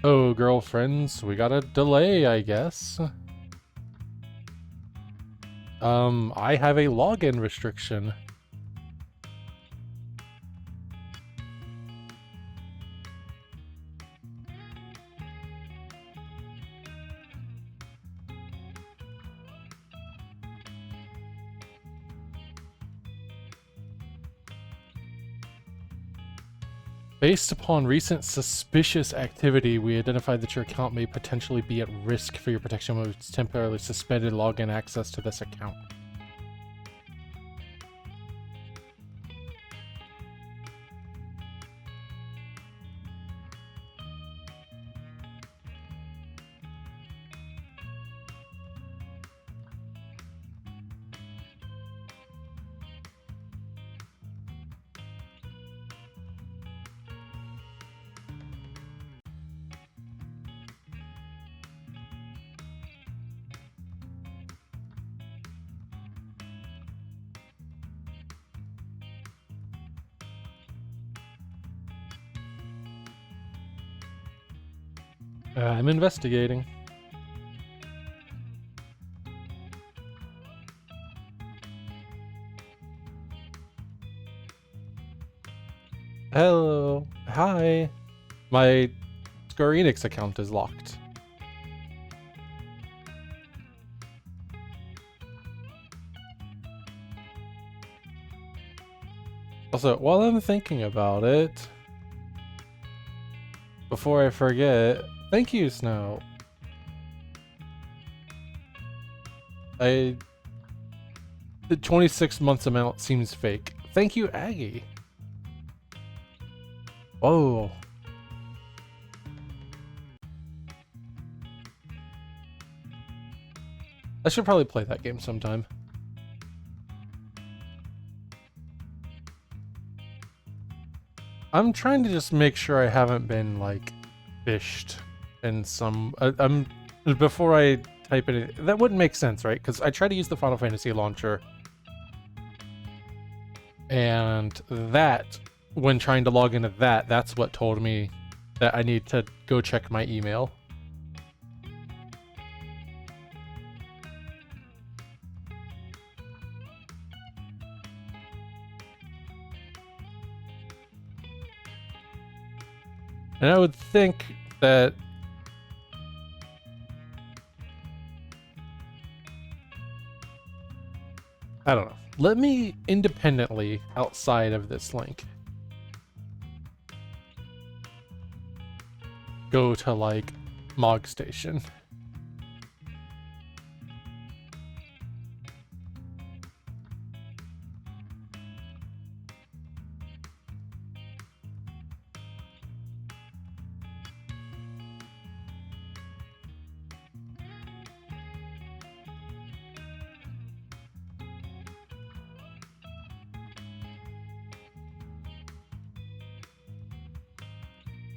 Oh, girlfriends, we got a delay, I guess. I have a login restriction. Based upon recent suspicious activity, we identified that your account may potentially be at risk for your protection. We've temporarily suspended login access to this account. I'm investigating. Hello. Hi. My Square Enix account is locked. Also, while I'm thinking about it, before I forget, thank you, Snow. The 26 months amount seems fake. Thank you, Aggie. Whoa. I should probably play that game sometime. I'm trying to just make sure I haven't been, like, fished in some... before I type it in... That wouldn't make sense, right? Because I tried to use the Final Fantasy launcher. And that, when trying to log into that, that's what told me that I need to go check my email. And I would think that I don't know. Let me independently outside of this link go to like Mog Station.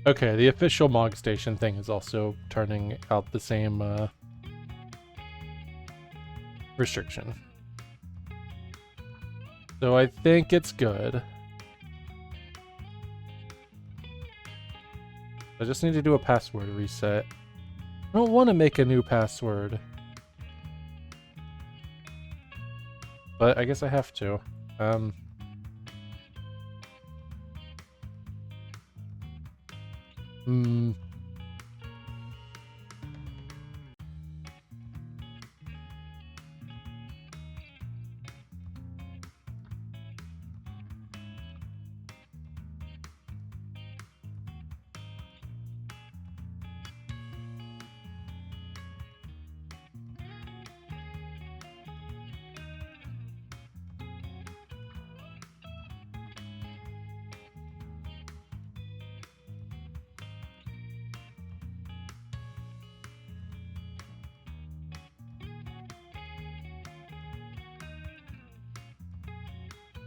Okay, the official Mog Station thing is also turning out the same restriction. So I think it's good. I just need to do a password reset. I don't want to make a new password. But I guess I have to.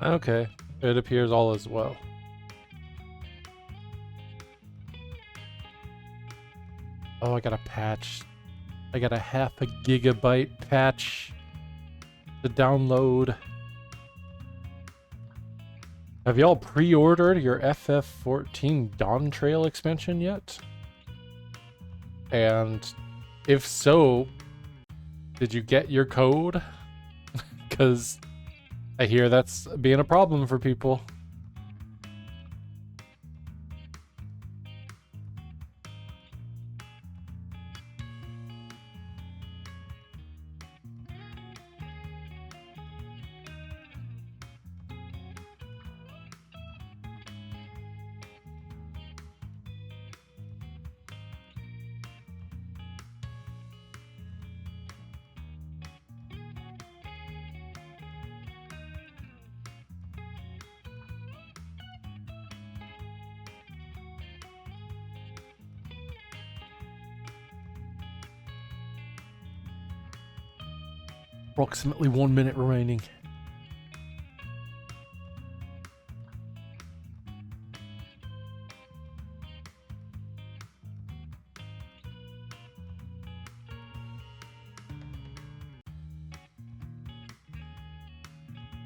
Okay, it appears all is well. Oh, I got a patch. I got a 0.5 GB patch to download. Have y'all pre-ordered your FF14 Dawn Trail expansion yet? And if so, did you get your code? Because I hear that's being a problem for people. Approximately 1 minute remaining.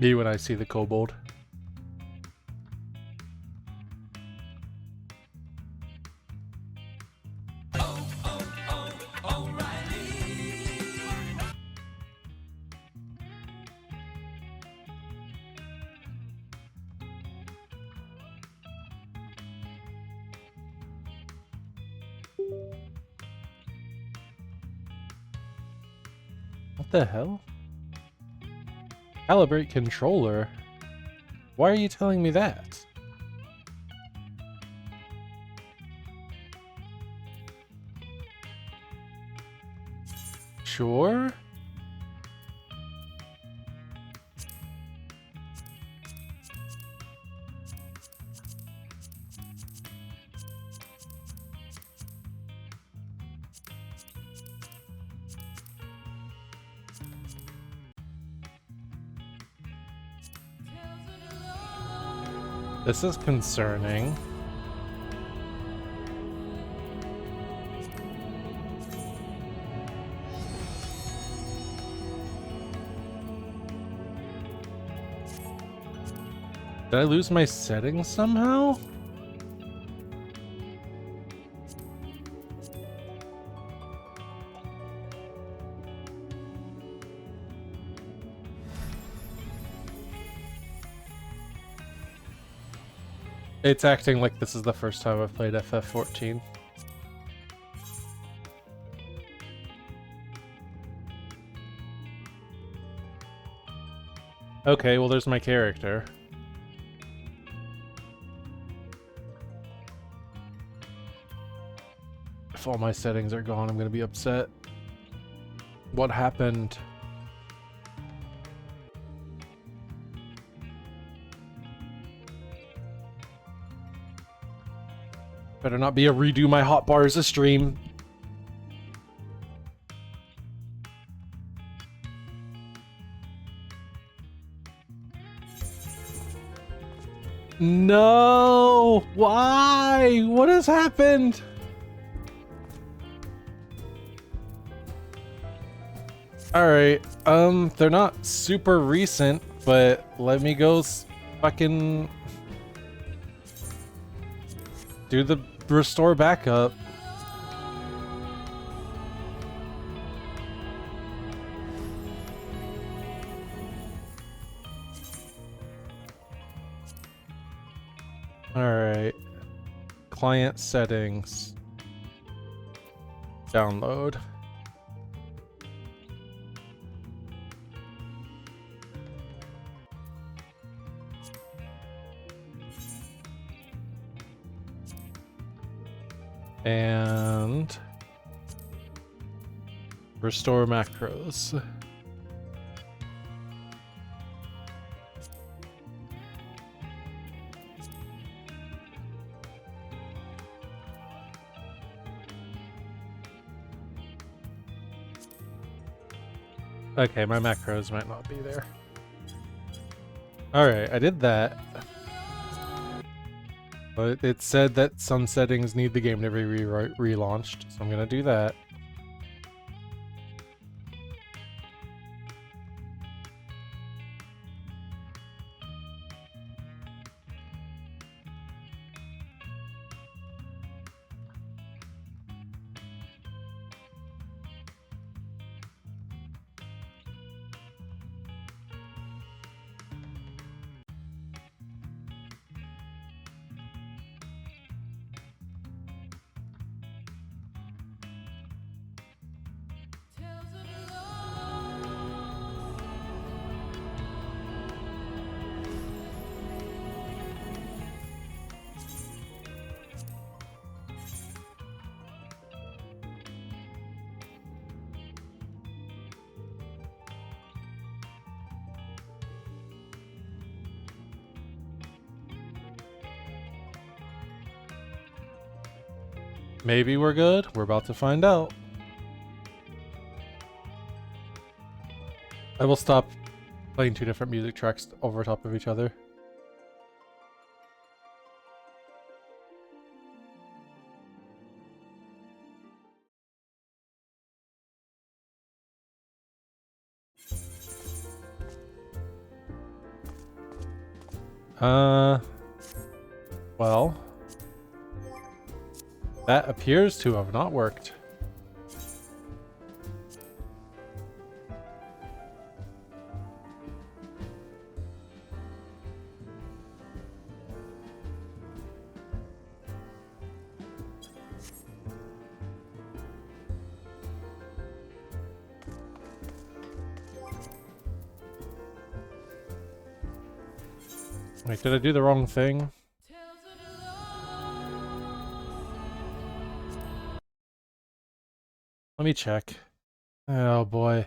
Me when I see the kobold. What the hell? Calibrate controller? Why are you telling me that? Sure? This is concerning. Did I lose my settings somehow? It's acting like this is the first time I've played FF14. Okay, well there's my character. If all my settings are gone, I'm gonna be upset. What happened? Better not be a redo my hotbars a stream. No! Why? What has happened? Alright, they're not super recent, but let me go fucking do the restore backup. Alright. Client settings. Download. And restore macros. Okay, my macros might not be there. Alright, I did that. But it said that some settings need the game to be relaunched, so I'm gonna do that. Maybe we're good. We're about to find out. I will stop playing two different music tracks over top of each other. Well, that appears to have not worked. Wait, did I do the wrong thing? Let me check. Oh boy.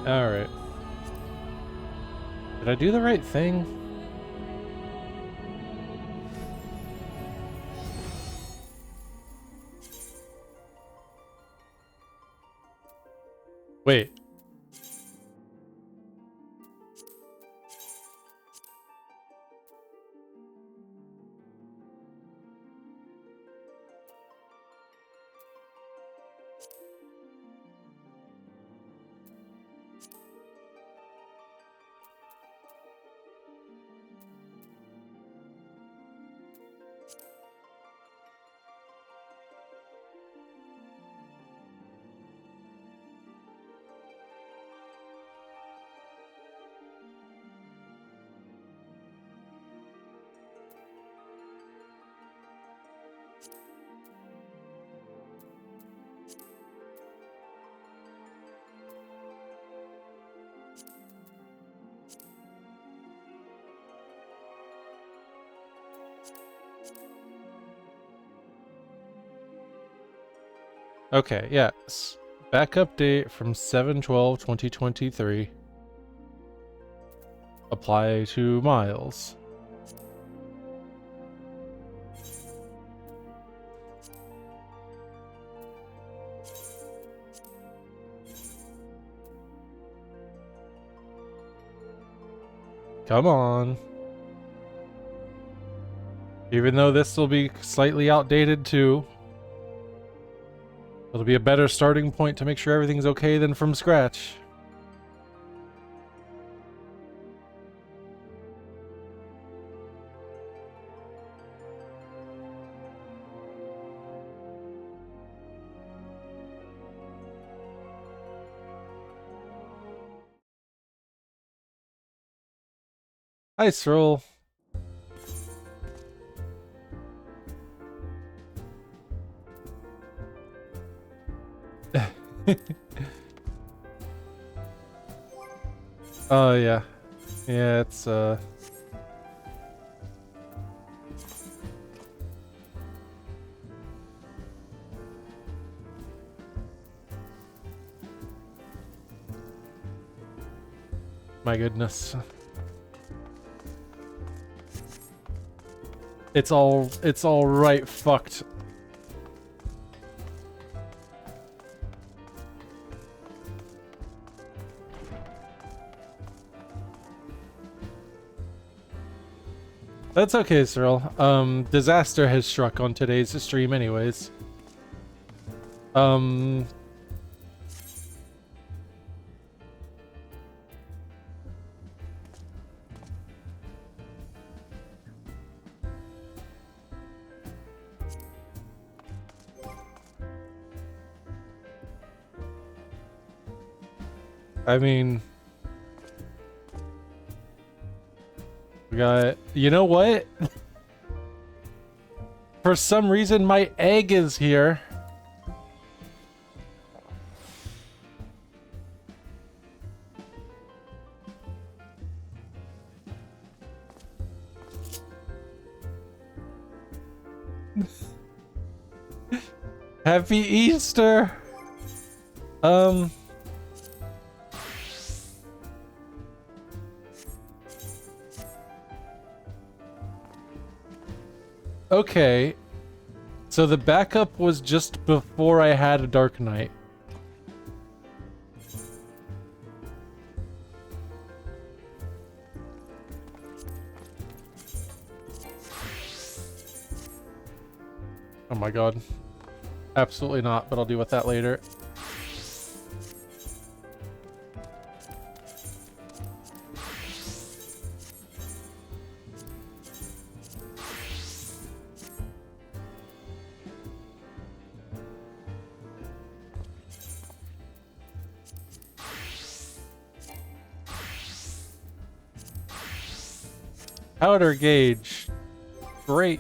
All right. Did I do the right thing? Wait. Okay, yes. Backup date from 7/12/2023. Apply to Miles. Come on. Even though this will be slightly outdated too. It'll be a better starting point to make sure everything's okay than from scratch. Hi, Cyril. Oh, yeah. Yeah, it's, my goodness. It's all right fucked. That's okay, Cyril. Disaster has struck on today's stream anyways. I mean, we got, you know what? For some reason, my egg is here. Happy Easter! Okay. So the backup was just before I had a Dark Knight. Oh my god. Absolutely not, but I'll deal with that later. Powder gauge. Great.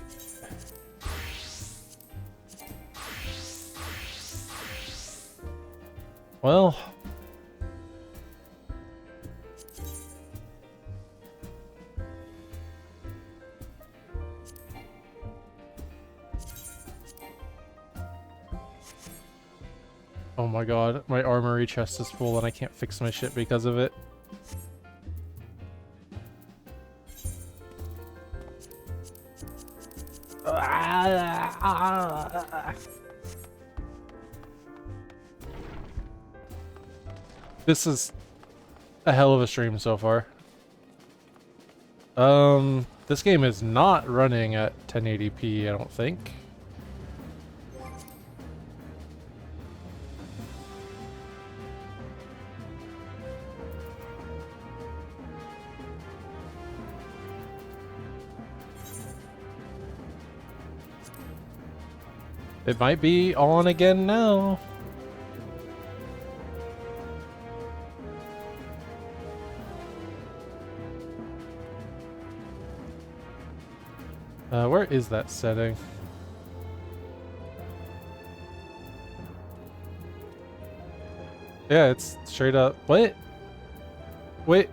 Well. Oh my god, my armory chest is full and I can't fix my shit because of it. This is a hell of a stream so far. This game is not running at 1080p, I don't think. It might be on again now. Where is that setting? Yeah, it's straight up. What? Wait.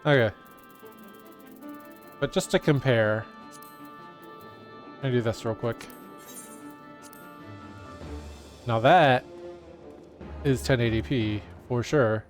Okay. But just to compare, let me do this real quick. Now that is 1080p for sure.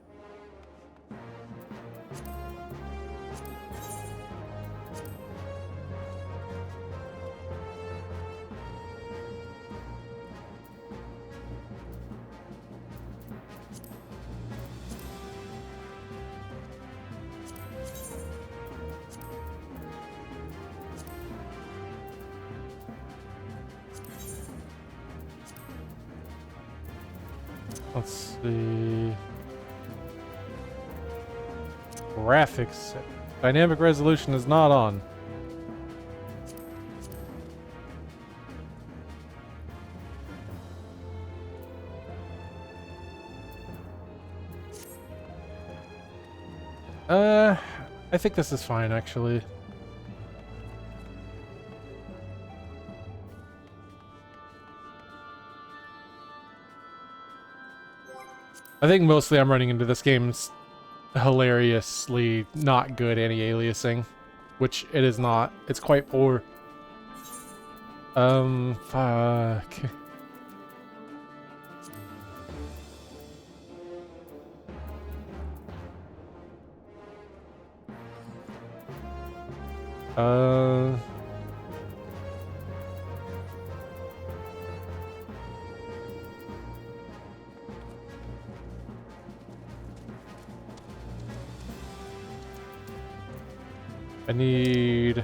Let's see. Graphics. Dynamic resolution is not on. I think this is fine actually. I think mostly I'm running into this game's hilariously not good anti-aliasing, which it is not. It's quite poor. Fuck. I need...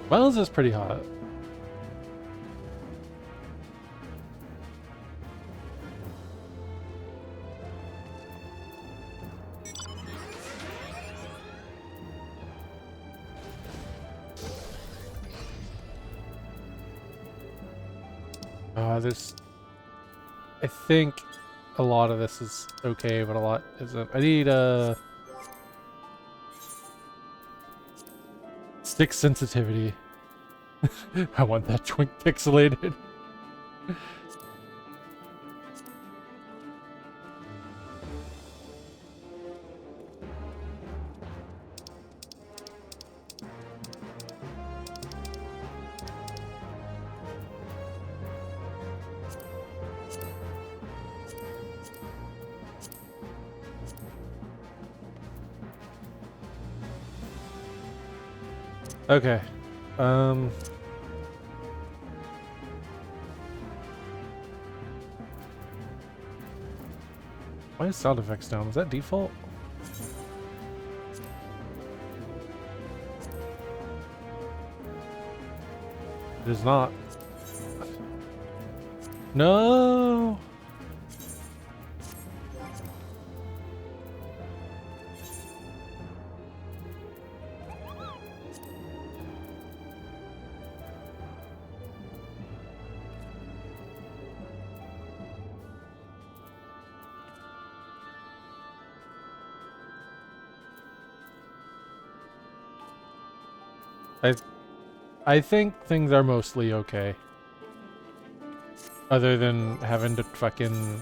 Well, this is pretty hot. There's... I think a lot of this is okay, but a lot isn't. I need stick sensitivity. I want that twink pixelated. Okay. Why is sound effects down? Is that default? It is not. No! I think things are mostly okay. Other than having to fucking...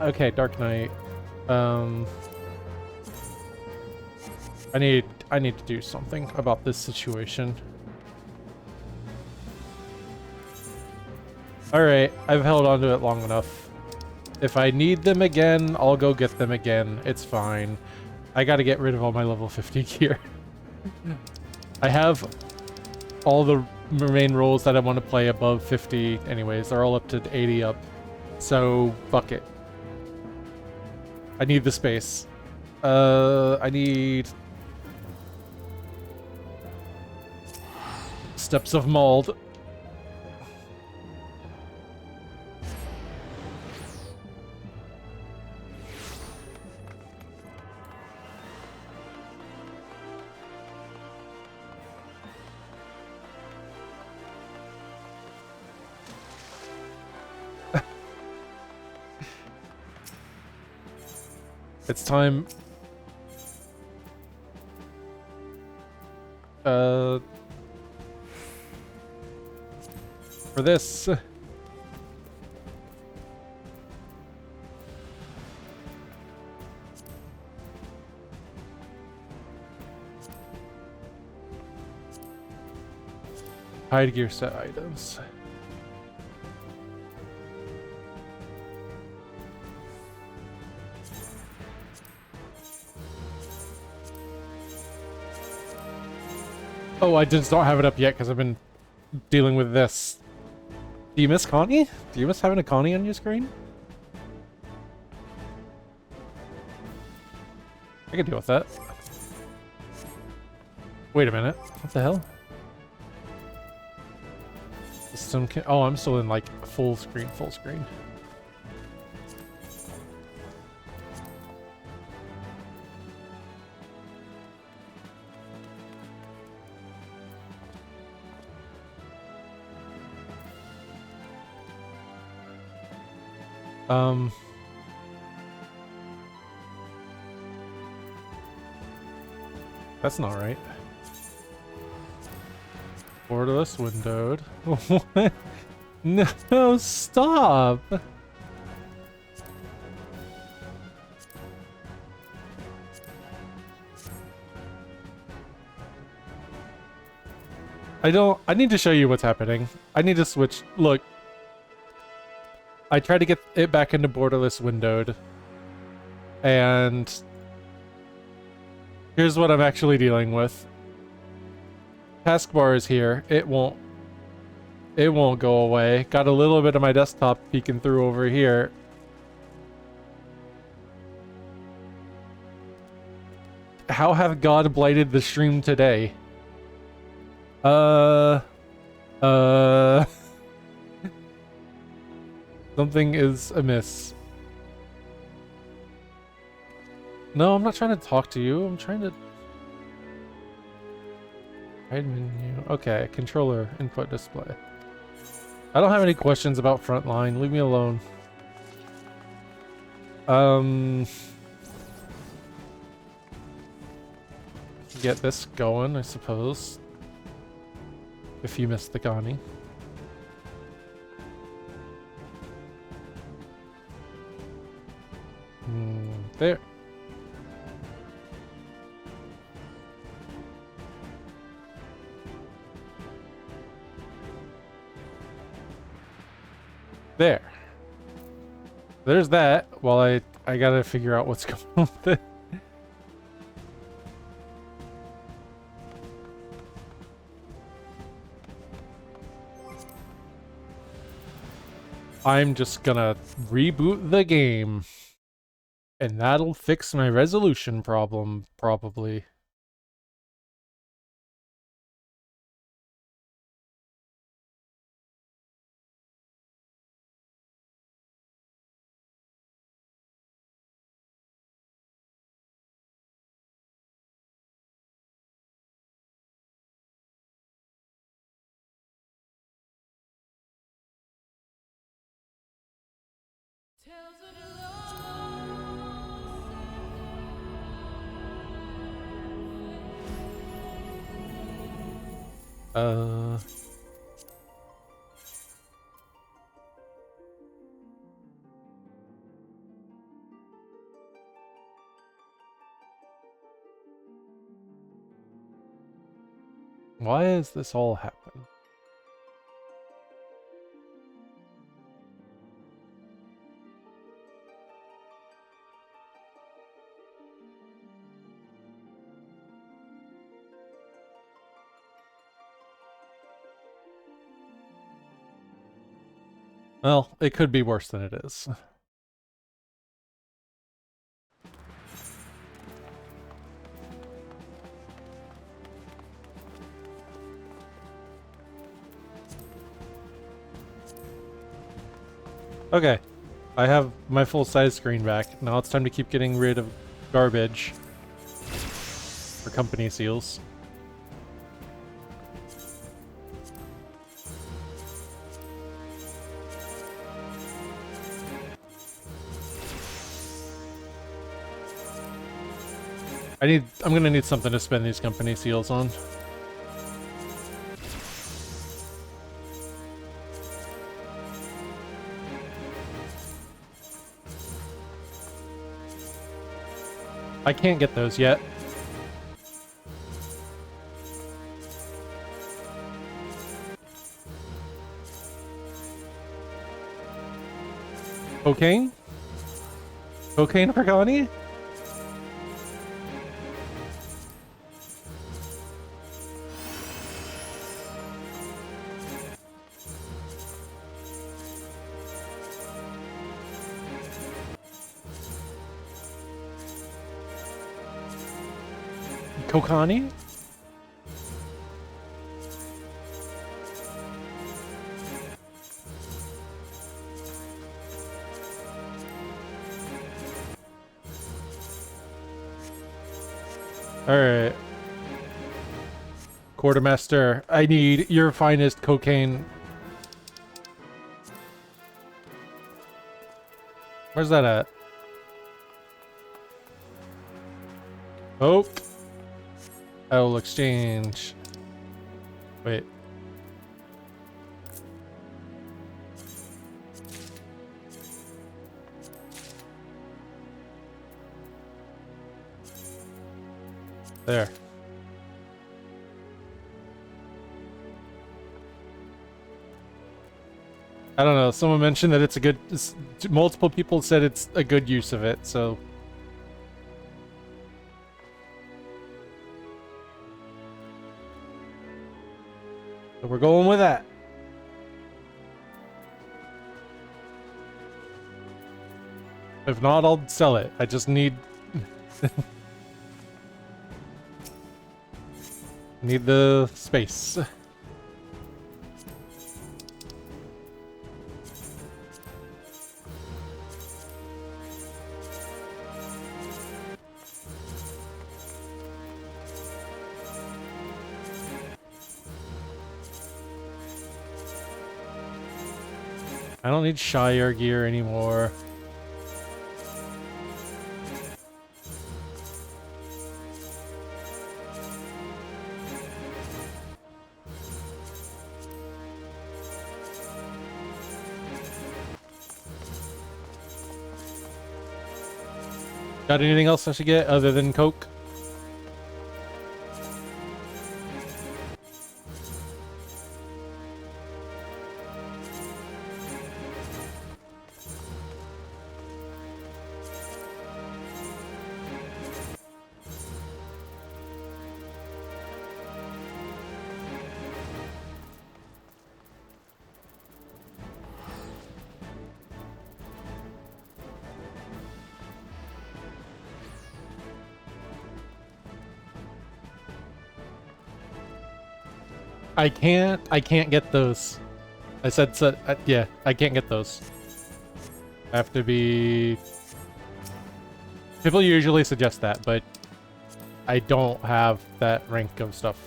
Okay, Dark Knight. I need to do something about this situation. Alright, I've held on to it long enough. If I need them again, I'll go get them again. It's fine. I gotta get rid of all my level 50 gear. I have all the main roles that I want to play above 50 anyways. They're all up to 80 up. So, fuck it. I need the space. I need... Steps of Mold. It's time. For this. Hide gear set items. Oh, I just don't have it up yet because I've been dealing with this. Do you miss Connie? Do you miss having a Connie on your screen? I can deal with that. Wait a minute. What the hell? System can... Oh, I'm still in like full screen, full screen. That's not right. Borderless windowed. What? No, stop! I need to show you what's happening. I need to switch. Look. I tried to get it back into borderless windowed. And here's what I'm actually dealing with. Taskbar is here. It won't go away. Got a little bit of my desktop peeking through over here. How have God blighted the stream today? The Something is amiss. No, I'm not trying to talk to you. I'm trying to... Hide menu. Okay, controller input display. I don't have any questions about Frontline. Leave me alone. Get this going, I suppose. If you missed the Gani. There. There. There's that. While I gotta figure out what's going on with it. I'm just gonna reboot the game. And that'll fix my resolution problem, probably. Why has this all happened? Well, it could be worse than it is. Okay, I have my full-size screen back. Now it's time to keep getting rid of garbage for company seals. I'm gonna need something to spend these company seals on. I can't get those yet. Cocaine? Cocaine Organi? Kokani? Alright. Quartermaster, I need your finest cocaine. Where's that at? Oak. I will exchange. Wait. There. I don't know. Someone mentioned that it's a good... multiple people said it's a good use of it, so... So we're going with that. If not, I'll sell it. I just need... need the space. I don't need Shire gear anymore. Got anything else I should get other than Coke? I can't get those. I said, so, yeah, I can't get those. I have to be... People usually suggest that, but I don't have that rank of stuff.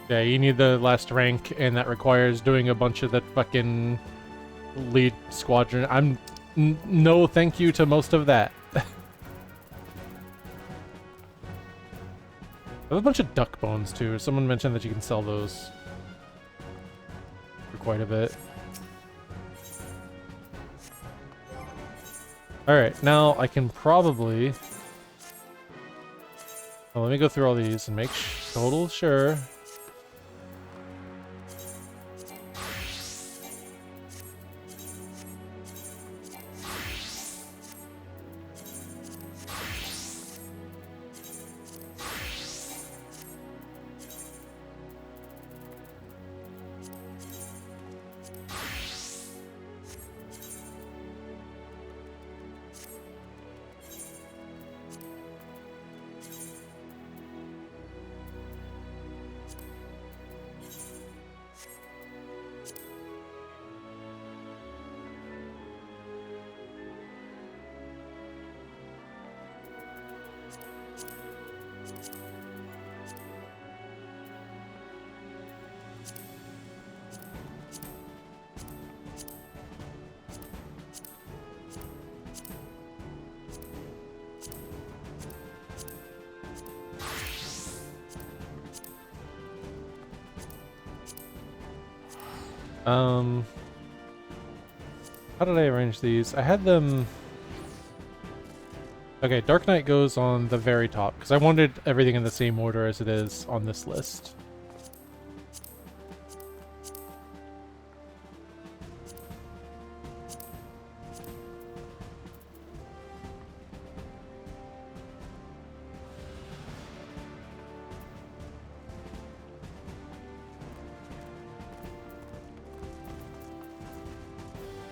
Yeah, you need the last rank, and that requires doing a bunch of the fucking lead squadron. No thank you to most of that. I have a bunch of duck bones, too. Someone mentioned that you can sell those for quite a bit. Alright, now I can probably... Well, let me go through all these and make total sure. How did I arrange these? I had them... Okay, Dark Knight goes on the very top, because I wanted everything in the same order as it is on this list.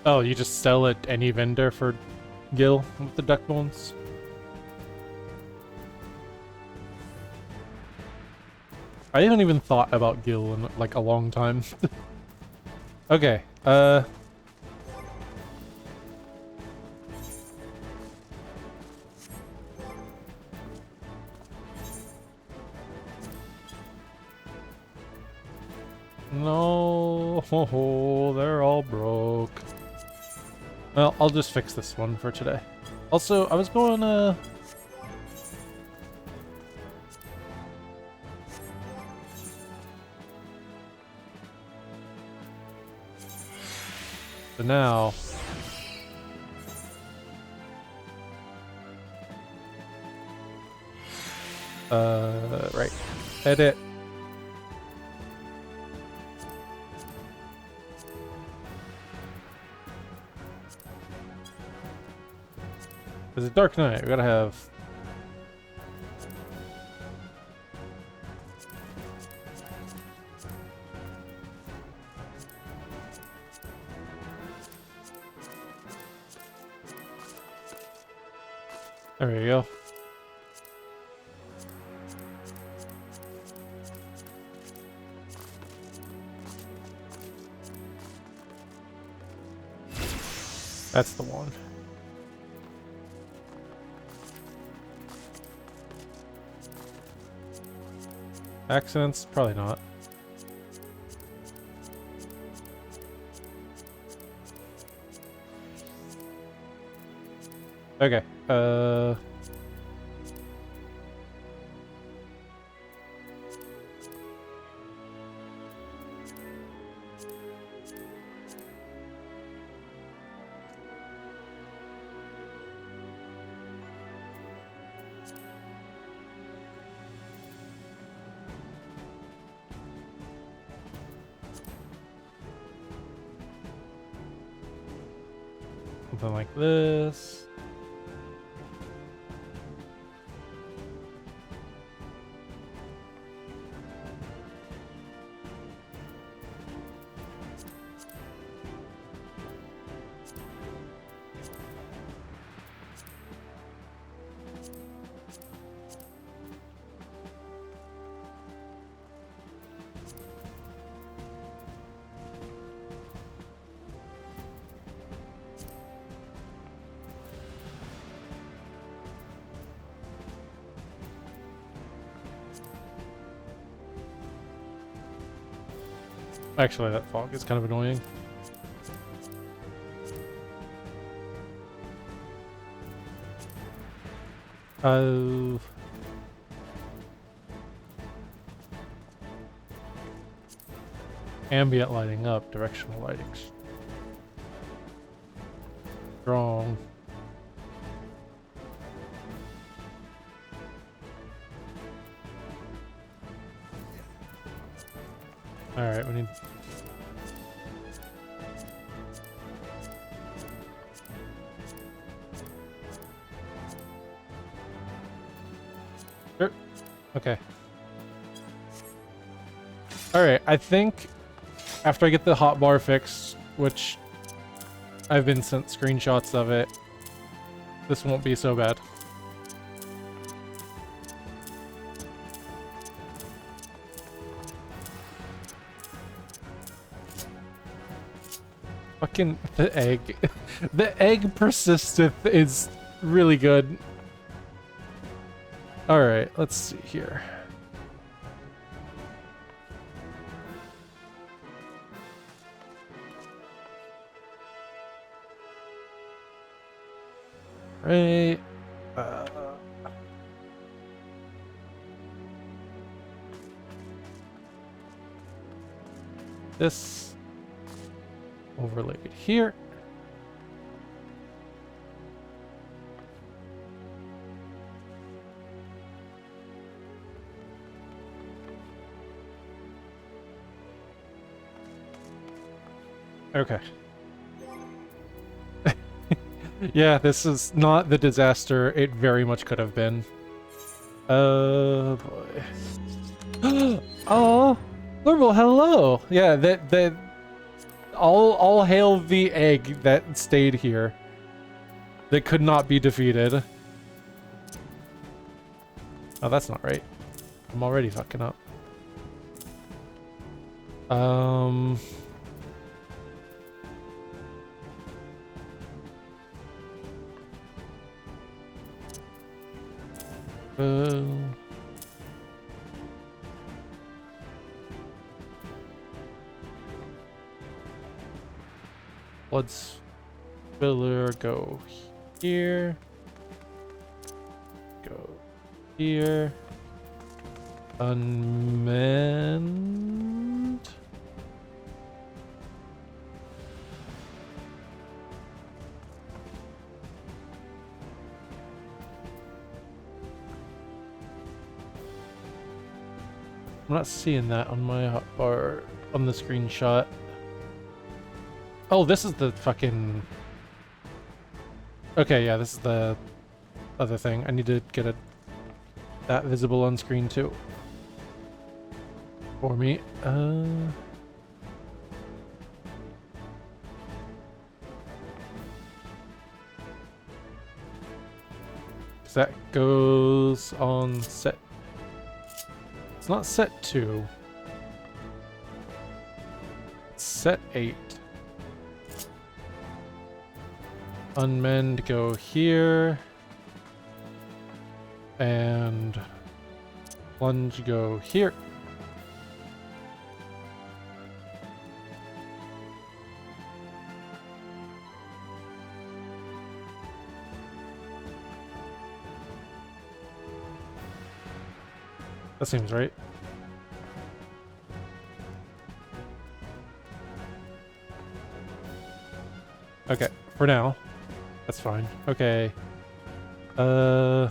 Oh, you just sell at any vendor for Gil with the duck bones? I haven't even thought about Gil in like a long time. Okay, No, they're all broke. Well, I'll just fix this one for today. Also, I was going, So now... right. Edit. It's a Dark Knight, we gotta have... There we go. That's the one. Accidents? Probably not. Okay. Something like this. Actually, that fog is kind of annoying. Oh. Ambient lighting up, directional lighting. Strong. Alright, we need... Sure. Okay. Alright, I think after I get the hotbar fixed, which I've been sent screenshots of it, this won't be so bad. Fucking the egg. The egg persisteth is really good. Alright, let's see here. Right. This overlaid here. Okay. Yeah, this is not the disaster it very much could have been. Oh boy. Oh, Normal, hello. Yeah, that all hail the egg that stayed here. That could not be defeated. Oh, that's not right. I'm already fucking up. Blood spiller, go here. Go here. Unmend. I'm not seeing that on my hotbar on the screenshot. Oh, this is the fucking... Okay, yeah, this is the other thing. I need to get that visible on screen too. For me. That goes on set. It's not set 2. It's set 8. Unmend go here. And plunge go here. That seems right. Okay, for now. That's fine. Okay. I'll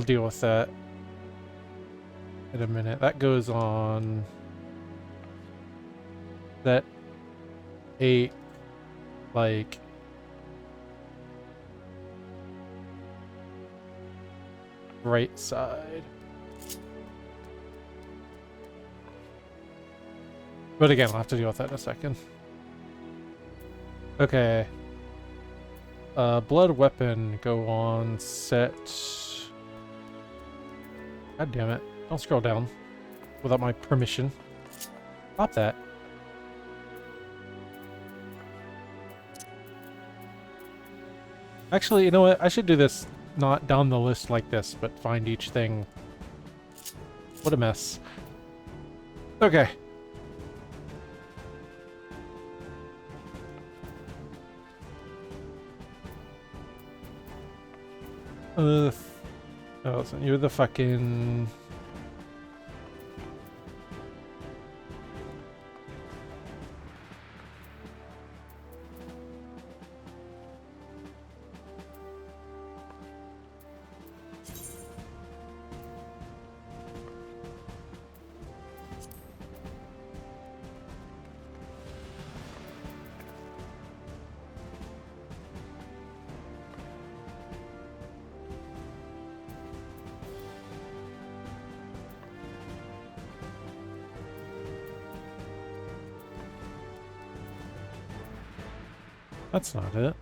deal with that in a minute. That goes on that 8, like, right side. But again, I'll have to deal with that in a second. Okay. Blood weapon, go on set. God damn it. Don't scroll down without my permission. Stop that. Actually, you know what? I should do this not down the list like this, but find each thing. What a mess. Okay. Oh, listen, you're the fucking... That's not it.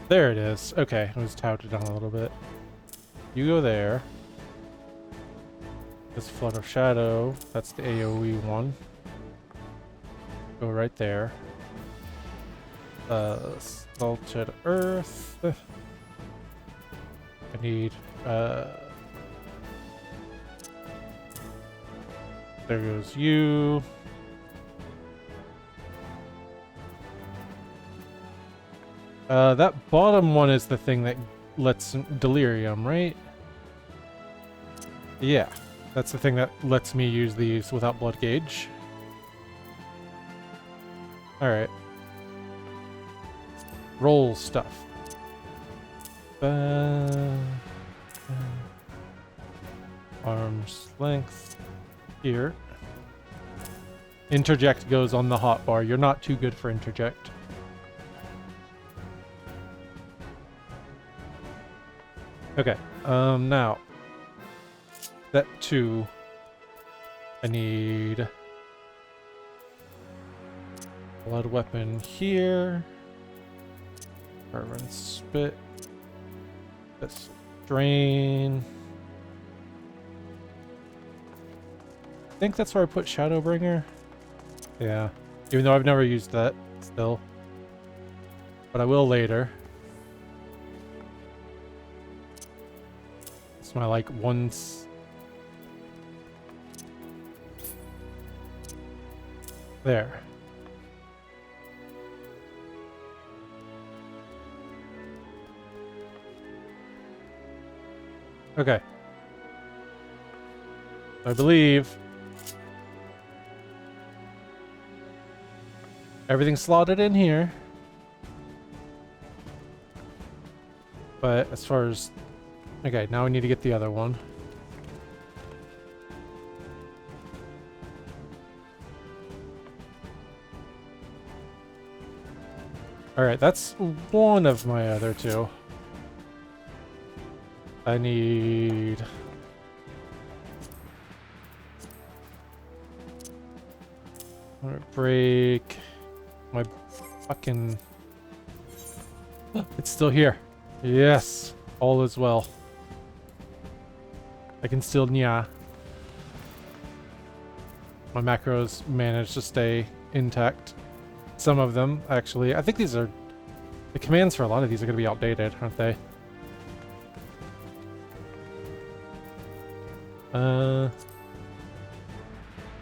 There it is. Okay, it was touted down a little bit. You go there. This Flood of Shadow, that's the AoE one. Go right there. Salted Earth. I need, there goes you. That bottom one is the thing that lets delirium, right? Yeah, that's the thing that lets me use these without blood gauge. Alright. Roll stuff. Arm's length. Here. Interject goes on the hotbar. You're not too good for interject. Okay, now, that 2, I need blood weapon here, carbon spit, this drain. I think that's where I put Shadowbringer. Yeah, even though I've never used that still, but I will later. It's my, like, once... There. Okay. I believe... everything's slotted in here. But as far as... Okay, now we need to get the other one. Alright, that's one of my other 2. I need... break... my fucking... It's still here. Yes! All is well. I can still nya. My macros managed to stay intact. Some of them, actually. I think these are... the commands for a lot of these are going to be outdated, aren't they?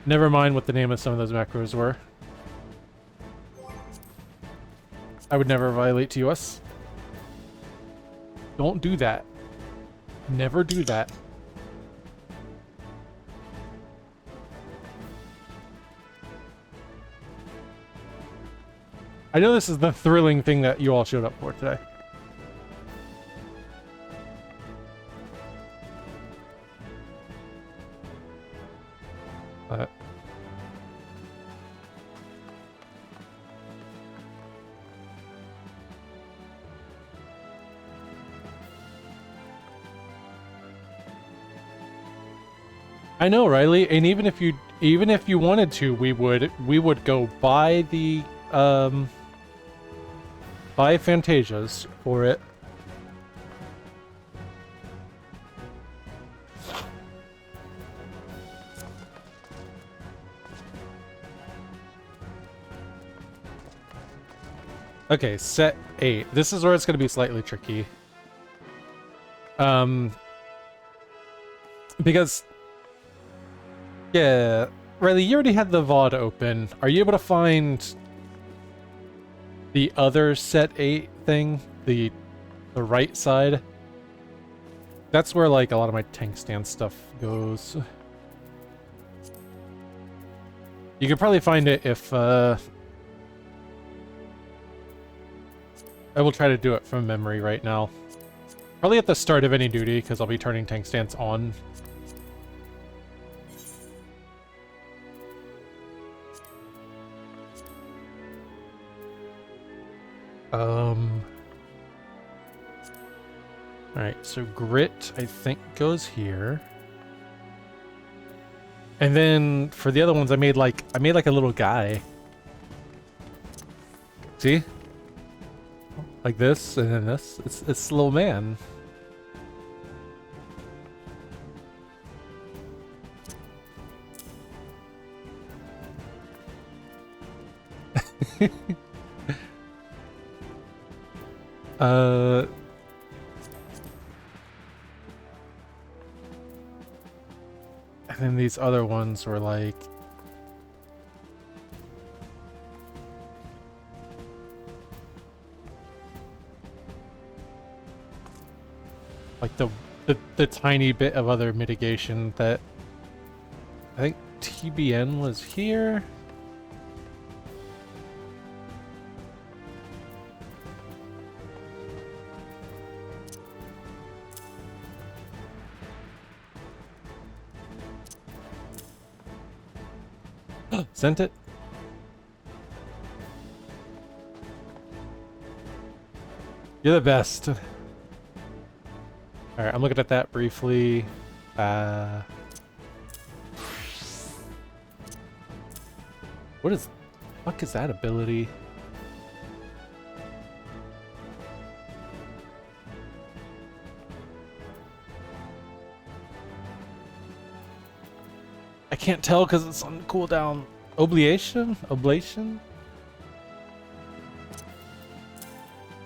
Never mind what the name of some of those macros were. I would never violate TOS. Don't do that. Never do that. I know this is the thrilling thing that you all showed up for today. I know, Riley, and even if you wanted to, we would go buy the buy Fantasias for it. Okay, set 8. This is where it's going to be slightly tricky. Because yeah, Riley, you already had the VOD open. Are you able to find the other set 8 thing? The right side? That's where, like, a lot of my tank stand stuff goes. You could probably find it if, I will try to do it from memory right now. Probably at the start of any duty, because I'll be turning tank stance on. Alright, so grit, I think, goes here. And then for the other ones, I made like a little guy. See? Like this, and then this. It's a little man. And then these other ones were like... like the tiny bit of other mitigation that... I think TBN was here? Sent it? You're the best. Alright, I'm looking at that briefly. What is... fuck is that ability? I can't tell because it's on cooldown. Oblation? Oblation?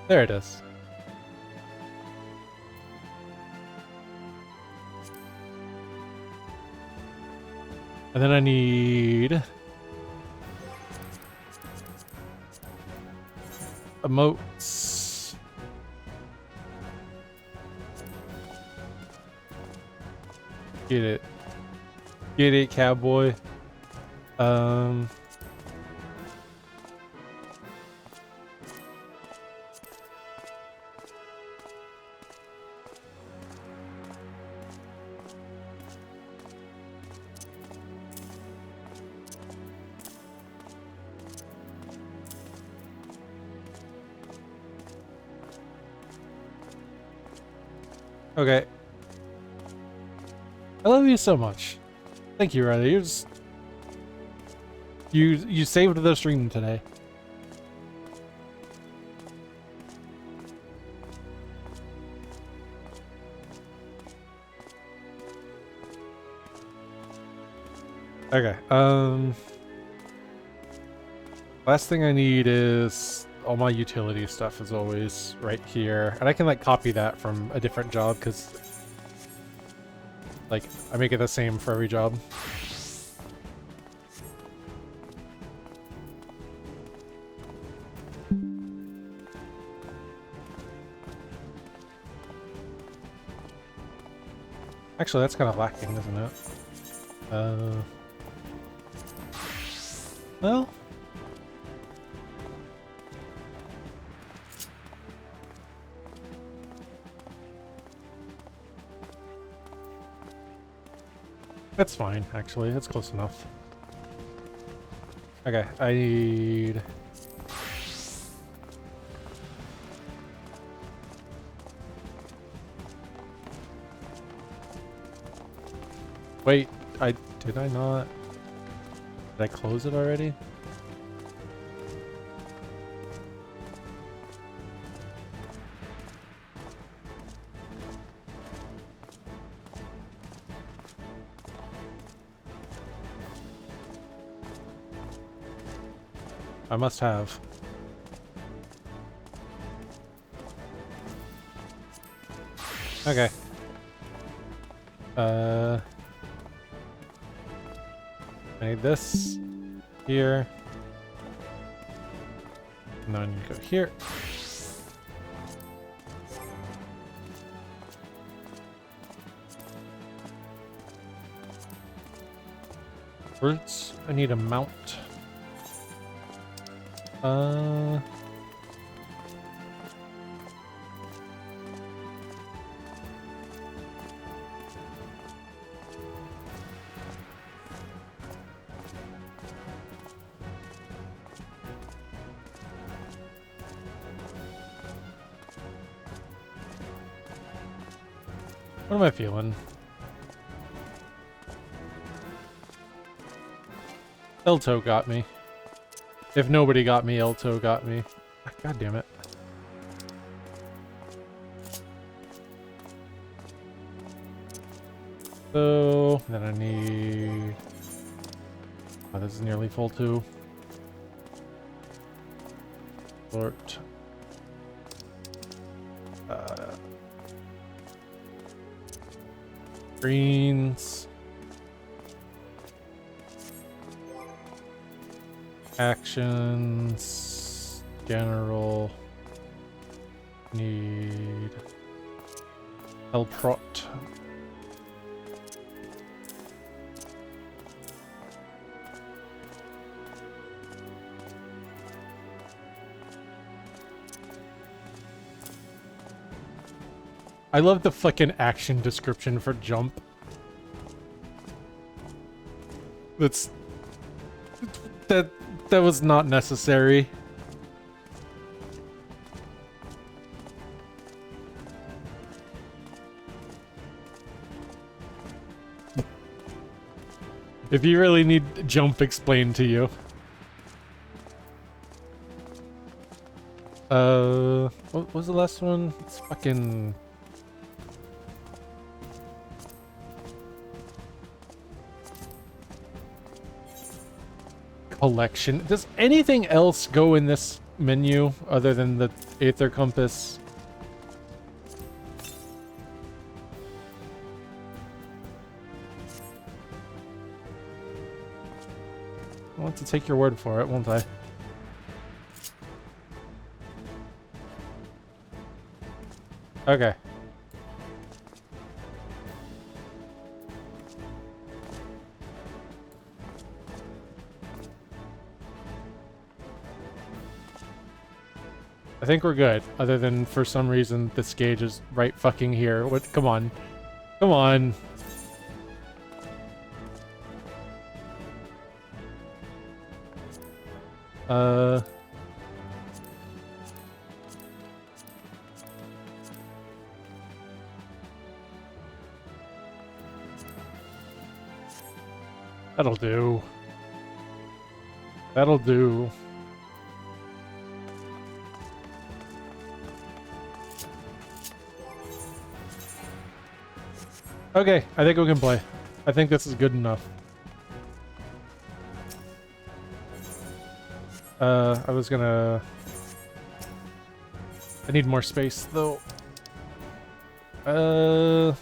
There it is. And then I need... emotes. Get it. Get it, cowboy. Okay. I love you so much. Thank you, Riley. You're just... You saved the stream today. Okay, last thing I need is all my utility stuff is always right here. And I can, like, copy that from a different job, because, like, I make it the same for every job. Actually, that's kind of lacking, isn't it? Well... That's fine, actually. That's close enough. Okay, I need... Wait, did I not? Did I close it already? I must have. Okay. I need this here. And then I need to go here. Birds, I need a mount. What am I feeling? Elto got me. If nobody got me, Elto got me. God damn it. So, then I need... Oh, this is nearly full too. Sort. Greens. Actions. General. Need. Elprot. I love the fucking action description for jump. That was not necessary. If you really need jump explained to you. What was the last one? It's fucking... Collection. Does anything else go in this menu other than the Aether Compass? I want to take your word for it, won't I? Okay. I think we're good, other than for some reason this gauge is right fucking here. What? Come on. Come on. That'll do. That'll do. Okay, I think we can play. I think this is good enough. I was gonna... I need more space, though. Let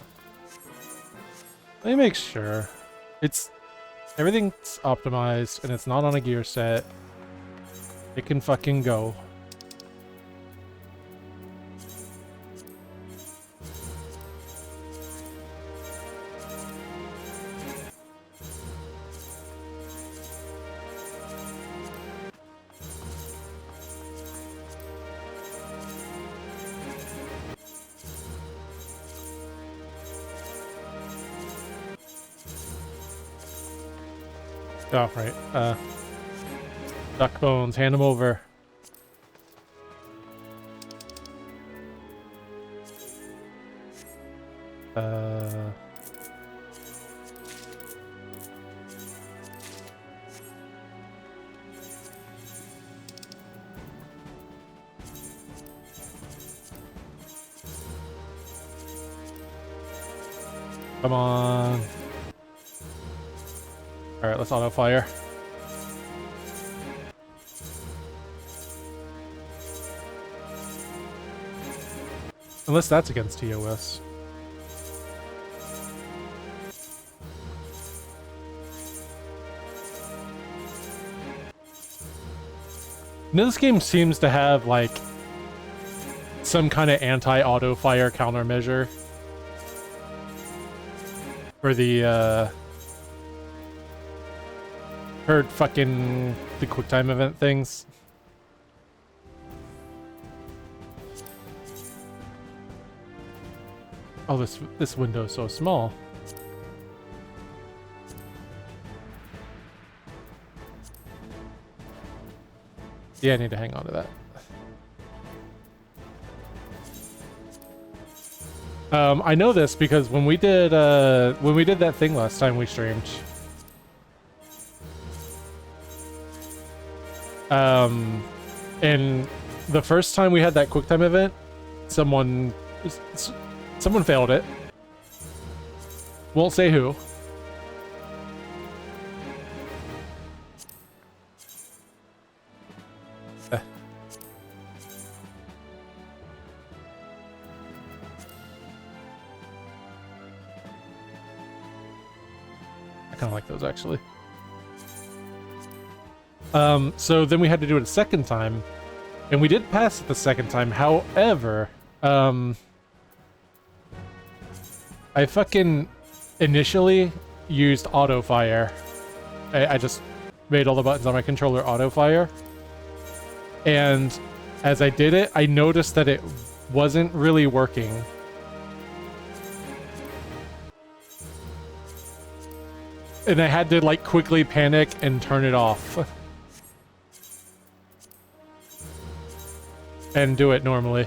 me make sure. Everything's optimized, and it's not on a gear set. It can fucking go. Oh, right. Duck bones, hand them over. Come on. Alright, let's auto fire. Unless that's against TOS. Now, this game seems to have, like, some kind of anti-auto fire countermeasure for the, for fucking the QuickTime event things. Oh, this window's so small. Yeah, I need to hang on to that. I know this because when we did that thing last time we streamed, and the first time we had that QuickTime event, someone failed it. Won't say who. I kind of like those, actually. So then we had to do it a second time, and we did pass it the second time. However, I fucking initially used auto fire. I just made all the buttons on my controller auto fire. And as I did it, I noticed that it wasn't really working. And I had to, like, quickly panic and turn it off. And do it normally.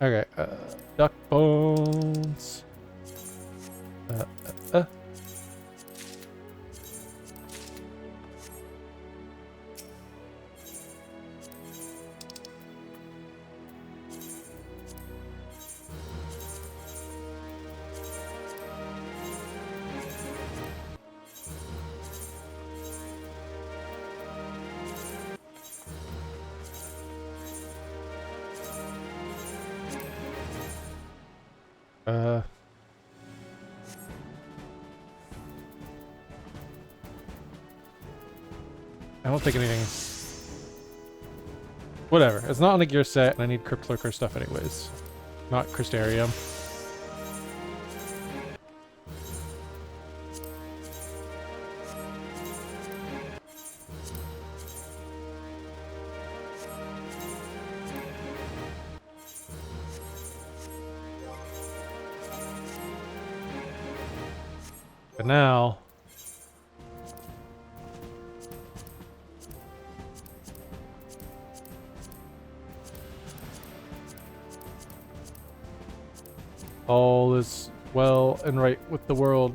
Okay, duck bones. I don't think anything... Whatever. It's not on a gear set, and I need Crypt Lurker stuff anyways. Not Crystarium. But now... all is well and right with the world.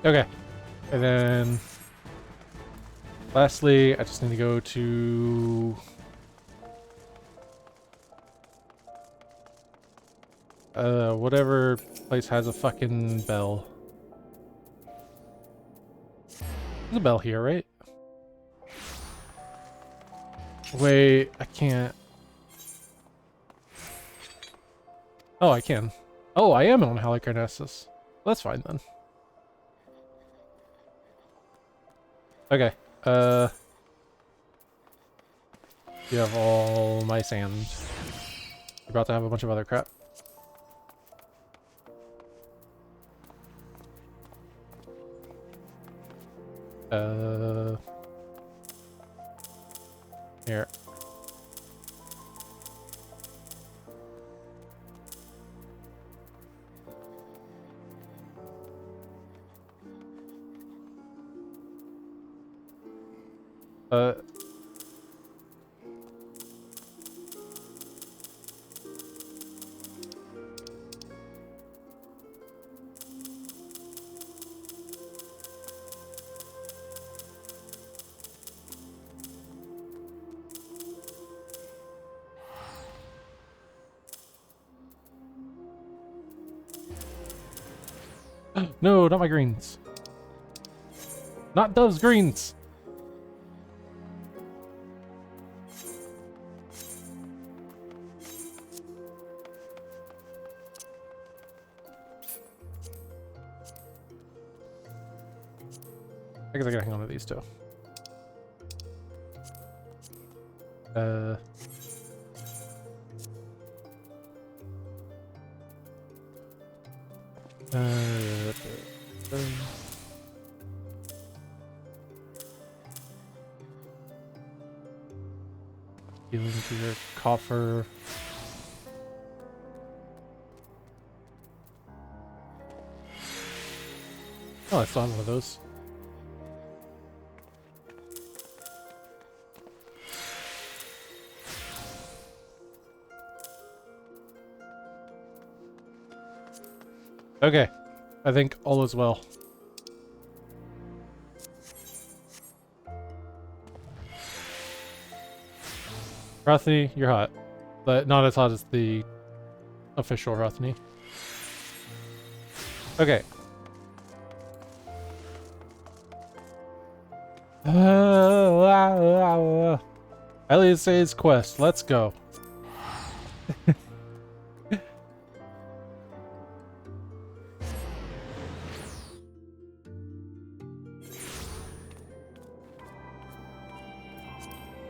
Okay. And then... lastly, I just need to go to... whatever place has a fucking bell. There's a bell here, right? Wait, I can't... Oh, I can. Oh, I am on Halicarnassus. That's fine, then. Okay, you have all my sand. You're about to have a bunch of other crap. Here. No, not my greens. Not those greens. I guess I gotta hang on to these two. Healing to your coffer. Oh, I saw one of those. Okay, I think all is well. Rothney, you're hot, but not as hot as the official Rothney. Okay. Eliase's quest. Let's go.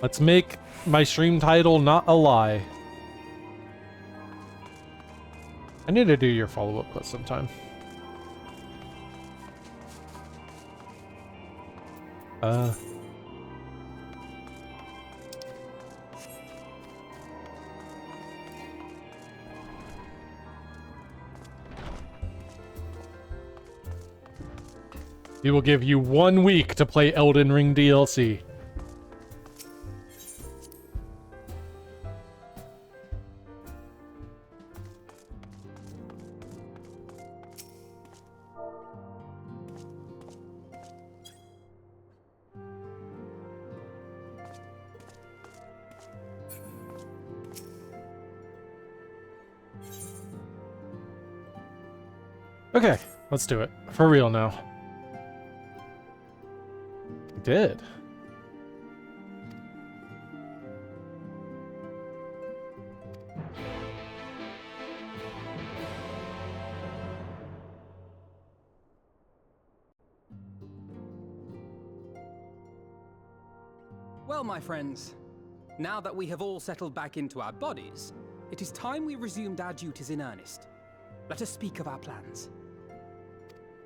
Let's make my stream title not a lie. I need to do your follow-up quest sometime. We will give you 1 week to play Elden Ring DLC. Okay, let's do it. For real now. We did. Well, my friends, now that we have all settled back into our bodies, it is time we resumed our duties in earnest. Let us speak of our plans.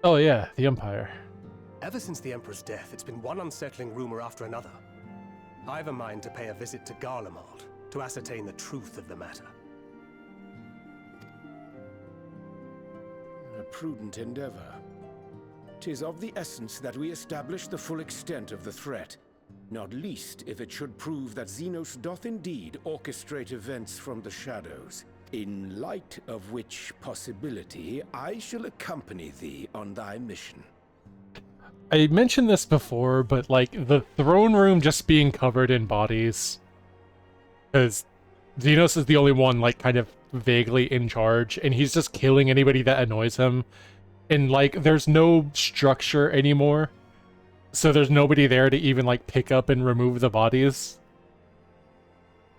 Oh yeah, the Empire. Ever since the Emperor's death, it's been one unsettling rumor after another. I've a mind to pay a visit to Garlemald to ascertain the truth of the matter. A prudent endeavor. 'Tis of the essence that we establish the full extent of the threat, not least if it should prove that Xenos doth indeed orchestrate events from the shadows. In light of which possibility, I shall accompany thee on thy mission. I mentioned this before, but like the throne room just being covered in bodies, because Xenos is the only one like kind of vaguely in charge, and he's just killing anybody that annoys him, and like there's no structure anymore, so there's nobody there to even like pick up and remove the bodies.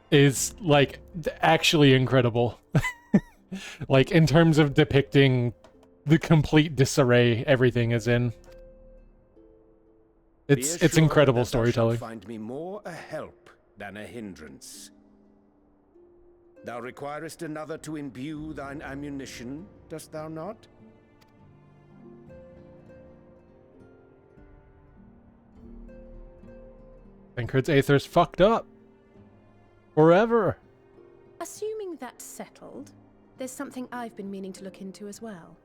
Is like actually incredible. Like in terms of depicting the complete disarray everything is in. It's incredible storytelling. Find me more a help than a hindrance. Thou requirest another to imbue thine ammunition, dost thou not? Tancred's Aether's fucked up. Forever. Assuming that's settled, there's something I've been meaning to look into as well.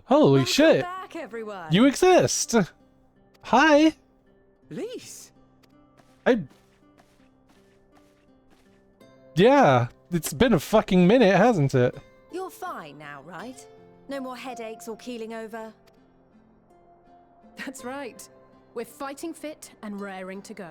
Holy shit! Back, everyone. You exist! Hi! Lise! Yeah, it's been a fucking minute, hasn't it? You're fine now, right? No more headaches or keeling over? That's right. We're fighting fit and raring to go.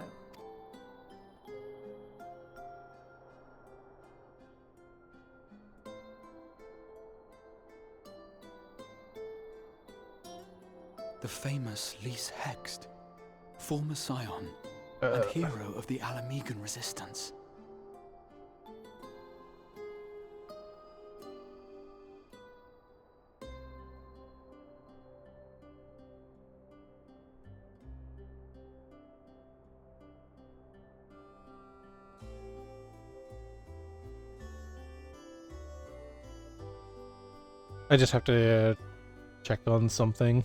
The famous Lise Hext, former scion and hero of the Alamegan resistance. I just have to check on something.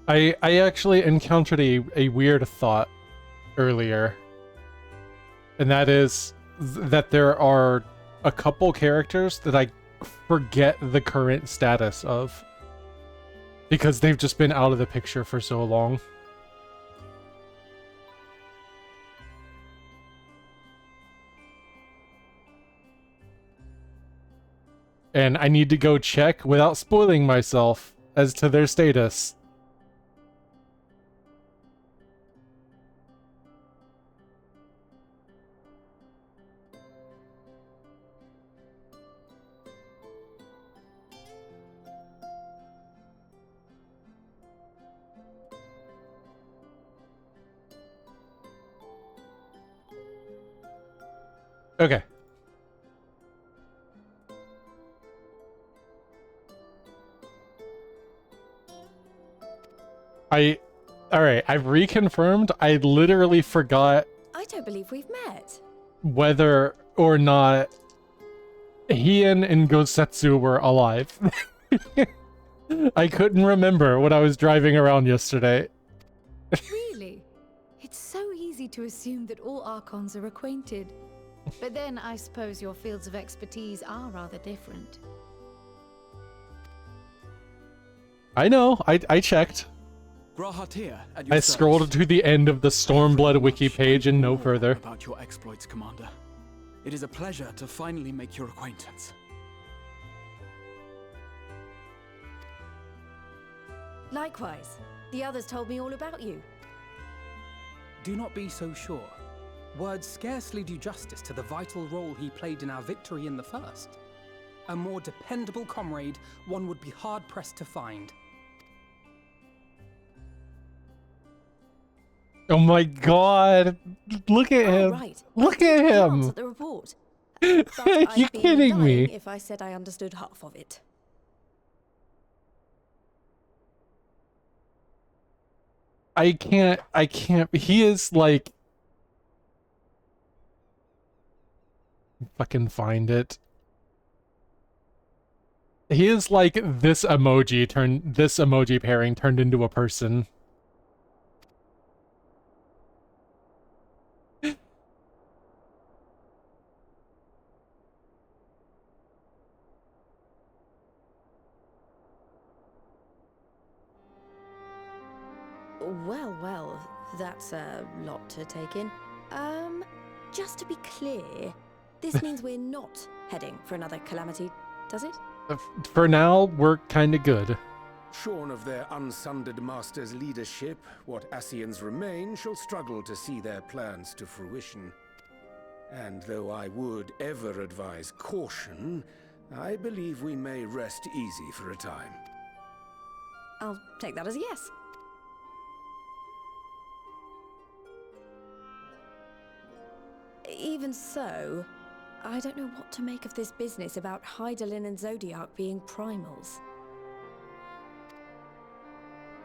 I actually encountered a weird thought earlier, and that is that there are a couple characters that I forget the current status of because they've just been out of the picture for so long. And I need to go check without spoiling myself as to their status. Okay. Alright, I've reconfirmed. I literally forgot I don't believe we've met. whether or not Hien and Gosetsu were alive. I couldn't remember when I was driving around yesterday. Really? It's so easy to assume that all Archons are acquainted. But then I suppose your fields of expertise are rather different. I know, I checked. Grahatir, at I your scrolled service. to the end of the Stormblood Much wiki page and no more further. About your exploits, Commander. It is a pleasure to finally make your acquaintance. Likewise. The others told me all about you. Do not be so sure. Words scarcely do justice to the vital role he played in our victory in the first. A more dependable comrade one would be hard-pressed to find. Oh my god. Look at him. Right. Look I at did glance him. at the report. Are But I'd you be kidding me? lying if I said I understood half of it. I can't. He is like. Fucking find it. He is like this emoji pairing turned into a person. Well, that's a lot to take in. Just to be clear, this means we're not heading for another calamity, does it? For now, we're kinda good. Shorn of their unsundered master's leadership, what Ascians remain shall struggle to see their plans to fruition. And though I would ever advise caution, I believe we may rest easy for a time. I'll take that as a yes. Even so, I don't know what to make of this business about Hydaelyn and Zodiac being primals.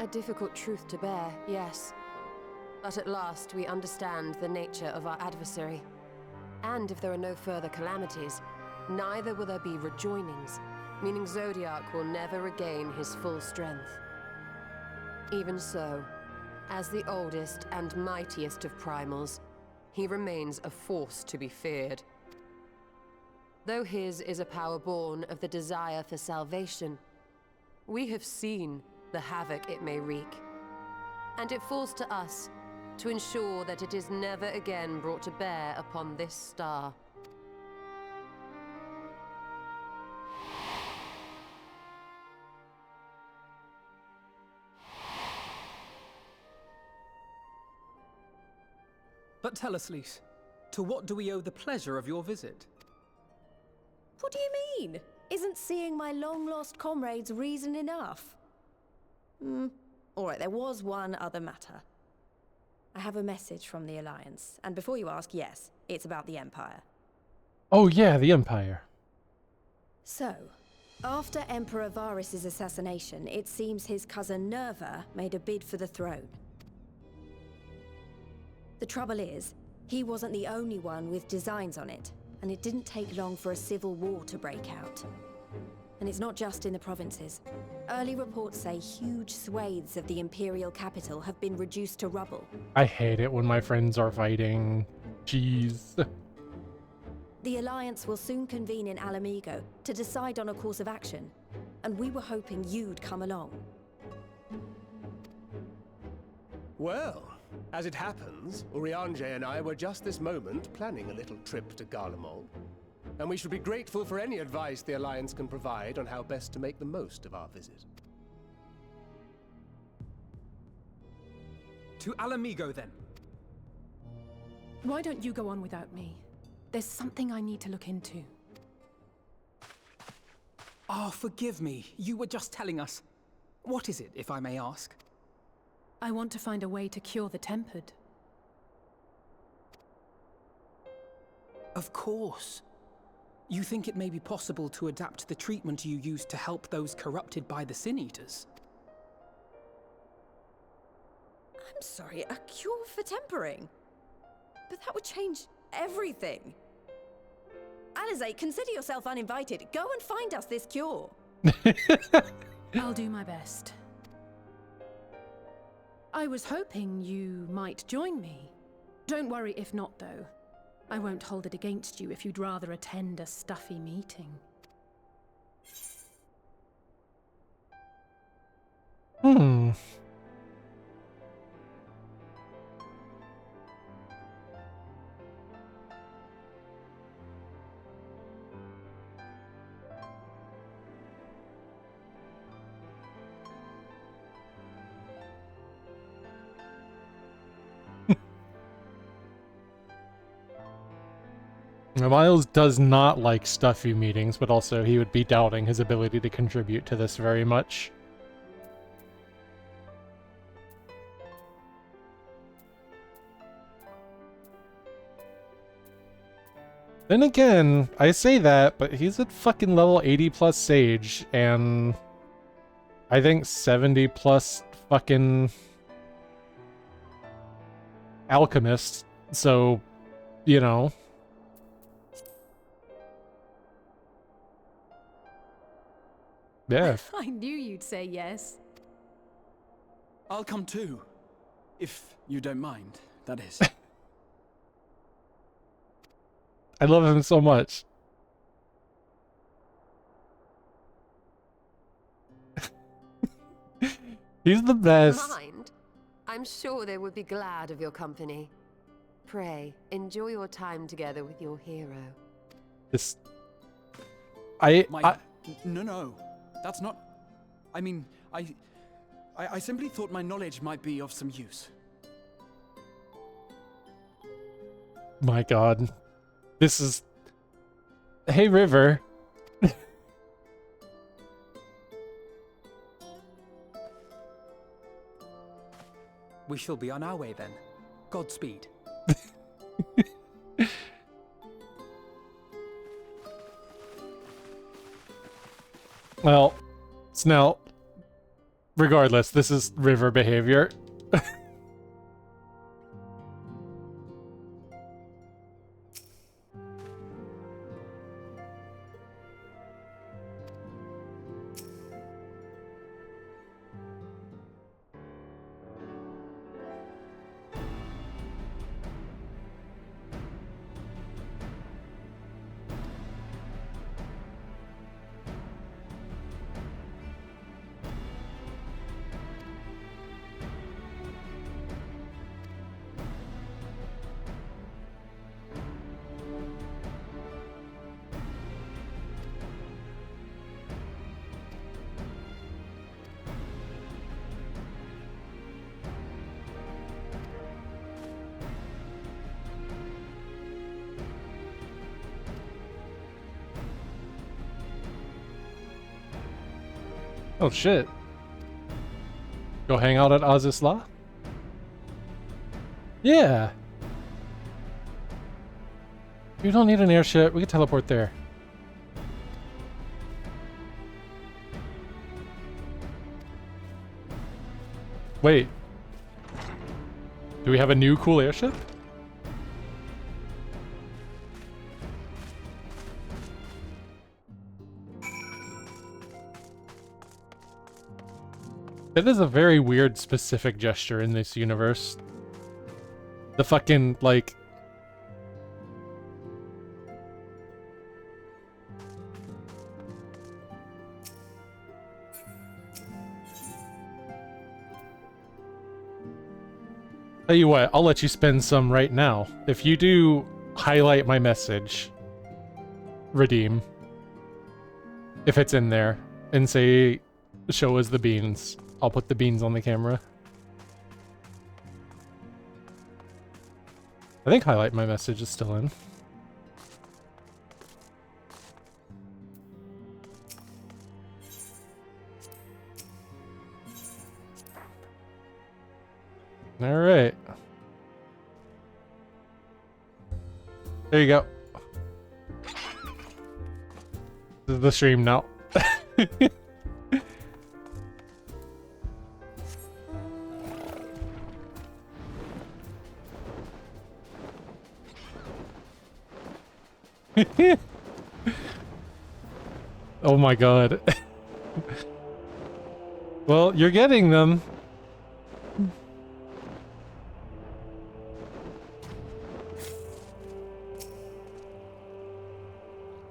A difficult truth to bear, yes. But at last we understand the nature of our adversary. And if there are no further calamities, neither will there be rejoinings, meaning Zodiac will never regain his full strength. Even so, as the oldest and mightiest of primals, he remains a force to be feared. Though his is a power born of the desire for salvation, we have seen the havoc it may wreak, and it falls to us to ensure that it is never again brought to bear upon this star. But tell us, Lys, to what do we owe the pleasure of your visit? What do you mean? Isn't seeing my long-lost comrades reason enough? Alright, there was one other matter. I have a message from the Alliance, and before you ask, yes, it's about the Empire. Oh yeah, the Empire. So, after Emperor Varys' assassination, it seems his cousin Nerva made a bid for the throne. The trouble is, he wasn't the only one with designs on it, and it didn't take long for a civil war to break out. And it's not just in the provinces. Early reports say huge swathes of the Imperial capital have been reduced to rubble. I hate it when my friends are fighting. Jeez. The Alliance will soon convene in Alamigo to decide on a course of action, and we were hoping you'd come along. Well, as it happens, Urianger and I were just this moment planning a little trip to Garlemald, and we should be grateful for any advice the Alliance can provide on how best to make the most of our visit. To Alamigo, then. Why don't you go on without me? There's something I need to look into. Oh, forgive me. You were just telling us. What is it, if I may ask? I want to find a way to cure the Tempered. Of course. You think it may be possible to adapt the treatment you use to help those corrupted by the Sin Eaters? I'm sorry, a cure for tempering? But that would change everything. Alizé, consider yourself uninvited. Go and find us this cure. I'll do my best. I was hoping you might join me. Don't worry if not, though. I won't hold it against you if you'd rather attend a stuffy meeting. Miles does not like stuffy meetings, but also he would be doubting his ability to contribute to this very much. Then again, I say that, but he's at fucking level 80 plus Sage, and I think 70 plus fucking Alchemist, so, you know. Yeah. I knew you'd say yes. I'll come too. If you don't mind, that is. I love him so much. He's the best. Mind? I'm sure they would be glad of your company. Pray, enjoy your time together with your hero. This... No. That's not... I mean, I simply thought my knowledge might be of some use. My god. This is... Hey, River. We shall be on our way then. Godspeed. Well, Snell, regardless, this is River behavior. Oh shit. Go hang out at Azisla? Yeah. You don't need an airship. We can teleport there. Wait. Do we have a new cool airship? That is a very weird specific gesture in this universe. The fucking, like... Tell you what, I'll let you spend some right now. If you do highlight my message, redeem, if it's in there, and say, show us the beans, I'll put the beans on the camera. I think highlight my message is still in. All right. There you go. This is the stream now. Oh my god. Well, you're getting them.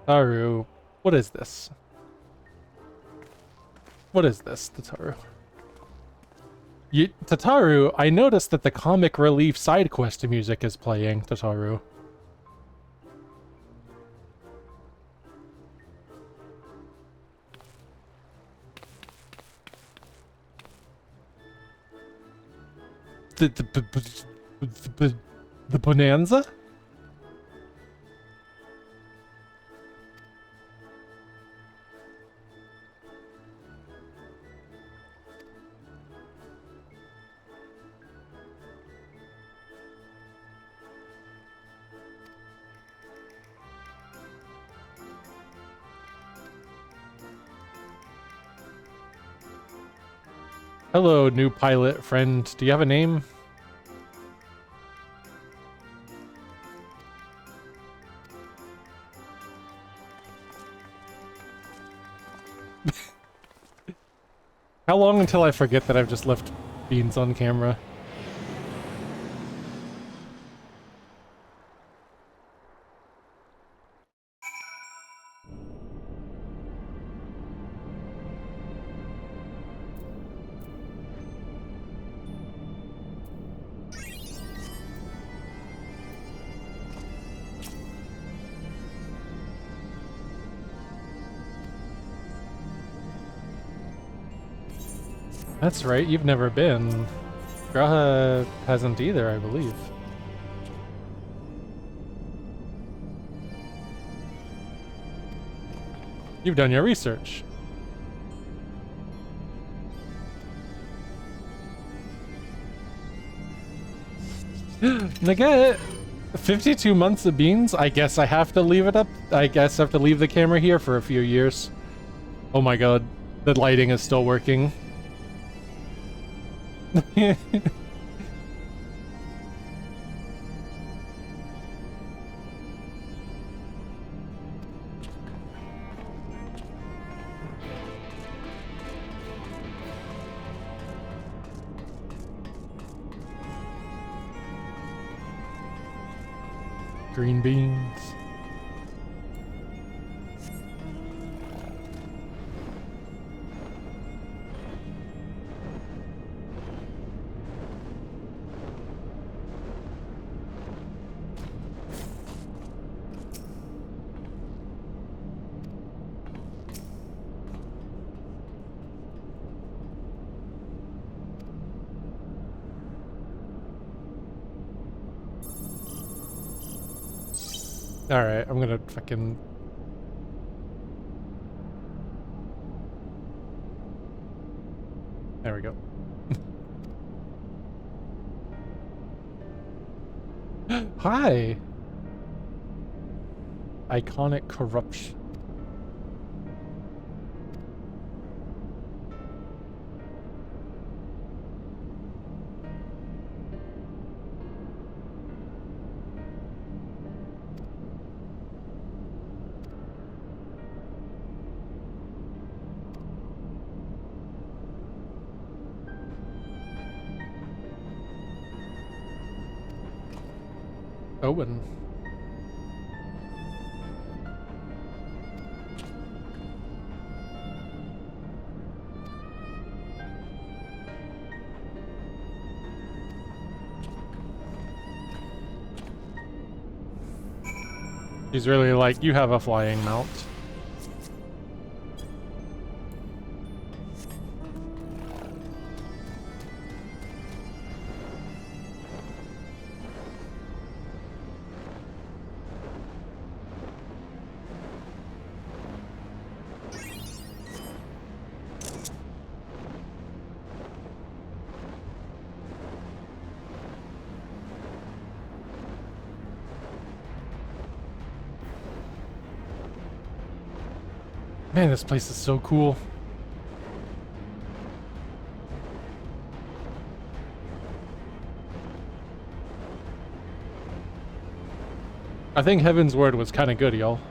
Tataru, what is this? What is this, Tataru? Tataru, I noticed that the comic relief side quest music is playing, Tataru. The bonanza? Hello, new pilot friend. Do you have a name? How long until I forget that I've just left beans on camera? That's right, you've never been. Graha hasn't either, I believe. You've done your research. Nugget! 52 months of beans? I guess I have to leave it up. I guess I have to leave the camera here for a few years. Oh my god, the lighting is still working. Green beans. Alright, I'm gonna fucking... There we go. Hi! Iconic corruption. Owen. He's really like, you have a flying mount. Man, this place is so cool. I think Heaven's Word was kind of good, y'all.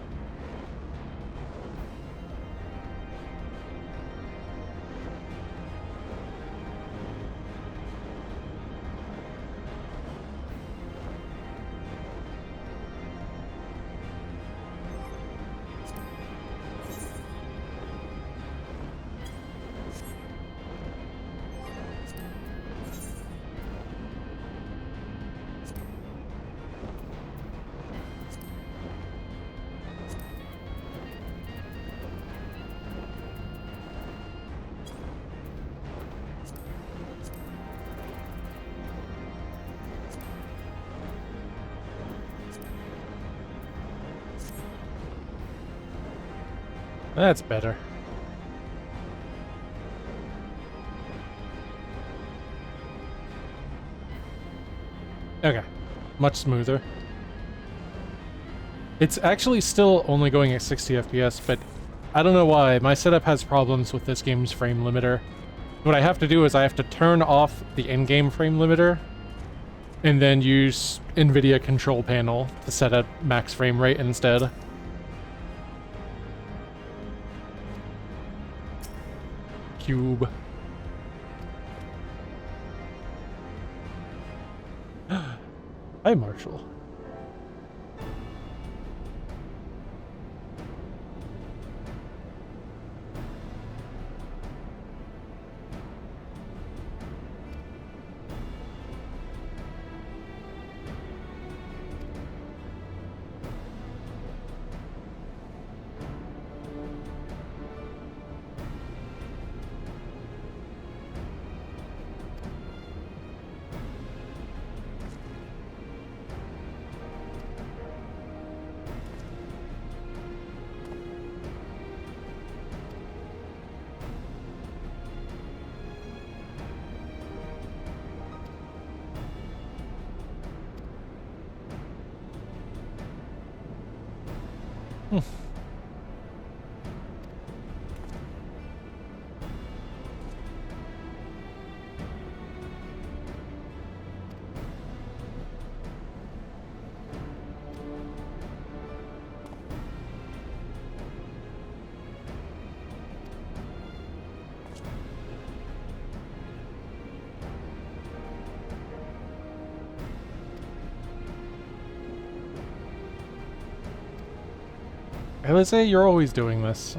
That's better. Okay, much smoother. It's actually still only going at 60 FPS, but I don't know why. My setup has problems with this game's frame limiter. What I have to do is I have to turn off the in-game frame limiter and then use NVIDIA control panel to set a max frame rate instead. Cube. Hi, Marshall. LSA, you're always doing this.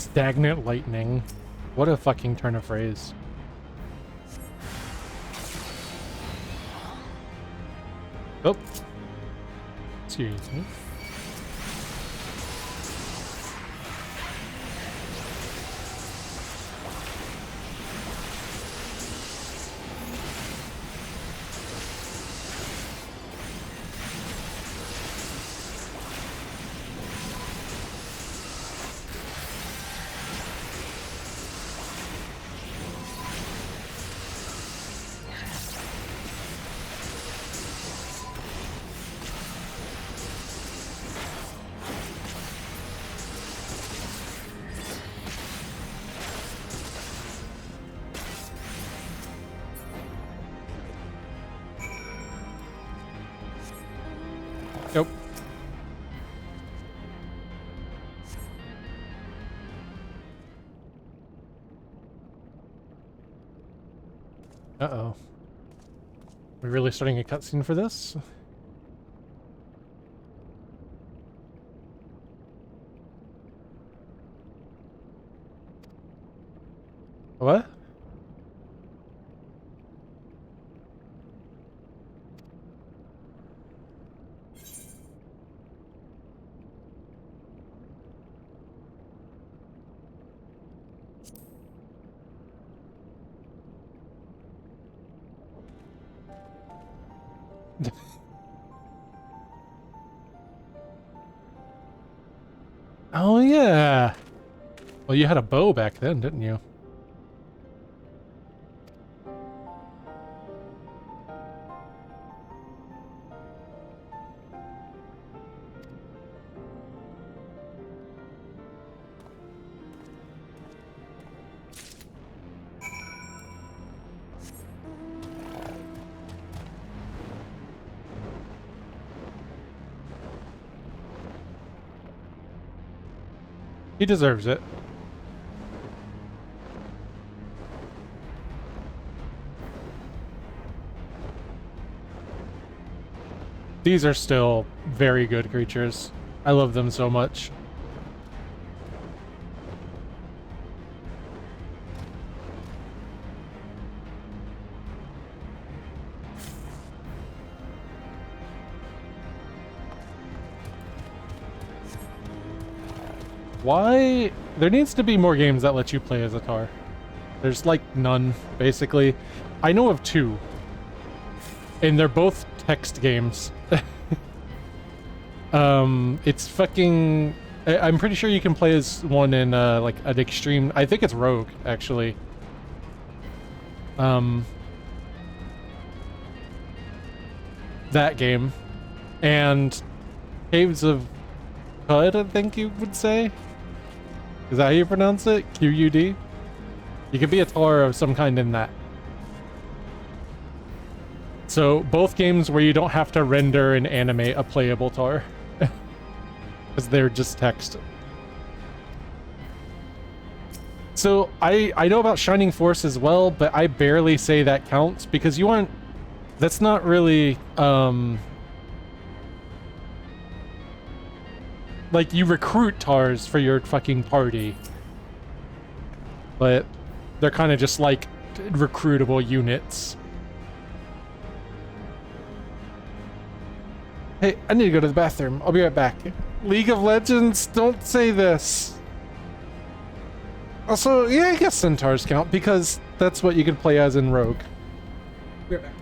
Stagnant lightning. What a fucking turn of phrase. Oh. Excuse me. Nope. Uh-oh. We're really starting a cutscene for this? What? Oh, yeah. Well, you had a bow back then, didn't you? He deserves it. These are still very good creatures. I love them so much. Why? There needs to be more games that let you play as a tar. There's like none, basically. I know of two. And they're both text games. It's fucking... I'm pretty sure you can play as one in, like, an extreme... I think it's Rogue, actually. That game. And Caves of Qud, I think you would say? Is that how you pronounce it? Q-U-D? You can be a tar of some kind in that. So, both games where you don't have to render and animate a playable tar. Because they're just text. So, I know about Shining Force as well, but I barely say that counts, because you aren't... That's not really, like, you recruit tars for your fucking party. But they're kind of just like recruitable units. Hey, I need to go to the bathroom. I'll be right back. League of Legends, don't say this. Also, yeah, I guess centaurs count because that's what you can play as in Rogue. Be right back.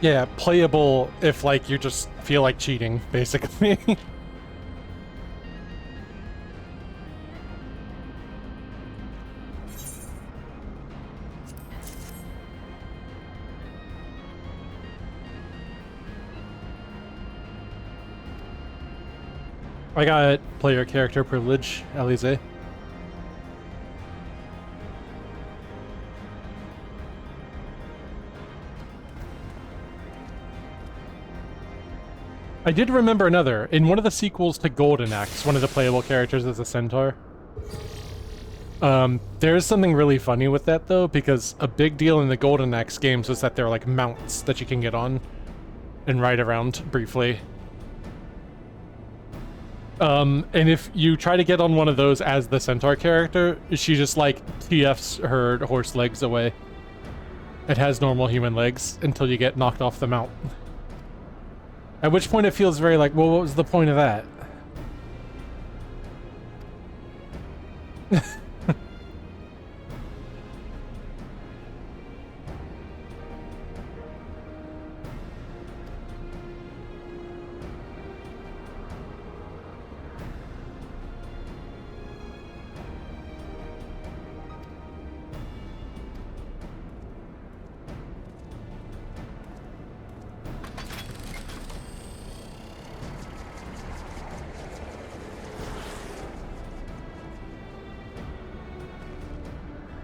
Yeah, playable if like you just feel like cheating, basically. I got player character privilege, Alize. I did remember another. In one of the sequels to Golden Axe, one of the playable characters is a centaur. There's something really funny with that, though, because a big deal in the Golden Axe games was that they're like mounts that you can get on and ride around briefly. And if you try to get on one of those as the centaur character, she just like TFs her horse legs away. It has normal human legs until you get knocked off the mount. At which point it feels very like, well, what was the point of that?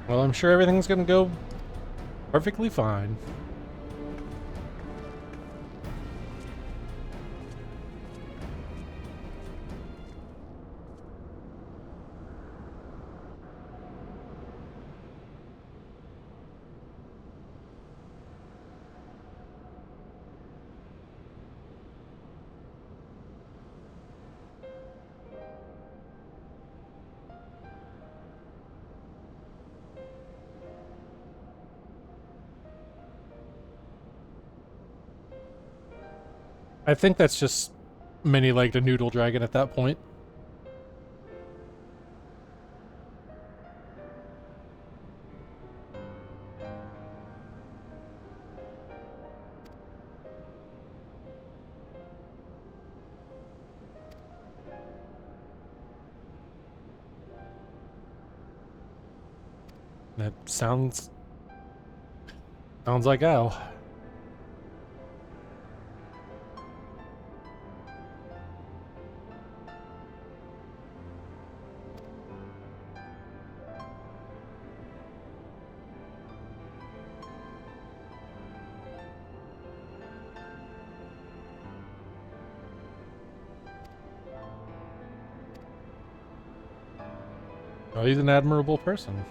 Well, I'm sure everything's gonna go perfectly fine. I think that's just many-legged a noodle dragon at that point. That sounds like Al. Well, he's an admirable person.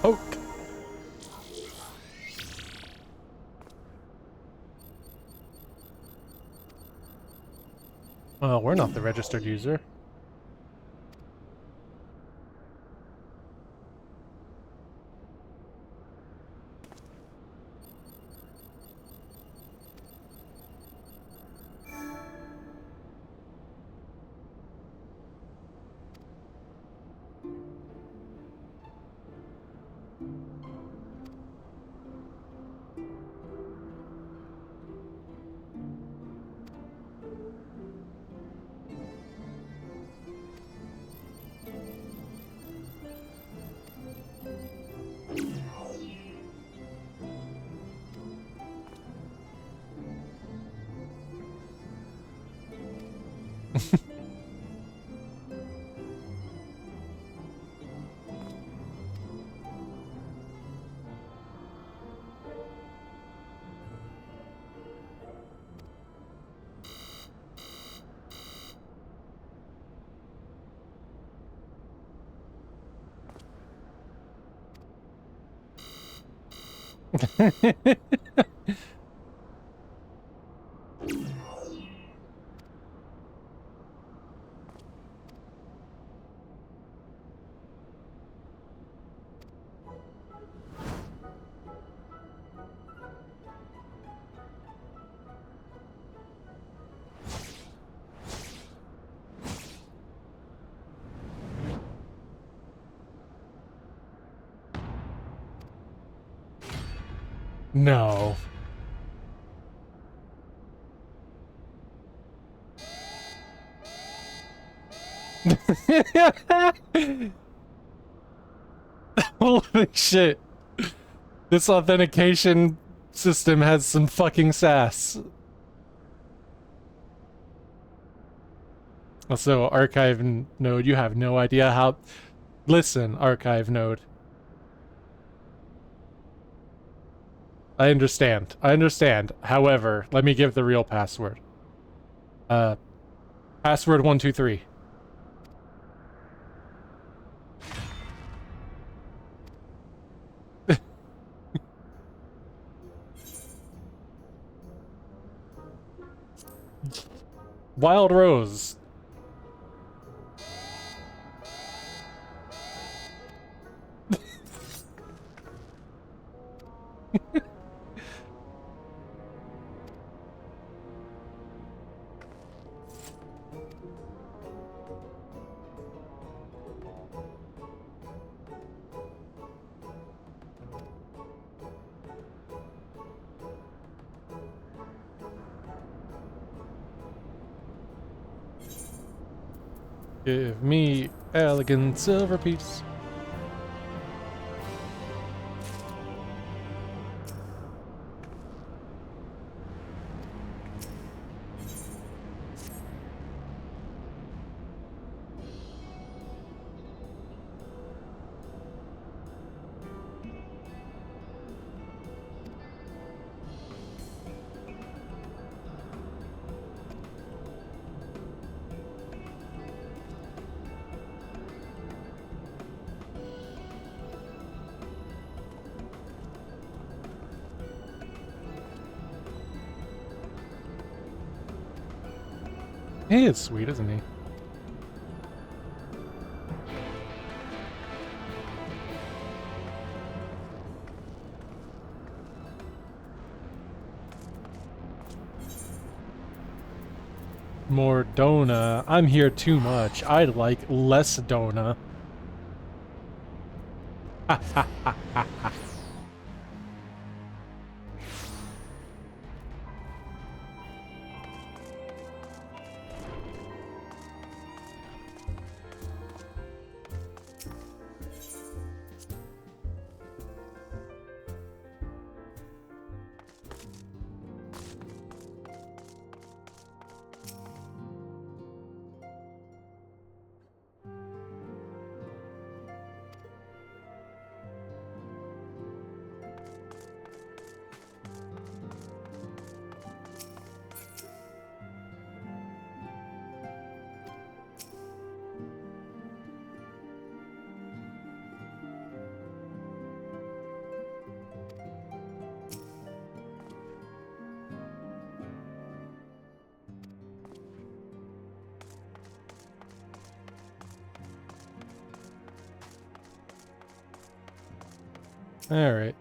Poke. Well, we're not the registered user. No. Holy shit. This authentication system has some fucking sass. Also, archive node, you have no idea how... Listen, archive node. I understand. I understand. However, let me give the real password. Password 123. Wild Rose. Give me elegant silver piece. He is sweet, isn't he? More Dona. I'm here too much. I'd like less Dona. Ha ha ha ha ha. All right.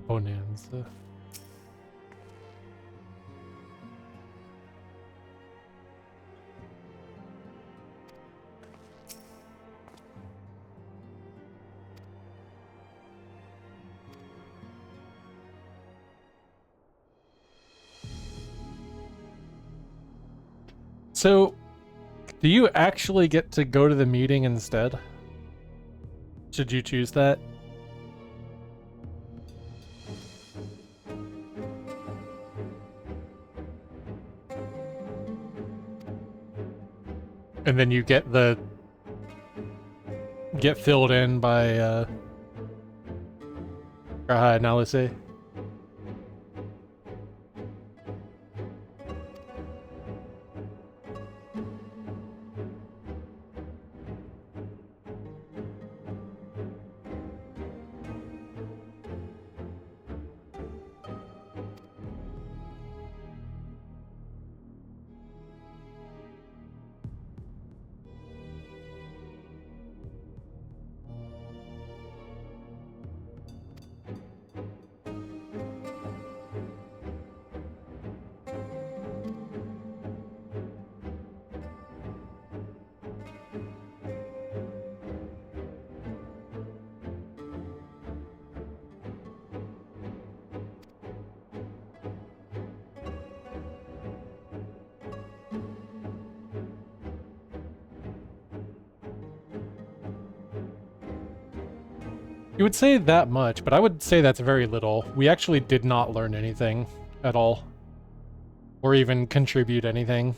Bonanza. So, do you actually get to go to the meeting instead? Should you choose that? And then you get filled in by Raha and Alice. You would say that much, but I would say that's very little. We actually did not learn anything at all. Or even contribute anything.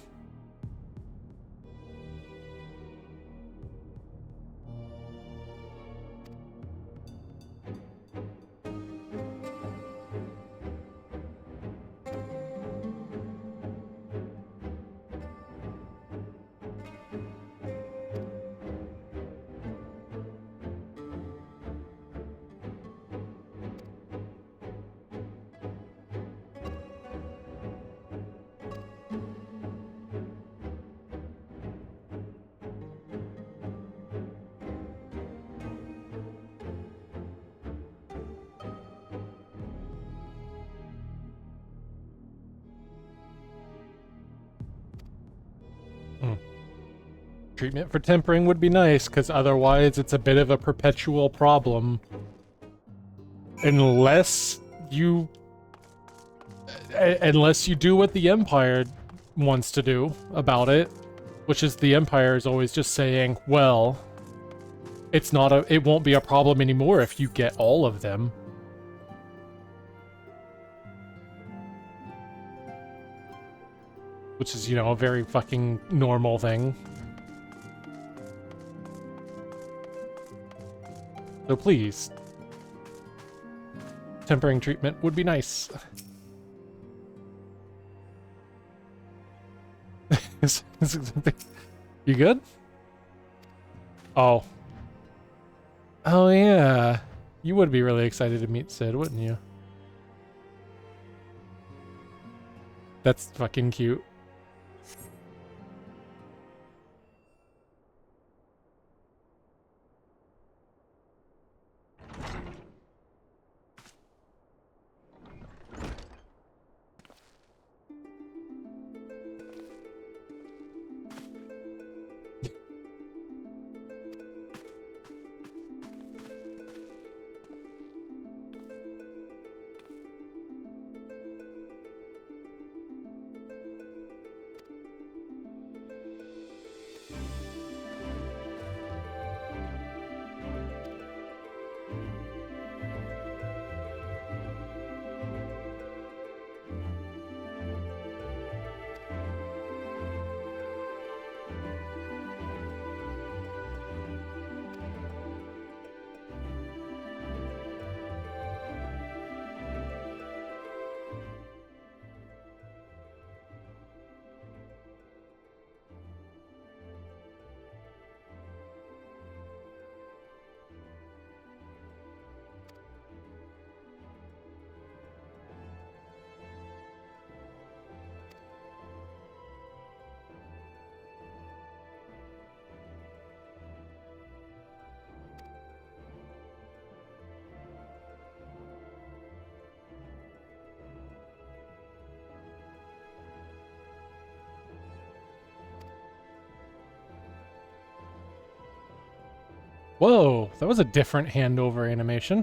Treatment for tempering would be nice, because otherwise it's a bit of a perpetual problem. Unless you do what the Empire wants to do about it, which is the Empire is always just saying, well, it won't be a problem anymore if you get all of them. Which is, you know, a very fucking normal thing. So please, tempering treatment would be nice. You good? Oh. Oh yeah. You would be really excited to meet Sid, wouldn't you? That's fucking cute. Whoa, that was a different handover animation.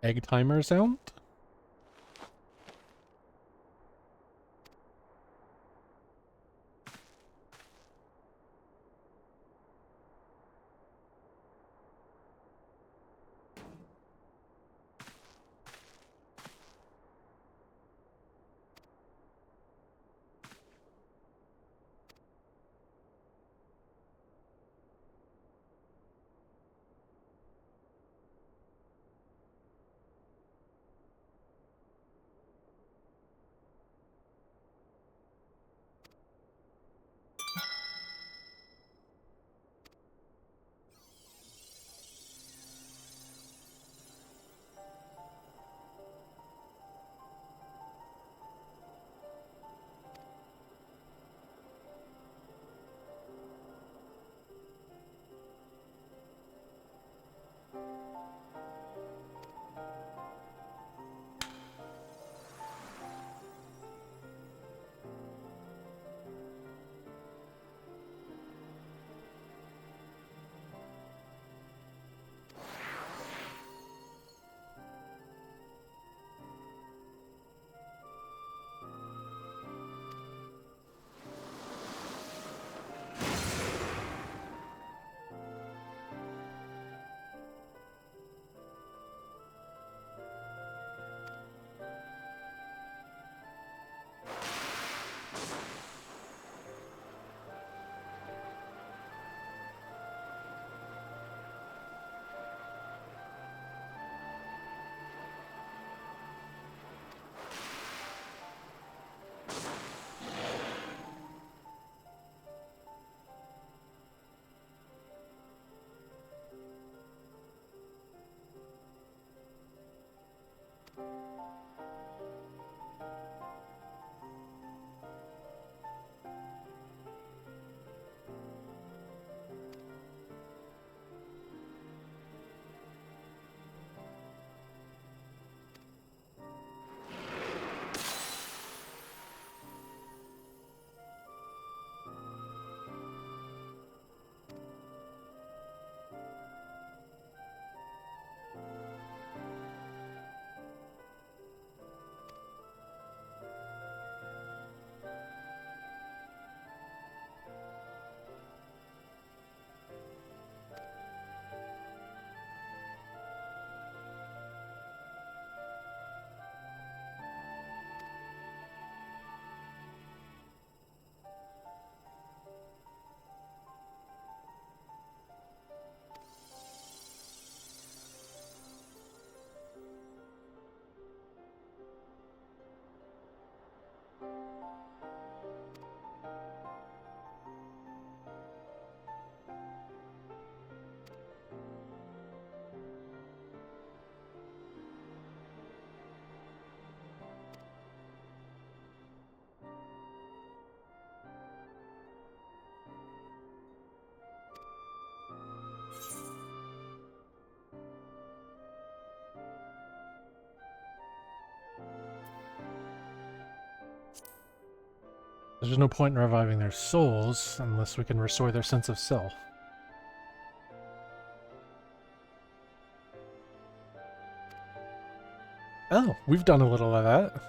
Egg timer sound? There's no point in reviving their souls unless we can restore their sense of self. Oh, we've done a little of that.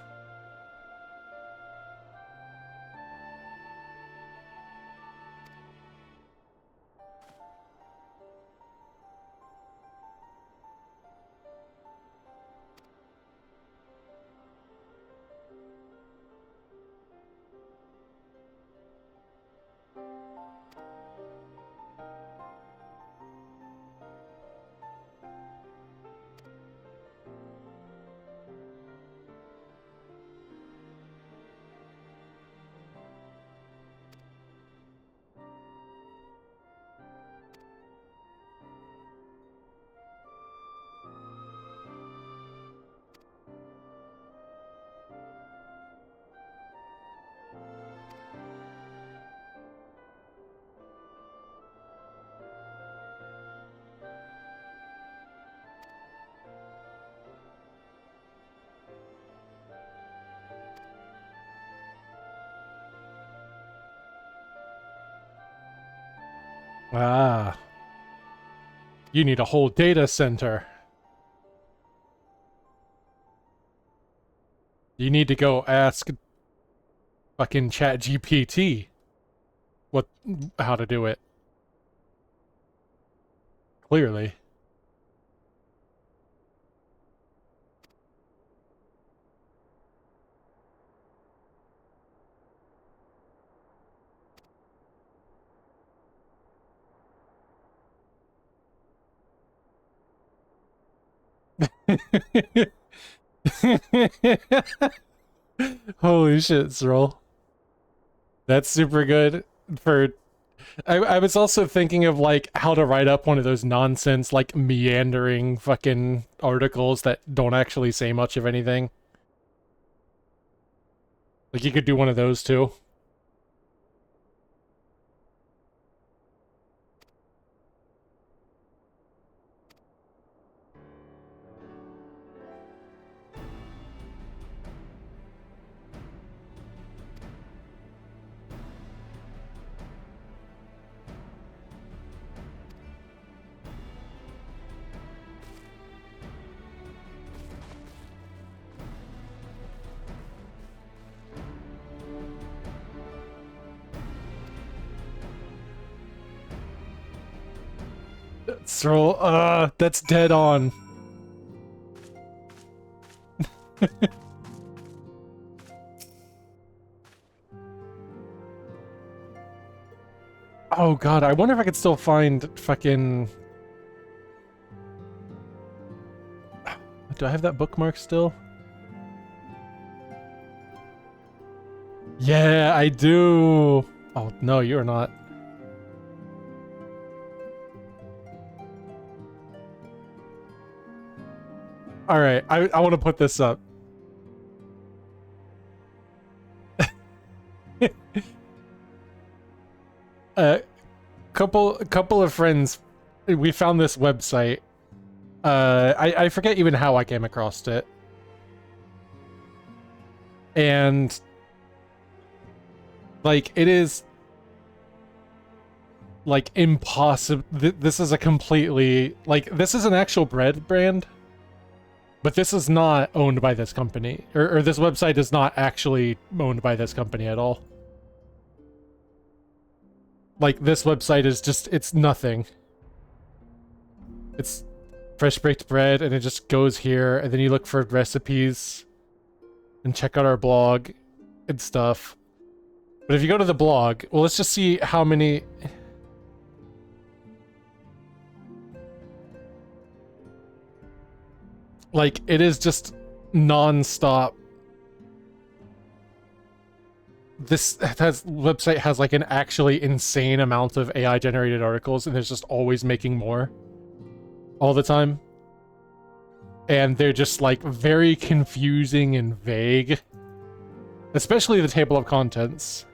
Ah. You need a whole data center. You need to go ask fucking ChatGPT how to do it. Clearly. Holy shit, Zroll. That's super good for... I was also thinking of, like, how to write up one of those nonsense, like, meandering fucking articles that don't actually say much of anything. Like, you could do one of those, too. Zroll, that's dead on. Oh god, I wonder if I could still find fucking... Do I have that bookmark still? Yeah, I do! Oh, no, you're not. Alright, I want to put this up. Couple of friends, we found this website. I forget even how I came across it. And like it is like impossible. This is a completely like this is an actual bread brand, but this is not owned by this company, or this website is not actually owned by this company at all. Like, this website is just, it's nothing. It's fresh baked bread, and it just goes here, and then you look for recipes, and check out our blog, and stuff. But if you go to the blog, well, let's just see how many... Like, it is just non-stop. This website has like an actually insane amount of AI generated articles, and there's just always making more all the time. And they're just like very confusing and vague, especially the table of contents.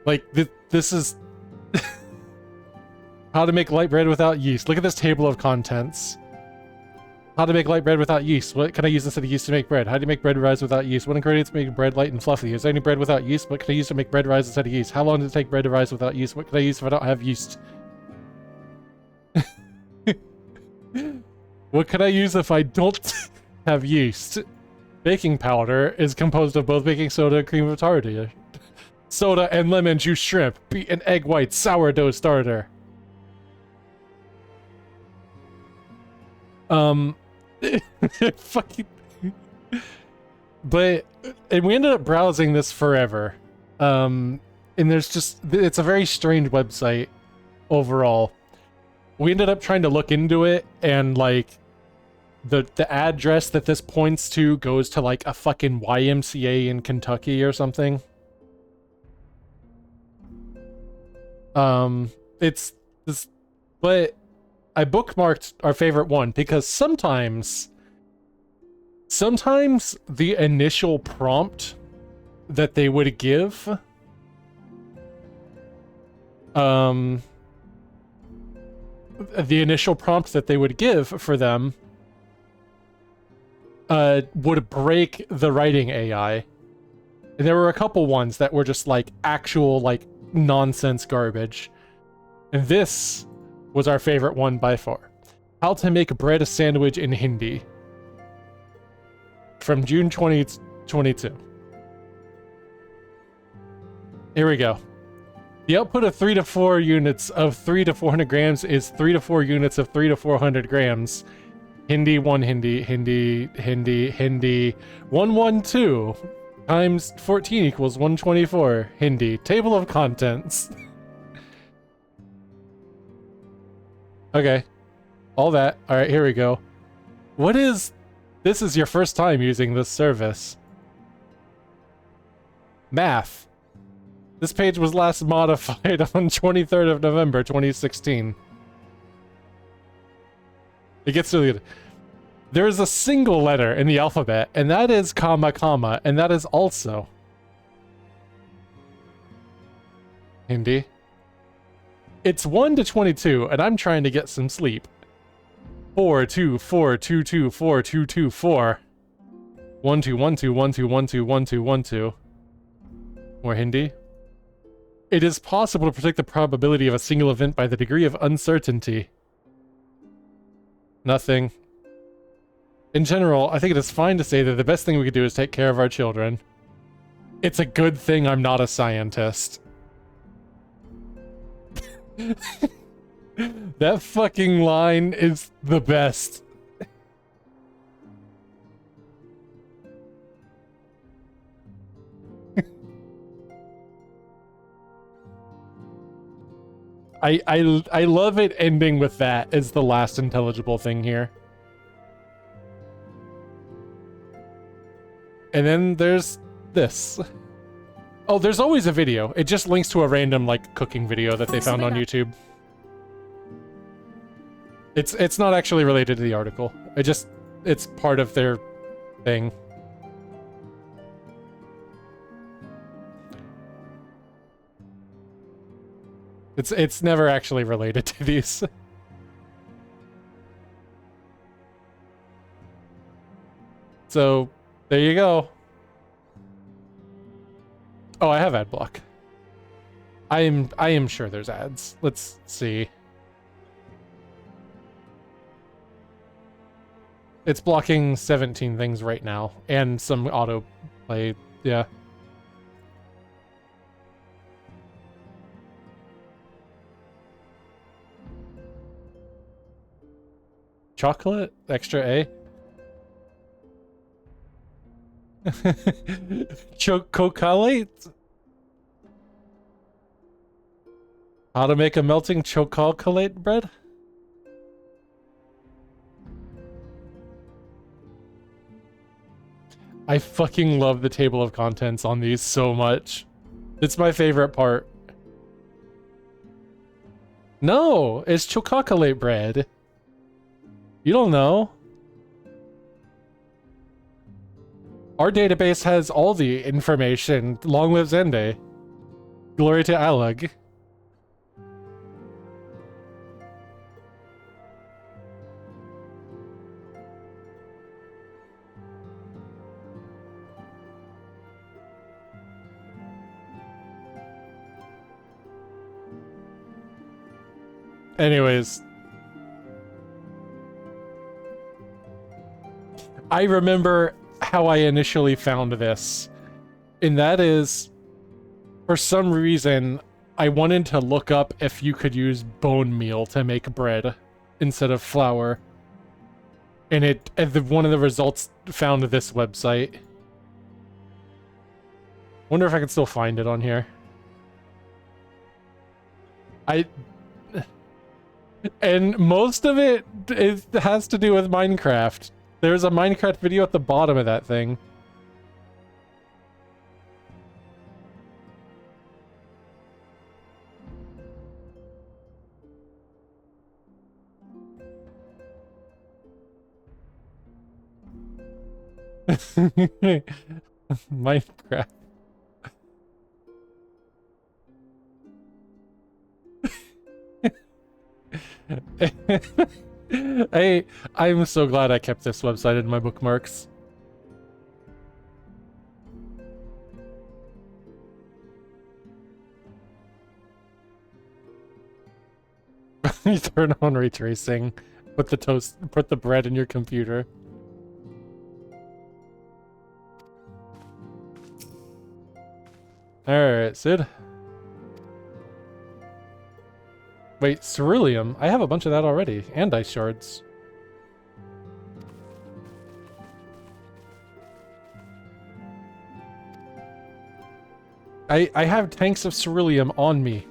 Like this is how to make light bread without yeast. Look at this table of contents. How to make light bread without yeast. What can I use instead of yeast to make bread? How do you make bread rise without yeast? What ingredients make bread light and fluffy? Is there any bread without yeast? What can I use to make bread rise instead of yeast? How long does it take bread to rise without yeast? What can I use if I don't have yeast? What can I use if I don't have yeast? Baking powder is composed of both baking soda and cream of tartar. Soda and lemon juice shrimp. Beat an egg white sourdough starter. Fucking. But, and we ended up browsing this forever. And there's just, it's a very strange website overall. We ended up trying to look into it, and like, the address that this points to goes to like a fucking YMCA in Kentucky or something. It's this, but I bookmarked our favorite one because sometimes the initial prompt that they would give, for them would break the writing AI. And there were a couple ones that were just like actual like nonsense garbage. And this was our favorite one by far. How to make bread sandwich in Hindi. From June 2022. Here we go. The output of 3 to 4 units of 3 to 400 grams is 3 to 4 units of 3 to 400 grams. Hindi, 1 Hindi, Hindi, Hindi, Hindi. 112 times 14 equals 124. Hindi. Table of contents. Okay. All that. Alright, here we go. What is... This is your first time using this service. Math. This page was last modified on 23rd of November, 2016. It gets really good. There is a single letter in the alphabet, and that is comma, comma, and that is also Hindi. It's 1 to 22, and I'm trying to get some sleep. 4 2 4 2 2 4 2 2 4 1 2 1 2 1 2 1 2 1 2 1 2. More Hindi. It is possible to predict the probability of a single event by the degree of uncertainty. Nothing. In general, I think it is fine to say that the best thing we could do is take care of our children. It's a good thing I'm not a scientist. That fucking line is the best. I love it ending with that as the last intelligible thing here. And then there's this. Oh, there's always a video. It just links to a random like cooking video that they found on YouTube. It's not actually related to the article. It's part of their thing. It's never actually related to these. So, there you go. Oh, I have ad block. I am sure there's ads. Let's see. It's blocking 17 things right now, and some autoplay, yeah. Chocolate? Extra A? Chocolate? How to make a melting chocolate bread? I fucking love the table of contents on these so much. It's my favorite part. No, it's chocolate bread. You don't know. Our database has all the information. Long live Zende. Glory to Alag. Anyways. I remember how I initially found this. And that is, for some reason, I wanted to look up if you could use bone meal to make bread instead of flour. And one of the results found this website. Wonder if I can still find it on here. And most of it has to do with Minecraft. There's a Minecraft video at the bottom of that thing. Minecraft. I'm so glad I kept this website in my bookmarks. You turn on ray tracing, put the bread in your computer. Alright, Sid. Wait, ceruleum? I have a bunch of that already, and ice shards. I have tanks of ceruleum on me.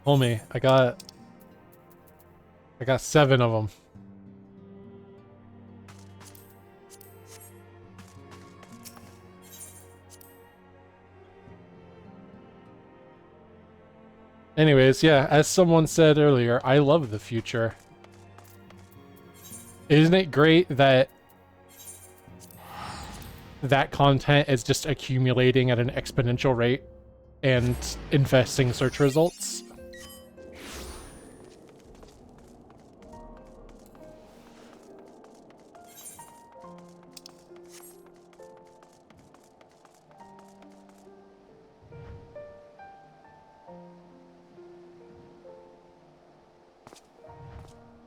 Homie, I got 7 of them. Anyways, yeah, as someone said earlier, I love the future. Isn't it great that that content is just accumulating at an exponential rate and infesting search results?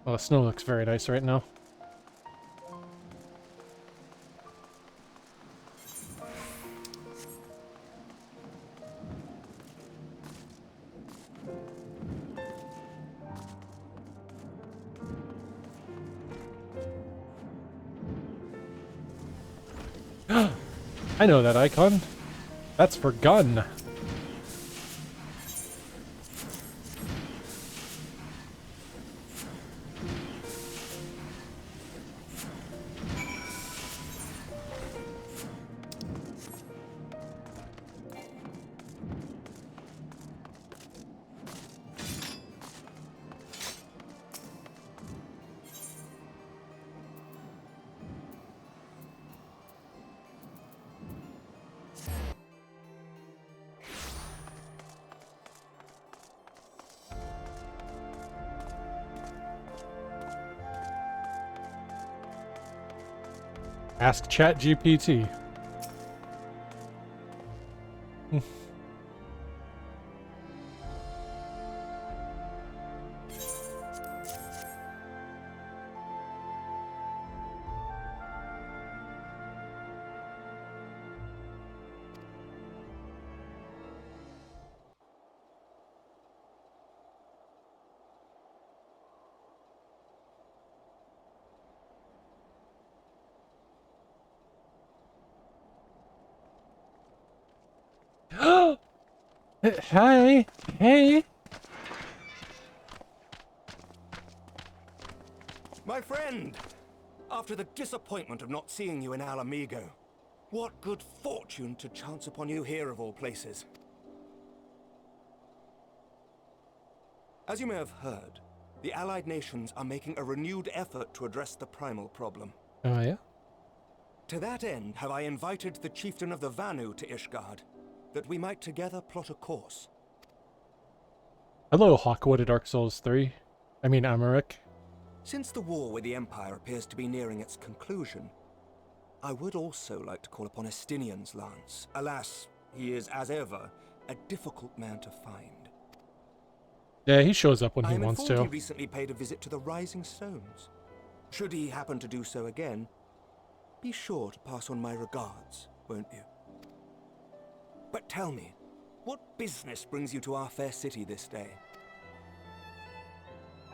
Oh, the snow looks very nice right now. I know that icon. That's for gun. Ask ChatGPT. Hi. Hey. My friend! After the disappointment of not seeing you in Alamigo, what good fortune to chance upon you here of all places. As you may have heard, the Allied nations are making a renewed effort to address the primal problem. Oh, yeah? To that end, have I invited the chieftain of the Vanu to Ishgard, that we might together plot a course. Hello, Hawkwood at Dark Souls 3. I mean, Amaric. Since the war with the Empire appears to be nearing its conclusion, I would also like to call upon Estinian's lance. Alas, he is, as ever, a difficult man to find. Yeah, he shows up when he I am wants informed to. he recently paid a visit to the Rising Stones. Should he happen to do so again, be sure to pass on my regards, won't you? But tell me, what business brings you to our fair city this day?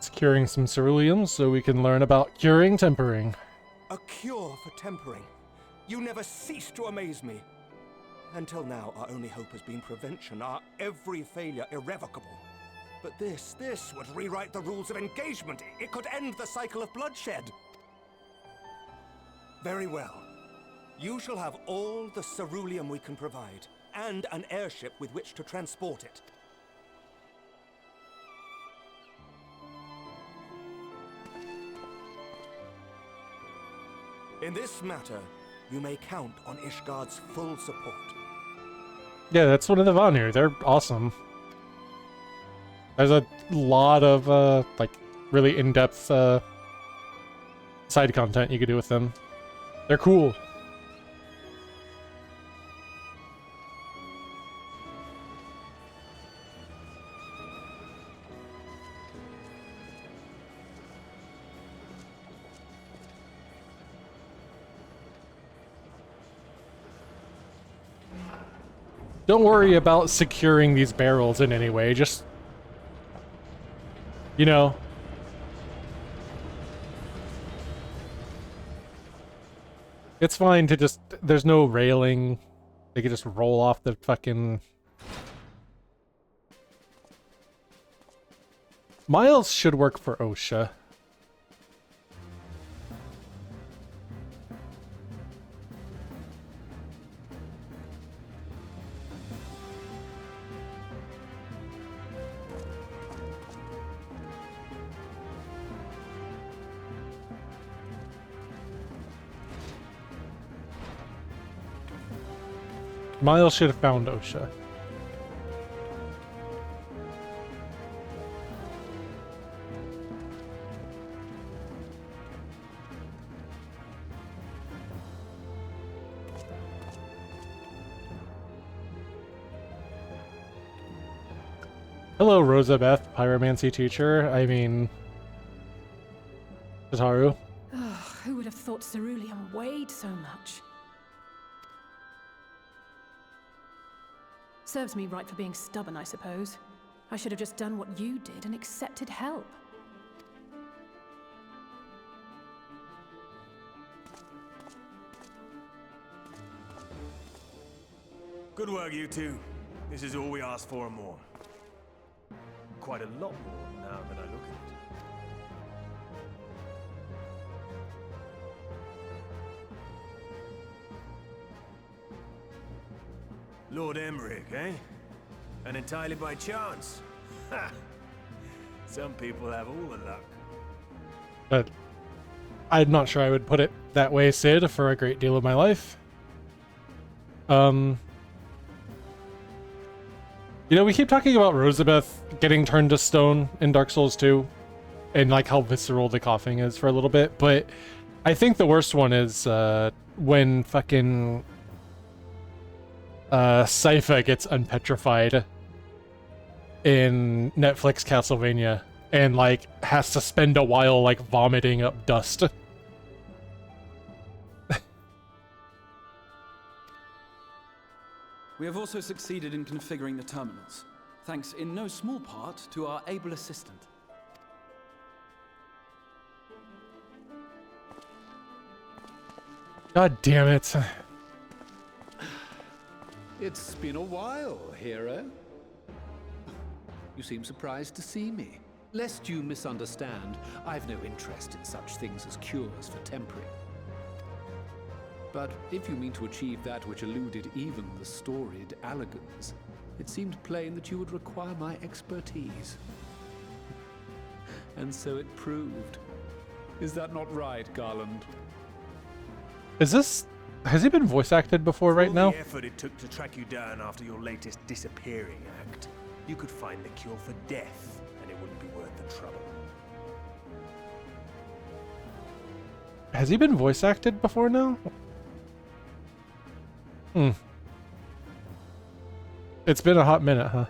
Securing some ceruleum so we can learn about curing tempering. A cure for tempering. You never cease to amaze me. Until now, our only hope has been prevention, our every failure irrevocable. But this would rewrite the rules of engagement. It could end the cycle of bloodshed. Very well. You shall have all the ceruleum we can provide, and an airship with which to transport it. In this matter, you may count on Ishgard's full support. Yeah, that's one of the Vanir. They're awesome. There's a lot of, like, really in-depth, side content you could do with them. They're cool. Don't worry about securing these barrels in any way, just, you know. It's fine to just, there's no railing. They can just roll off the fucking... Miles should work for OSHA. Miles should have found OSHA. Hello, Rosabeth, pyromancy teacher. I mean, Tataru. Oh, who would have thought ceruleum weighed so much? Serves me right for being stubborn, I suppose. I should have just done what you did and accepted help. Good work, you two. This is all we asked for and more. Quite a lot more now that I look at it. Lord Emmerich, eh? And entirely by chance. Ha! Some people have all the luck. But I'm not sure I would put it that way, Sid, for a great deal of my life. You know, we keep talking about Rosabeth getting turned to stone in Dark Souls 2, and like how visceral the coughing is for a little bit, but I think the worst one is when fucking Sypha gets unpetrified in Netflix Castlevania and like has to spend a while like vomiting up dust. We have also succeeded in configuring the terminals, thanks in no small part to our able assistant. God damn it. It's been a while, hero. You seem surprised to see me. Lest you misunderstand, I've no interest in such things as cures for tempering. But if you mean to achieve that which eluded even the storied Allagans, it seemed plain that you would require my expertise. And so it proved. Is that not right, Garland? Is this... Has he been voice acted before right now? The effort it took to track you down after your latest disappearing act. you could find the cure for death, and it wouldn't be worth the trouble. Has he been voice acted before now? It's been a hot minute, huh?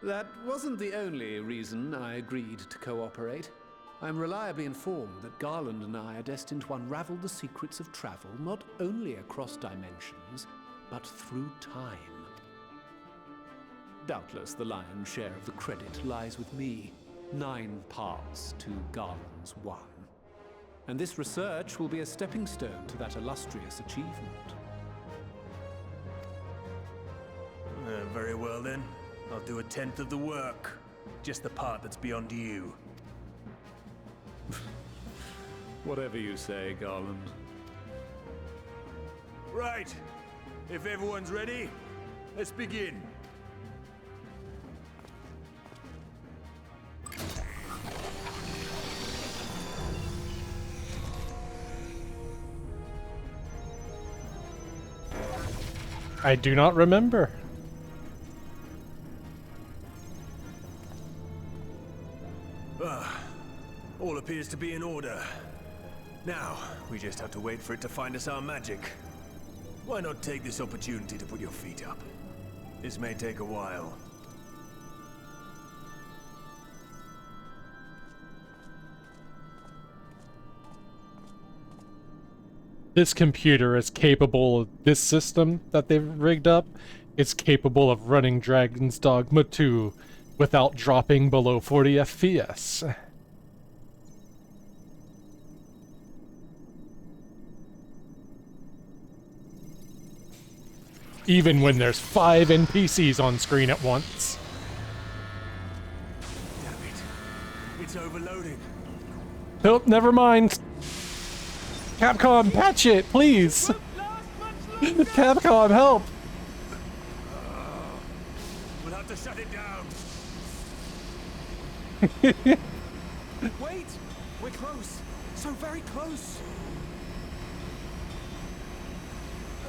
That wasn't the only reason I agreed to cooperate. I'm reliably informed that Garland and I are destined to unravel the secrets of travel, not only across dimensions, but through time. Doubtless the lion's share of the credit lies with me. 9 parts to Garland's 1. And this research will be a stepping stone to that illustrious achievement. Very well then. I'll do 1/10 of the work. Just the part that's beyond you. Whatever you say, Garland. Right. If everyone's ready, let's begin. I do not remember. All appears to be in order. Now, we just have to wait for it to find us our magic. Why not take this opportunity to put your feet up? This may take a while. This computer is capable of this system that they've rigged up. It's capable of running Dragon's Dogma 2 without dropping below 40 FPS. Even when there's 5 NPCs on screen at once. Damn it. It's overloading. Nope, never mind. Capcom, patch it, please. Capcom, help. We'll have to shut it down. Wait! We're close. So very close.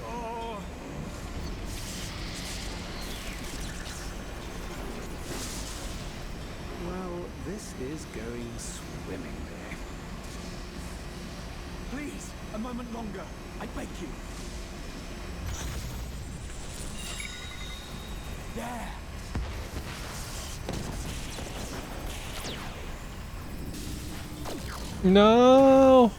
Oh. Well, this is going swimmingly. Please, a moment longer. I beg you. There. No.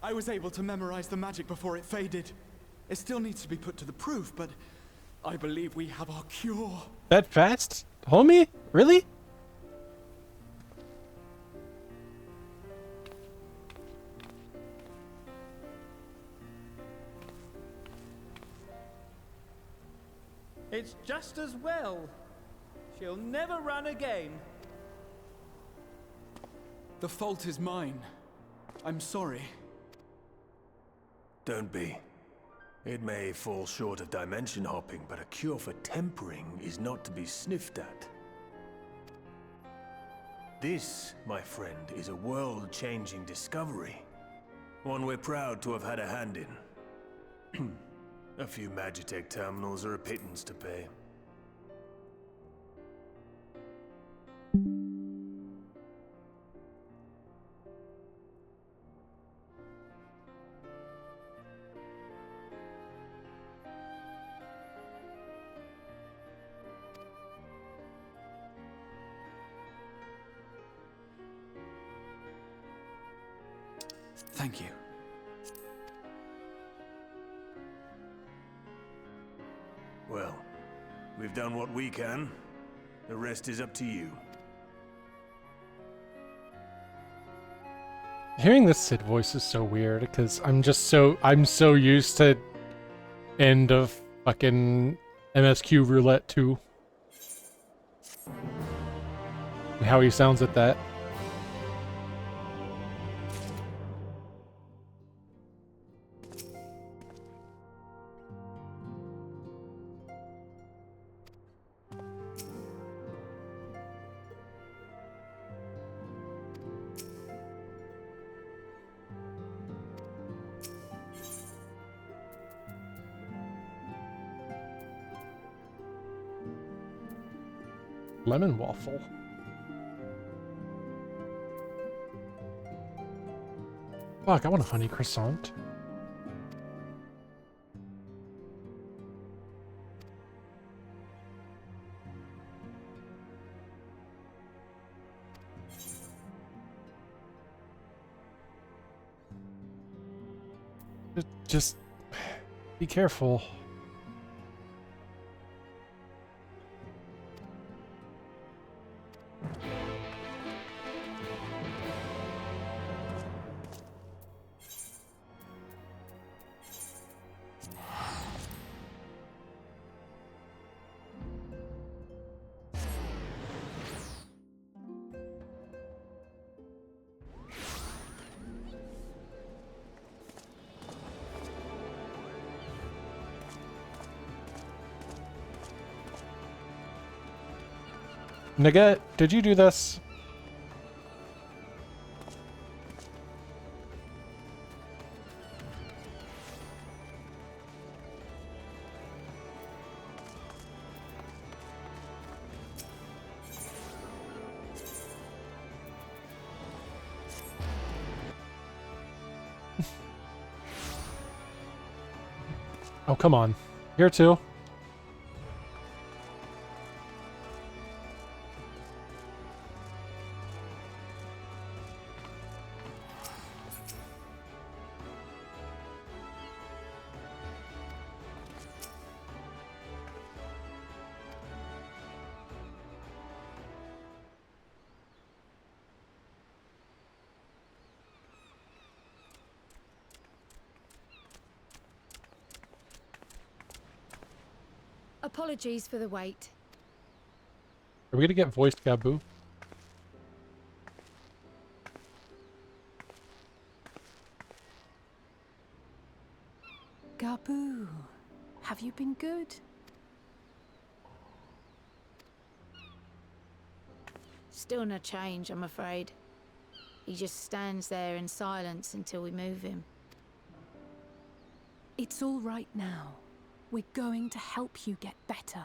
I was able to memorize the magic before it faded. It still needs to be put to the proof, but I believe we have our cure. That fast? Homie? Really? It's just as well. She'll never run again. The fault is mine. I'm sorry. Don't be. It may fall short of dimension hopping, but a cure for tempering is not to be sniffed at. This, my friend, is a world-changing discovery. One we're proud to have had a hand in. A few Magitech terminals are a pittance to pay. Thank you. Well, we've done what we can. The rest is up to you. Hearing this Sid voice is so weird because I'm so used to end of fucking MSQ Roulette 2. And how he sounds at that. Lemon waffle. Fuck, I want a honey croissant. Just be careful. Nugget, did you do this? Oh, come on. Here too. Apologies for the wait. Are we gonna get voiced Gaboo? Gaboo, have you been good? Still no change, I'm afraid. He just stands there in silence until we move him. It's all right now. We're going to help you get better.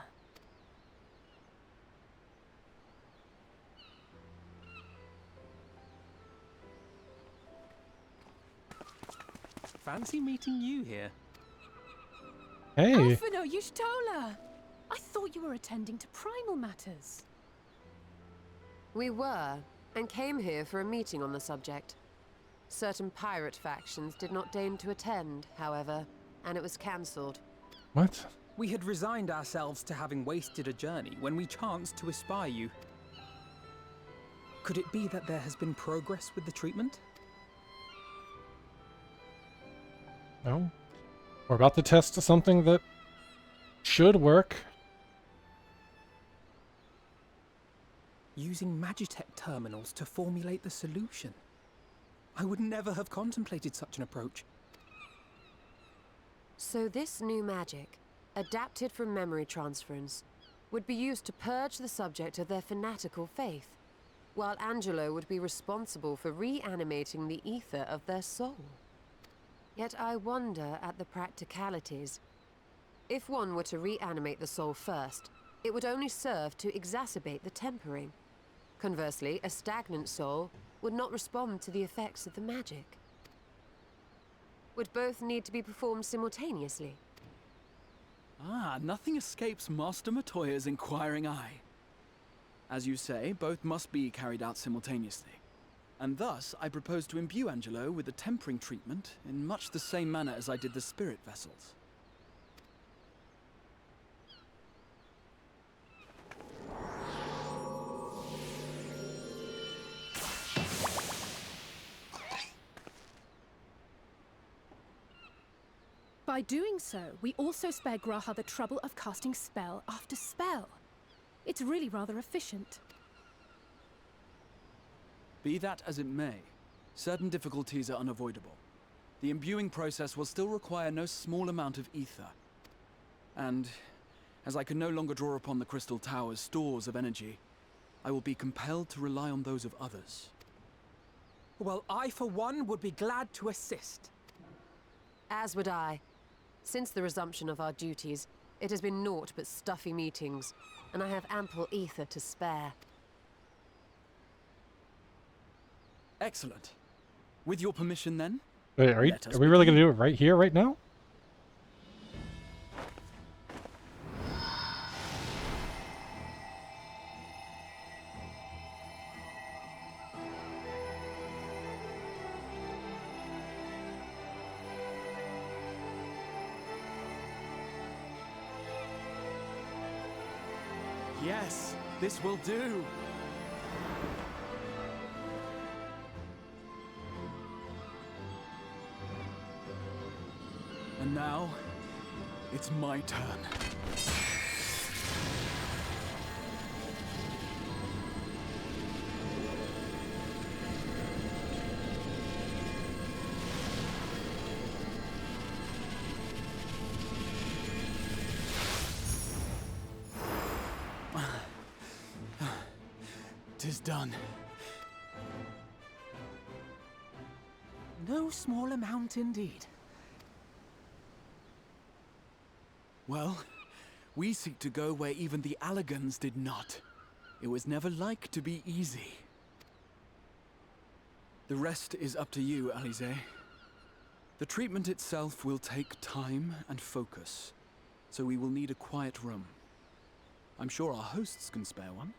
Fancy meeting you here. Hey. Alphino Yushtola! I thought you were attending to primal matters. We were, and came here for a meeting on the subject. Certain pirate factions did not deign to attend, however, and it was cancelled. What? We had resigned ourselves to having wasted a journey when we chanced to espy you. Could it be that there has been progress with the treatment? No. We're about to test something that should work. Using Magitech terminals to formulate the solution. I would never have contemplated such an approach. So this new magic, adapted from memory transference, would be used to purge the subject of their fanatical faith, while Angelo would be responsible for reanimating the ether of their soul. Yet I wonder at the practicalities. If one were to reanimate the soul first, it would only serve to exacerbate the tempering. Conversely, a stagnant soul would not respond to the effects of the magic. Would both need to be performed simultaneously? Ah, nothing escapes Master Matoya's inquiring eye. As you say, both must be carried out simultaneously. And thus, I propose to imbue Angelo with the tempering treatment in much the same manner as I did the spirit vessels. By doing so, we also spare Graha the trouble of casting spell after spell. It's really rather efficient. Be that as it may, certain difficulties are unavoidable. The imbuing process will still require no small amount of ether. And, as I can no longer draw upon the Crystal Tower's stores of energy, I will be compelled to rely on those of others. Well, I for one would be glad to assist. As would I. Since the resumption of our duties, It has been naught but stuffy meetings, and I have ample ether to spare. Excellent. With your permission, then? Wait, are we really gonna do it right here, right now? Yes, this will do. And now, it's my turn. Tis done. No small amount indeed. Well, we seek to go where even the Allegans did not. It was never like to be easy. The rest is up to you, Alize. The treatment itself will take time and focus, so we will need a quiet room. I'm sure our hosts can spare one.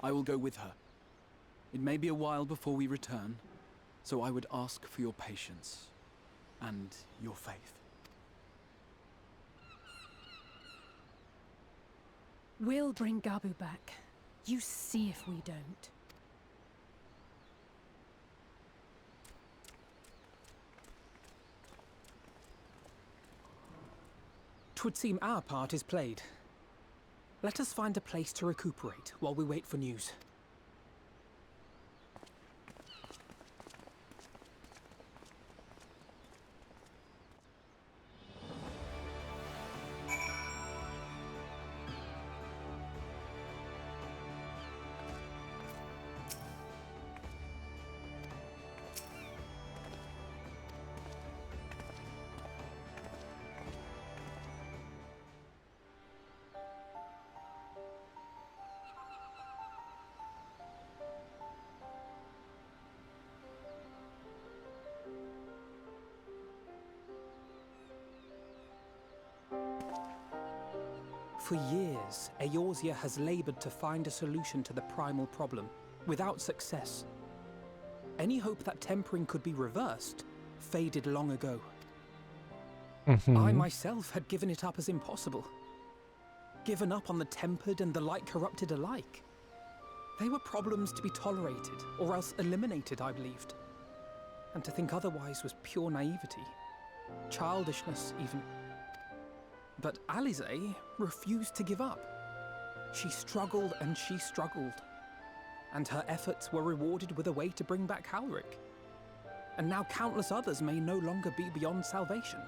I will go with her. It may be a while before we return, so I would ask for your patience and your faith. We'll bring Gabu back. You see if we don't. 'Twould seem our part is played. Let us find a place to recuperate while we wait for news. For years, Eorzea has labored to find a solution to the primal problem, without success. Any hope that tempering could be reversed faded long ago. I myself had given it up as impossible. Given up on the tempered and the light corrupted alike. They were problems to be tolerated, or else eliminated, I believed. And to think otherwise was pure naivety. Childishness, even. But Alize refused to give up. She struggled and she struggled. And her efforts were rewarded with a way to bring back Halric. And now countless others may no longer be beyond salvation.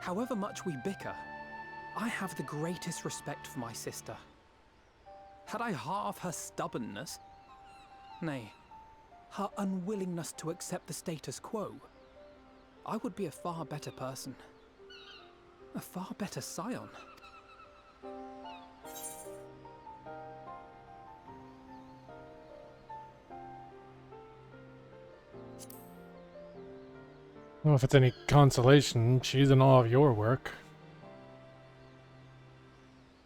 However much we bicker, I have the greatest respect for my sister. Had I half her stubbornness, nay, her unwillingness to accept the status quo, I would be a far better person. A far better scion. Well, if it's any consolation, she's in awe of your work.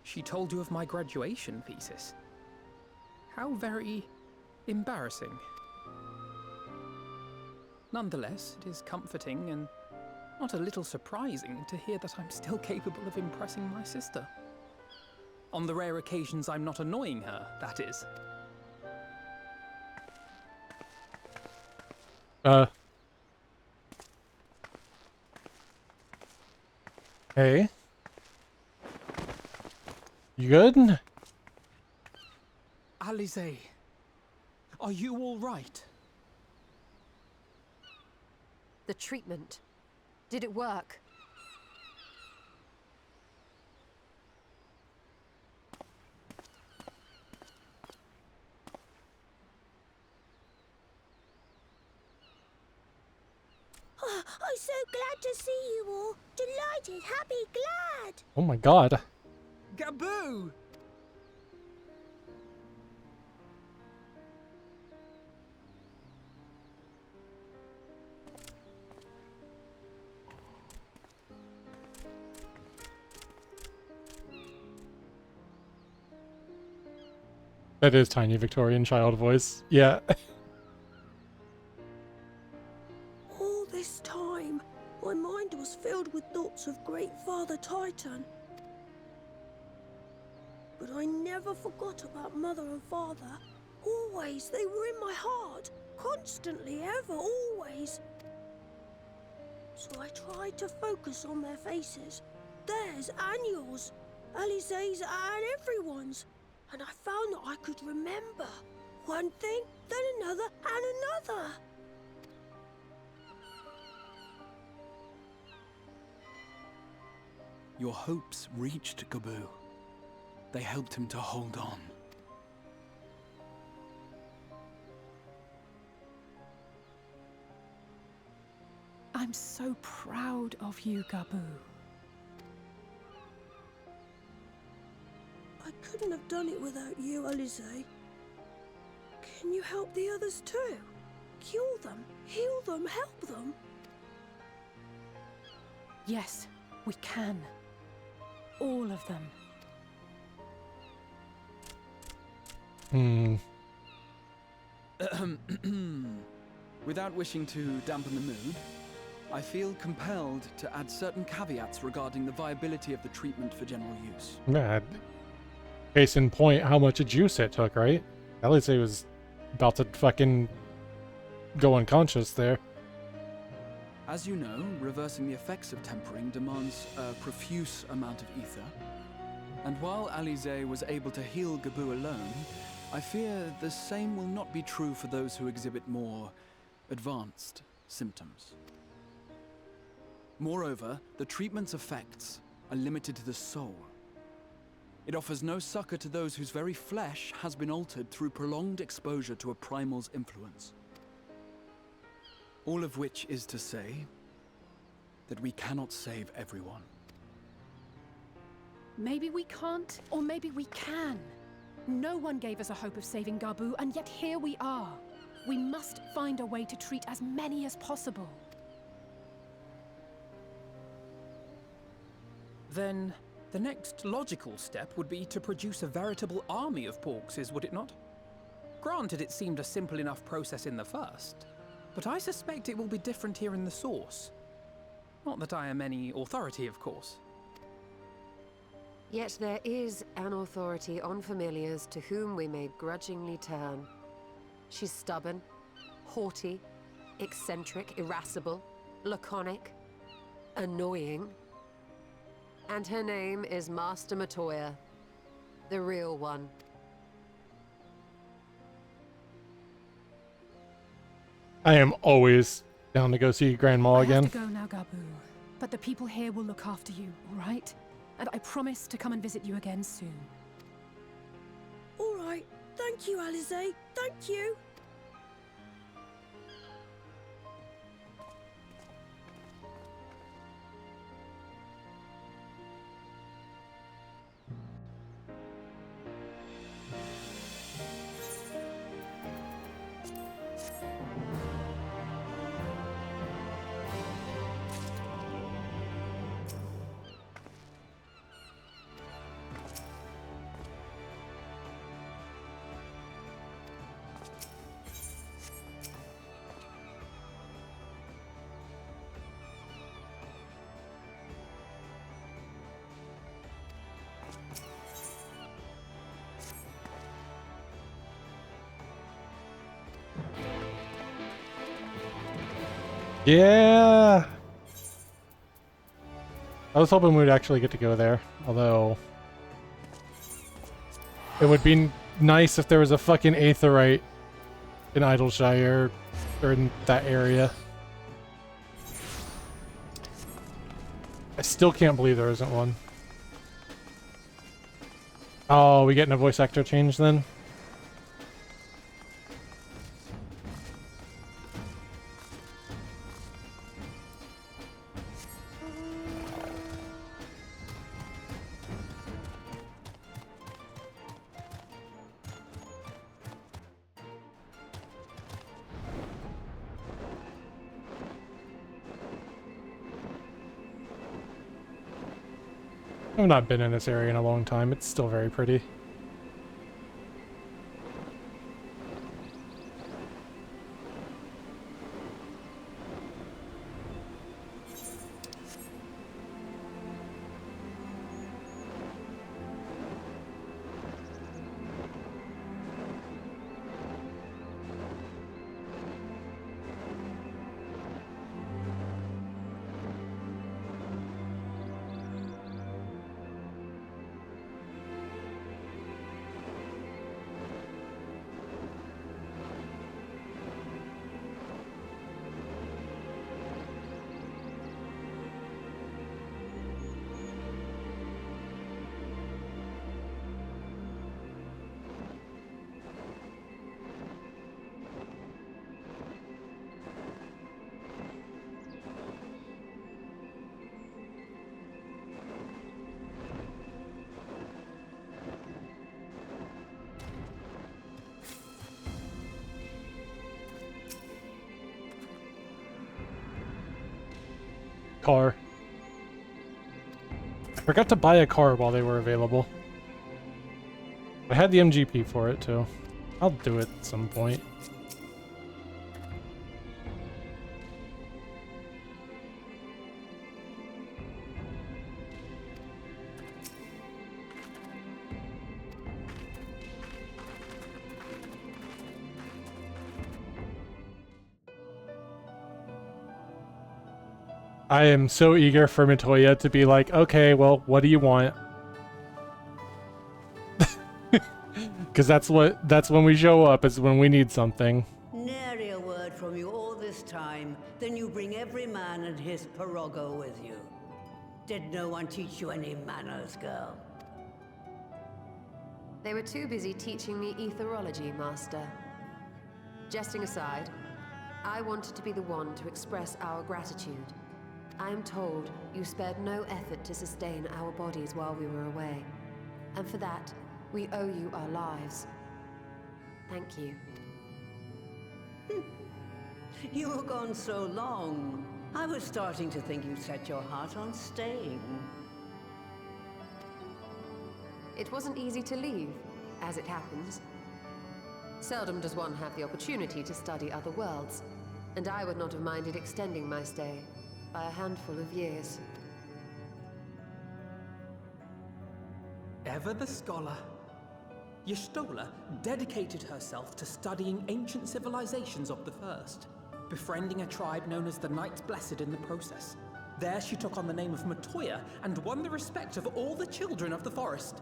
She told you of my graduation thesis. How very embarrassing. Nonetheless, it is comforting and not a little surprising to hear that I'm still capable of impressing my sister. On the rare occasions I'm not annoying her, that is. Hey. You good? Alize, are you all right? The treatment. Did it work? I'm so glad to see you all. Delighted, happy, glad. Oh my god. Gaboo! That is tiny Victorian child voice. Yeah. All this time, my mind was filled with thoughts of Great Father Titan. But I never forgot about Mother and Father. Always, they were in my heart. Constantly, ever, always. So I tried to focus on their faces. Theirs and yours. Alize's and everyone's. And I found that I could remember. One thing, then another, and another. Your hopes reached Gaboo. They helped him to hold on. I'm so proud of you, Gaboo. I couldn't have done it without you, Alize. Can you help the others too? Cure them, heal them, help them? Yes, we can. All of them. Without wishing to dampen the mood, I feel compelled to add certain caveats regarding the viability of the treatment for general use. Yeah. Case in point, how much juice it took, right? Alice was about to fucking go unconscious there. As you know, reversing the effects of tempering demands a profuse amount of ether. And while Alize was able to heal Gaboo alone, I fear the same will not be true for those who exhibit more advanced symptoms. Moreover, the treatment's effects are limited to the soul. It offers no succor to those whose very flesh has been altered through prolonged exposure to a primal's influence. All of which is to say that we cannot save everyone. Maybe we can't, or maybe we can. No one gave us a hope of saving Gaboo, and yet here we are. We must find a way to treat as many as possible. Then the next logical step would be to produce a veritable army of Porkses, would it not? Granted, it seemed a simple enough process in the first, but I suspect it will be different here in the source. Not that I am any authority, of course. Yet there is an authority on familiars to whom we may grudgingly turn. She's stubborn, haughty, eccentric, irascible, laconic, annoying. And her name is Master Matoya, the real one. I am always down to go see Grandma again. I have to go now, Gaboo. But the people here will look after you, all right? And I promise to come and visit you again soon. All right. Thank you, Alize. Thank you. Yeah! I was hoping we'd actually get to go there, although it would be nice if there was a fucking Aetheryte in Idleshire or in that area. I still can't believe there isn't one. Oh, we getting a voice actor change then? I've not been in this area in a long time. It's still very pretty. Car. I forgot to buy a car while they were available. I had the MGP for it too. I'll do it at some point. I am so eager for Matoya to be like, okay, well, what do you want? Because that's when we show up, is when we need something. Nary a word from you all this time, then you bring every man and his pirogo with you. Did no one teach you any manners, girl? They were too busy teaching me etherology, Master. Jesting aside, I wanted to be the one to express our gratitude. I am told you spared no effort to sustain our bodies while we were away. And for that, we owe you our lives. Thank you. You were gone so long. I was starting to think you set your heart on staying. It wasn't easy to leave, as it happens. Seldom does one have the opportunity to study other worlds, and I would not have minded extending my stay by a handful of years. Ever the scholar. Y'shtola dedicated herself to studying ancient civilizations of the First, befriending a tribe known as the Knights Blessed in the process. There she took on the name of Matoya and won the respect of all the children of the forest.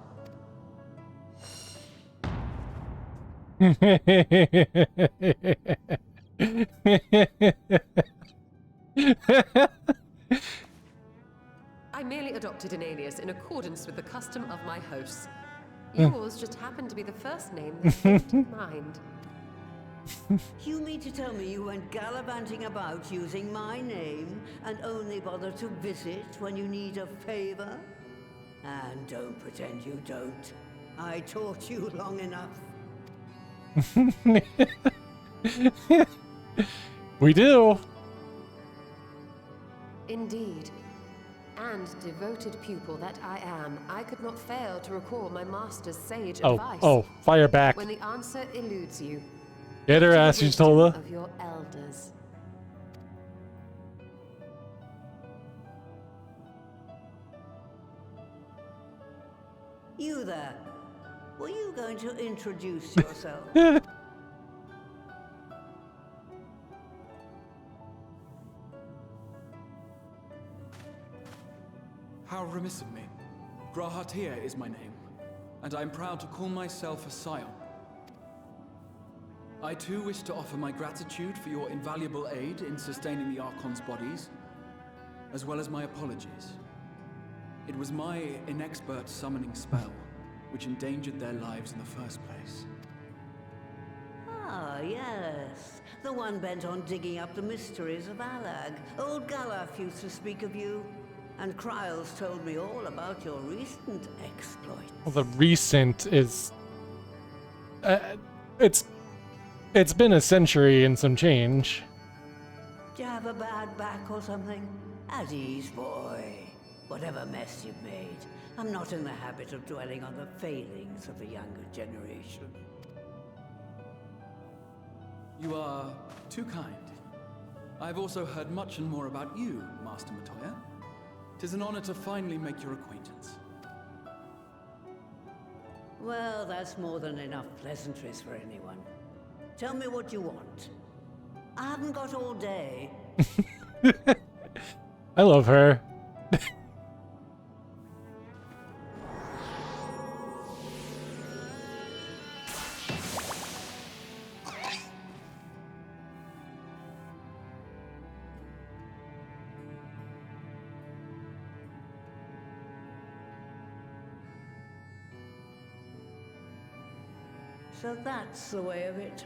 I merely adopted an alias in accordance with the custom of my hosts. Yours just happened to be the first name they came to mind. You mean to tell me you went gallivanting about using my name and only bother to visit when you need a favor? And don't pretend you don't. I taught you long enough. We do. Indeed. And devoted pupil that I am, I could not fail to recall my master's sage advice. Oh, fire back. When the answer eludes you, Get her ass, Y'shtola. of your elders. You there. Were you going to introduce yourself? How remiss of me. Grahatia is my name, and I am proud to call myself a scion. I too wish to offer my gratitude for your invaluable aid in sustaining the Archon's bodies, as well as my apologies. It was my inexpert summoning spell which endangered their lives in the first place. Ah, yes. The one bent on digging up the mysteries of Alag. Old Galaf used to speak of you, and Kryles told me all about your recent exploits. Well, the recent is... It's been a century and some change. Do you have a bad back or something? At ease, boy. Whatever mess you've made, I'm not in the habit of dwelling on the failings of the younger generation. You are too kind. I've also heard much and more about you, Master Matoya. 'Tis an honor to finally make your acquaintance. Well, that's more than enough pleasantries for anyone. Tell me what you want. I haven't got all day. I love her. So that's the way of it.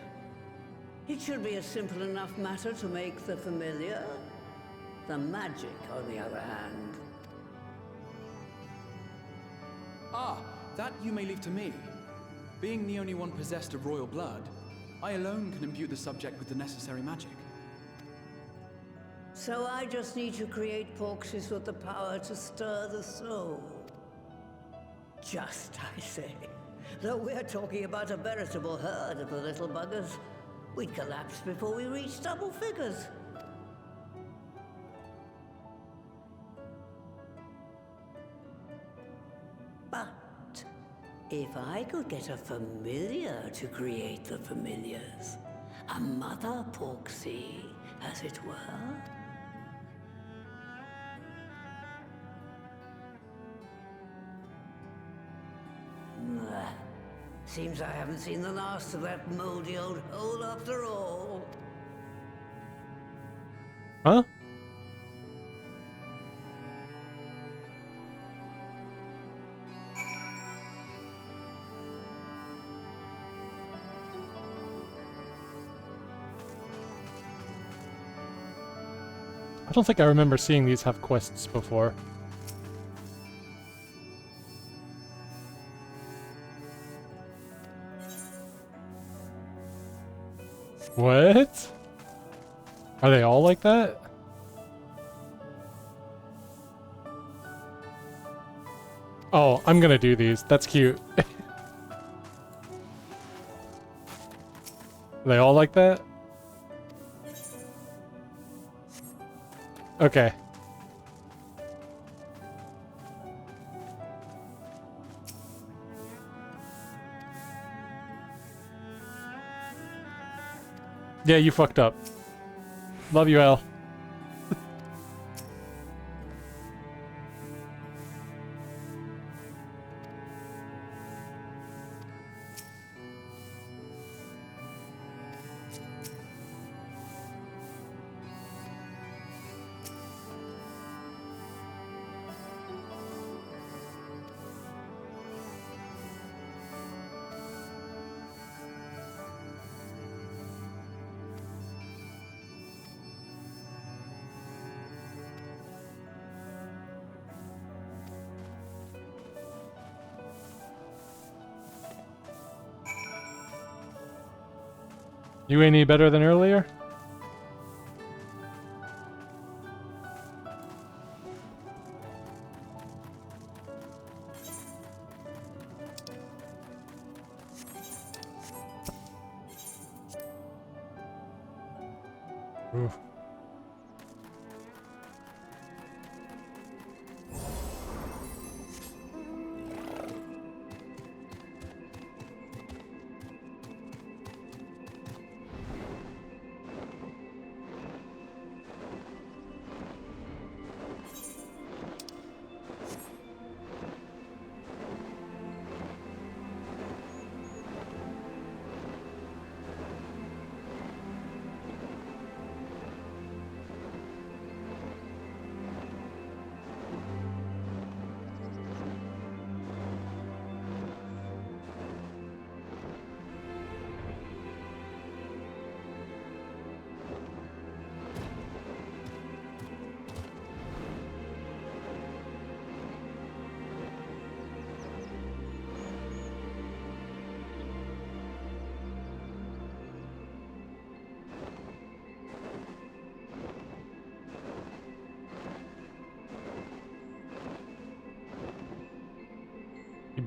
It should be a simple enough matter to make the familiar. The magic, on the other hand. Ah, that you may leave to me. Being the only one possessed of royal blood, I alone can imbue the subject with the necessary magic. So I just need to create porxes with the power to stir the soul. Just, I say. Though we're talking about a veritable herd of the little buggers, we'd collapse before we reached double figures. But if I could get a familiar to create the familiars, a mother porxie, as it were. Seems I haven't seen the last of that moldy old hole after all. Huh? I don't think I remember seeing these have quests before. What? Are they all like that? Oh, I'm gonna do these. That's cute. Are they all like that? Okay. Yeah, you fucked up. Love you, Al. You any better than earlier? Oof.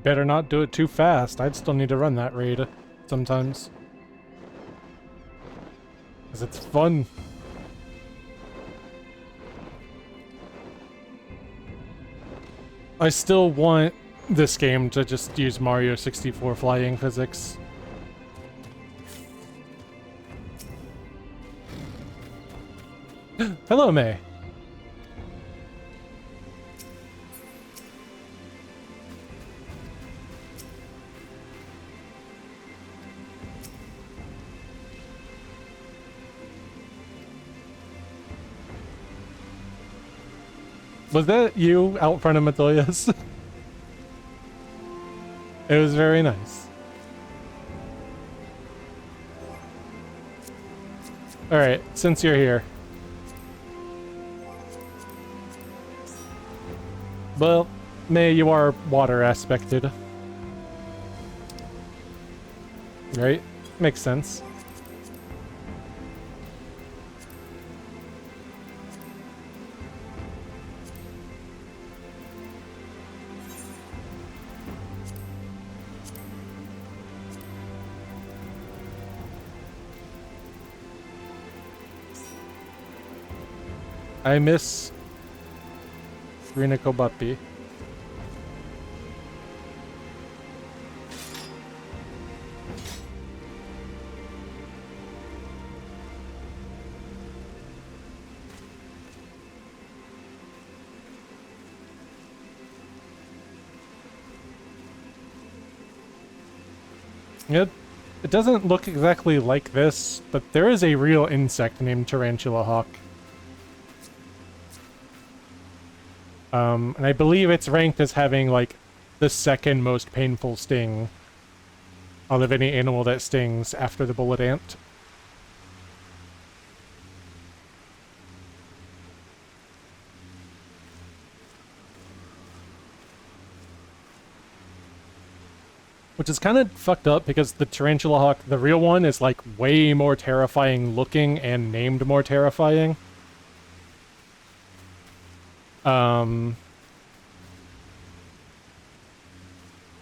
better not do it too fast. I'd still need to run that raid sometimes. Because it's fun. I still want this game to just use Mario 64 flying physics. Hello, May. Was that you out front of Matthias? It was very nice. Alright, since you're here. Well, May, you are water aspected. Right? Makes sense. I miss Rinako. It doesn't look exactly like this, but there is a real insect named Tarantula Hawk. And I believe it's ranked as having, like, the second most painful sting out of any animal that stings after the bullet ant. Which is kind of fucked up because the Tarantula Hawk, the real one, is, like, way more terrifying looking and named more terrifying.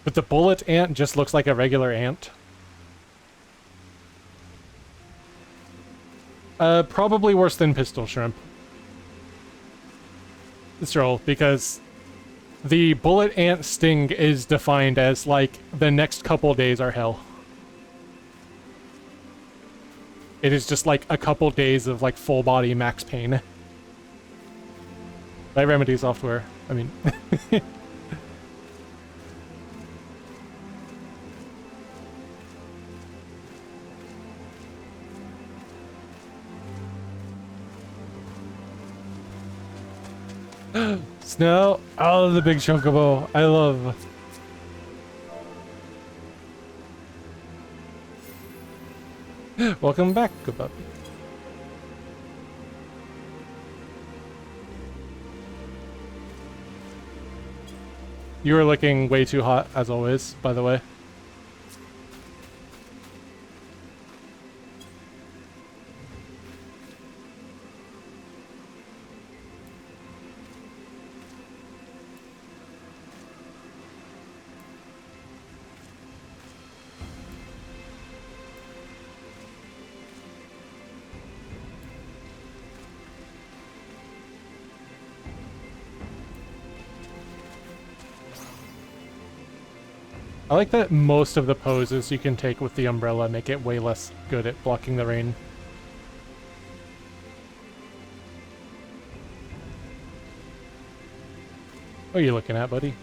But the bullet ant just looks like a regular ant. Probably worse than pistol shrimp. Stroll, because the bullet ant sting is defined as, like, the next couple days are hell. It is just, like, a couple days of, like, full body max pain. By Remedy Software, I mean. Snow! Oh, the big chocobo. I love. Welcome back, good puppy. You were looking way too hot, as always, by the way. I like that most of the poses you can take with the umbrella make it way less good at blocking the rain. What are you looking at, buddy?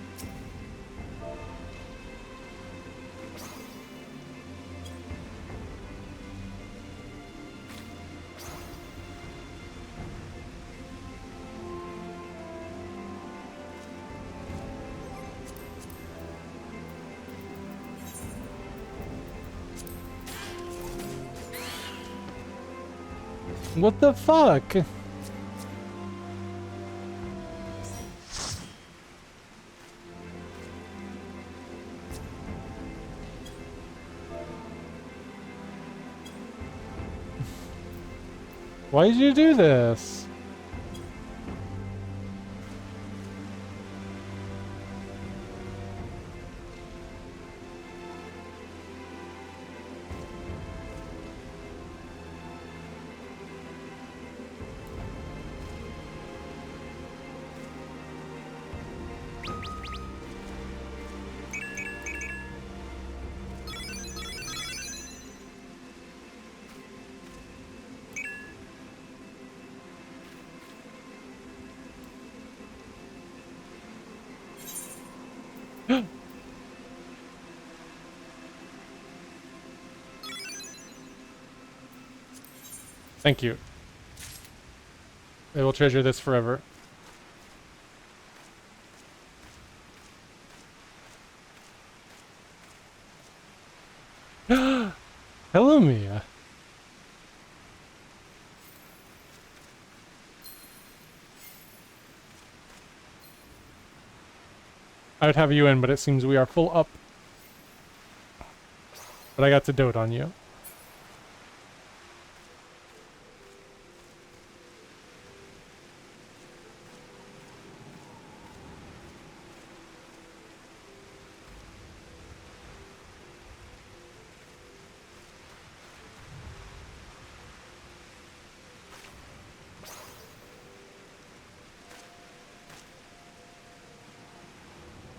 What the fuck? Why did you do this? Thank you. I will treasure this forever. Hello, Mia. I would have you in, but it seems we are full up. But I got to dote on you.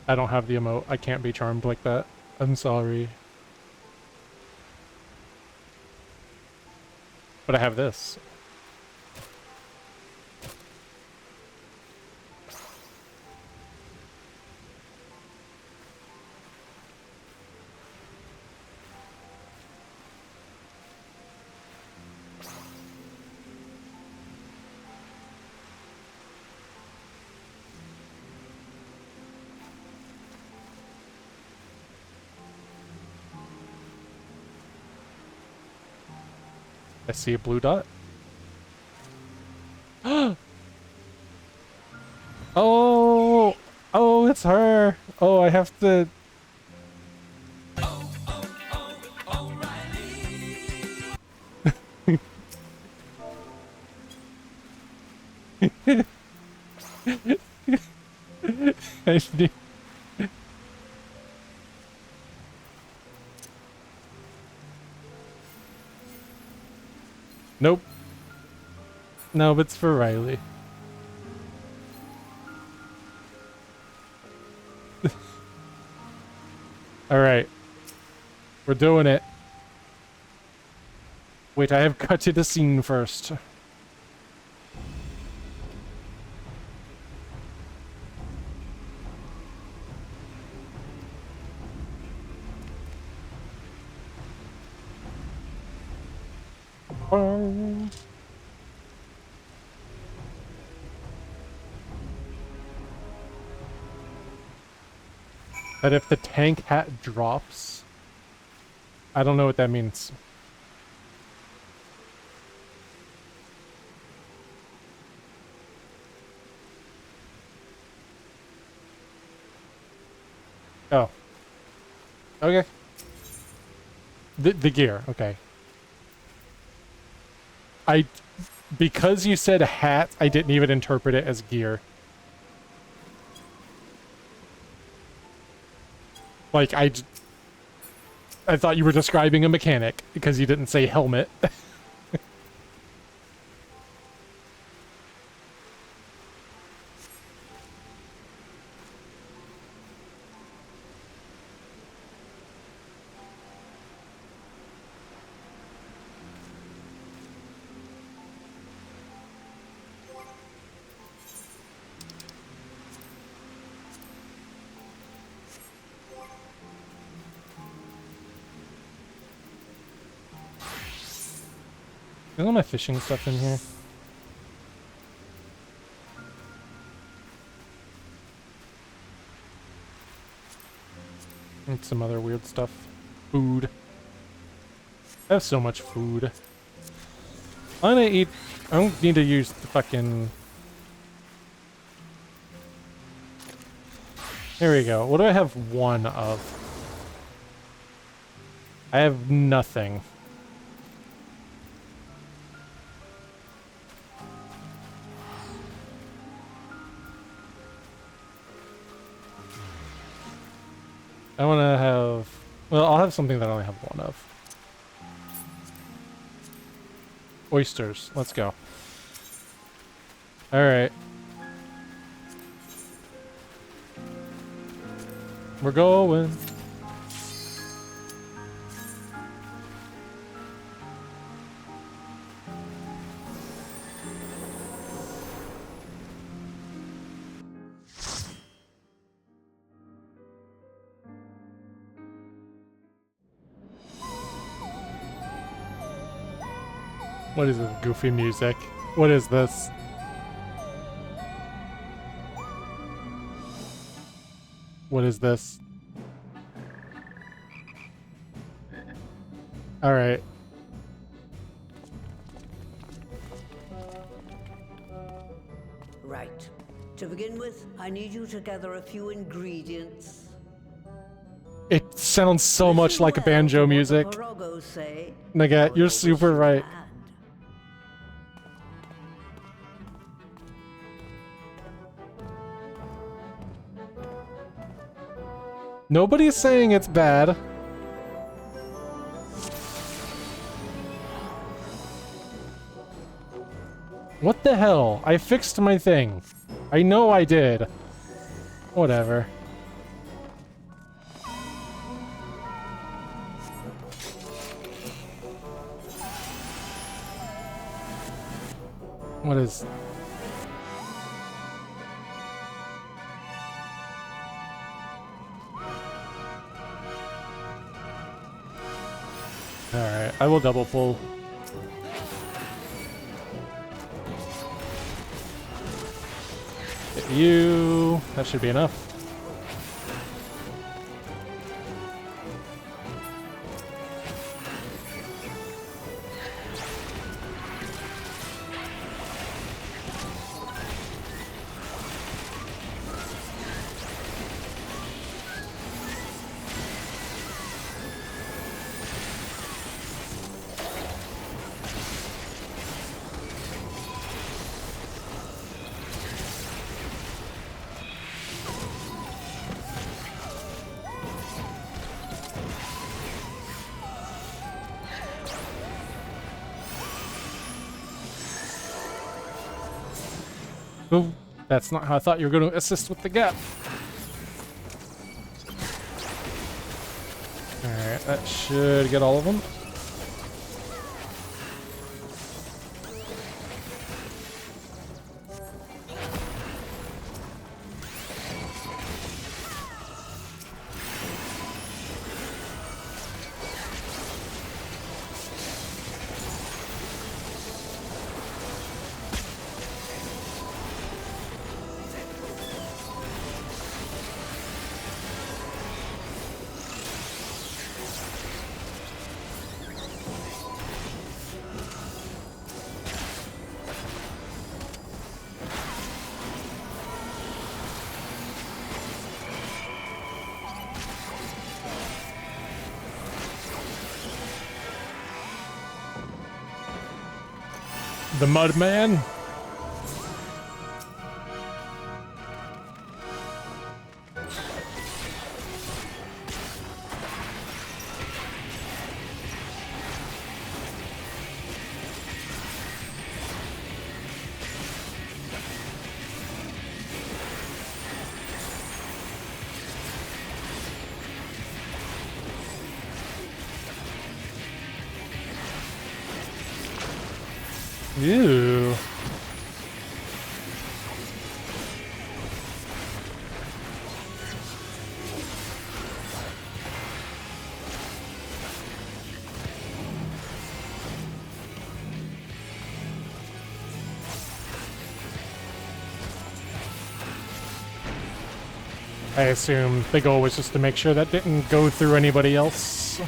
I don't have the emote. I can't be charmed like that. I'm sorry. But I have this. I see a blue dot. Oh! Oh, it's her! Oh, I have to... I see. Nope. No, but it's for Riley. Alright. We're doing it. Wait, I have cut to the scene first. That if the tank hat drops... I don't know what that means. Oh. Okay. The gear, okay. Because you said hat, I didn't even interpret it as gear. Like, I thought you were describing a mechanic because you didn't say helmet. Is all my fishing stuff in here? And some other weird stuff. Food. I have so much food. I'm gonna eat... I don't need to use the fucking... Here we go. What do I have one of? I have nothing. I want to have... Well, I'll have something that I only have one of. Oysters. Let's go. Alright. We're going. What is this goofy music? What is this? What is this? Alright. Right. To begin with, I need you to gather a few ingredients. It sounds so much like a banjo music. Nugget, you're super right. Nobody's saying it's bad. What the hell? I fixed my thing. I know I did. Whatever. What is... Alright, I will double pull. Hit you. That should be enough. Oh, that's not how I thought you were going to assist with the gap. Alright, that should get all of them. The Mudman. Ew. I assume the goal was just to make sure that didn't go through anybody else.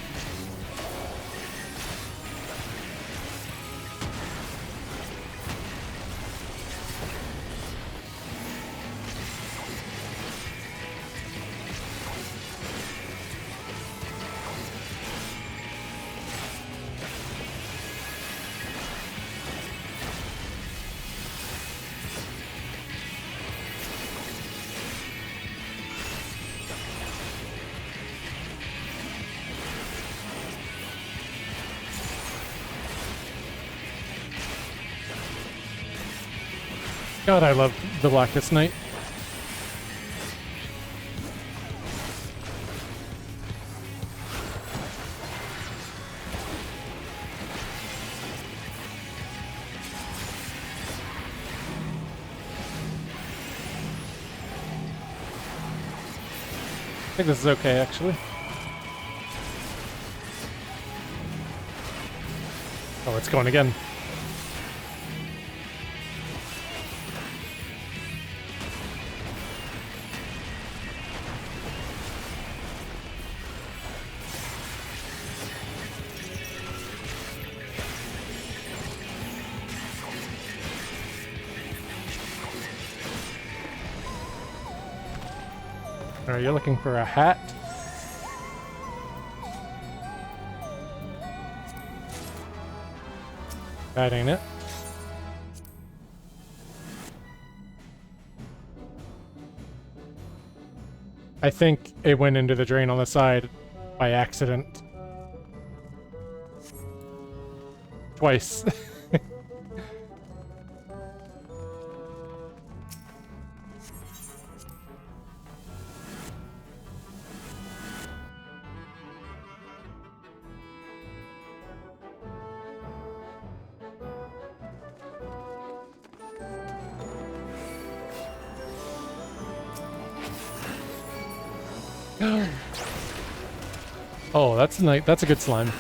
God, I love the Blackest Night. I think this is okay, actually. Oh, it's going again. Alright, you're looking for a hat. That ain't it. I think it went into the drain on the side by accident. Twice. Oh, that's nice. That's a good slime.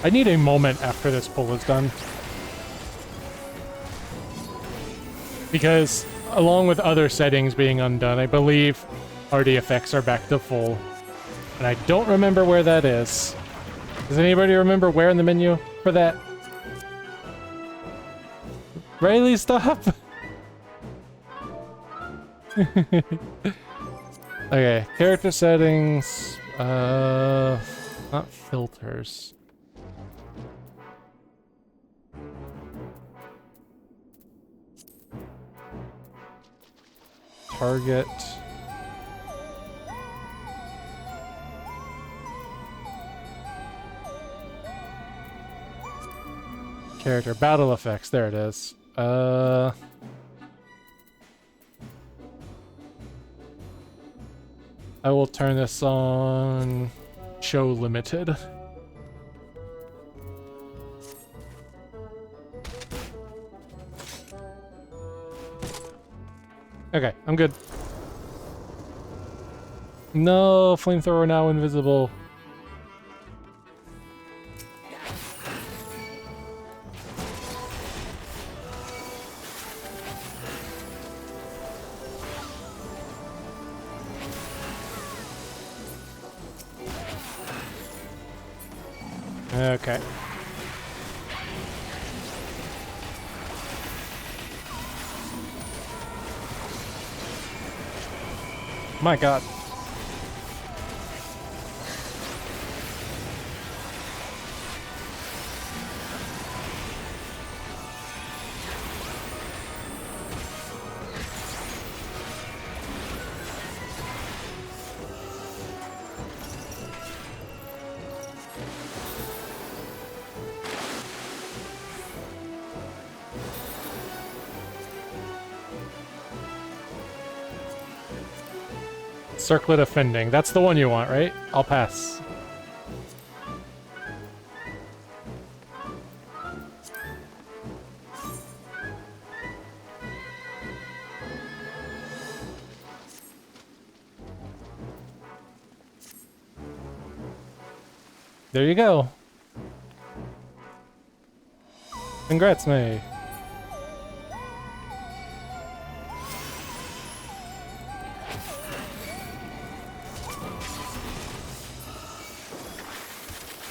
I need a moment after this pull is done. Because, along with other settings being undone, I believe RD effects are back to full. And I don't remember where that is. Does anybody remember where in the menu for that? Rayleigh, stop! Okay, character settings... not filters. Target. Character battle effects, there it is. I will turn this on show limited. Okay, I'm good. No, flamethrower now invisible. Okay. My God. Circlet offending. That's the one you want, right? I'll pass. There you go. Congrats, May.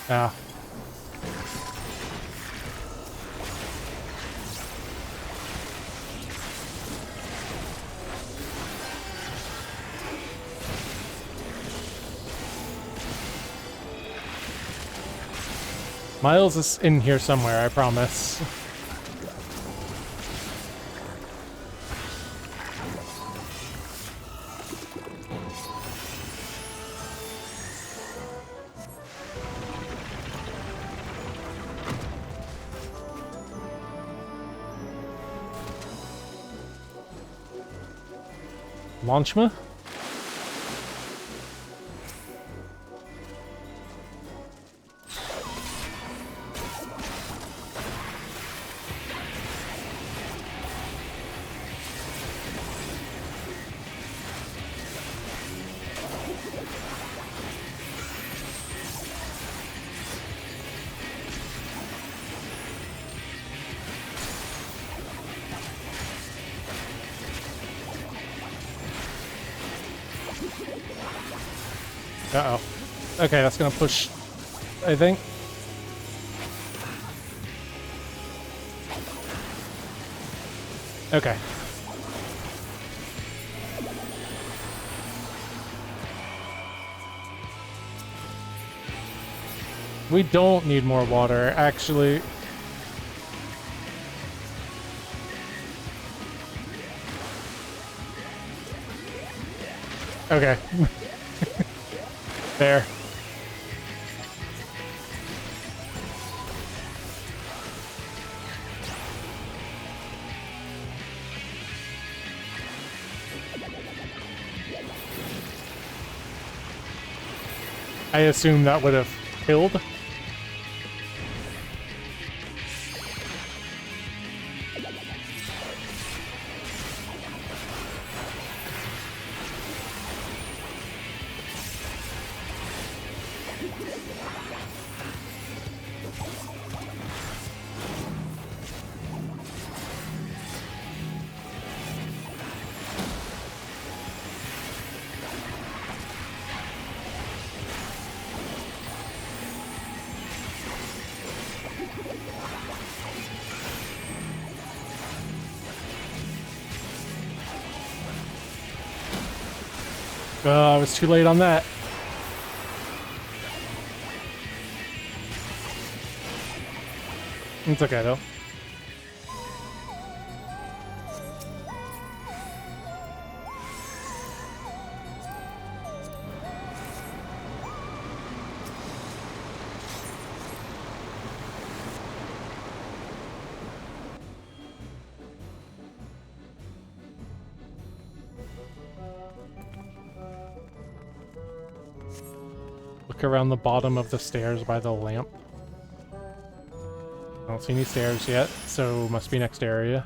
Ah. Miles is in here somewhere, I promise. Launchma? Uh-oh. Okay, that's gonna push, I think. Okay. We don't need more water, actually. Okay. There. I assume that would have killed. I was too late on that. It's okay though. Look around the bottom of the stairs by the lamp. I don't see any stairs yet, so must be next area.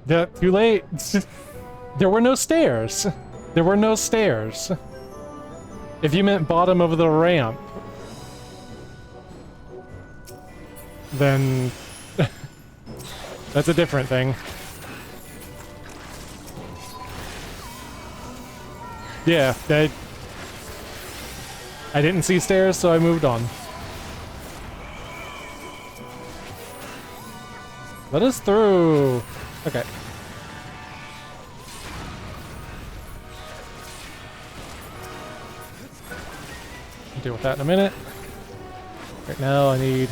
Yeah, too late. There were no stairs. There were no stairs. If you meant bottom of the ramp, then that's a different thing. Yeah, I didn't see stairs, so I moved on. Let us through. Okay. I'll deal with that in a minute. Right now I need...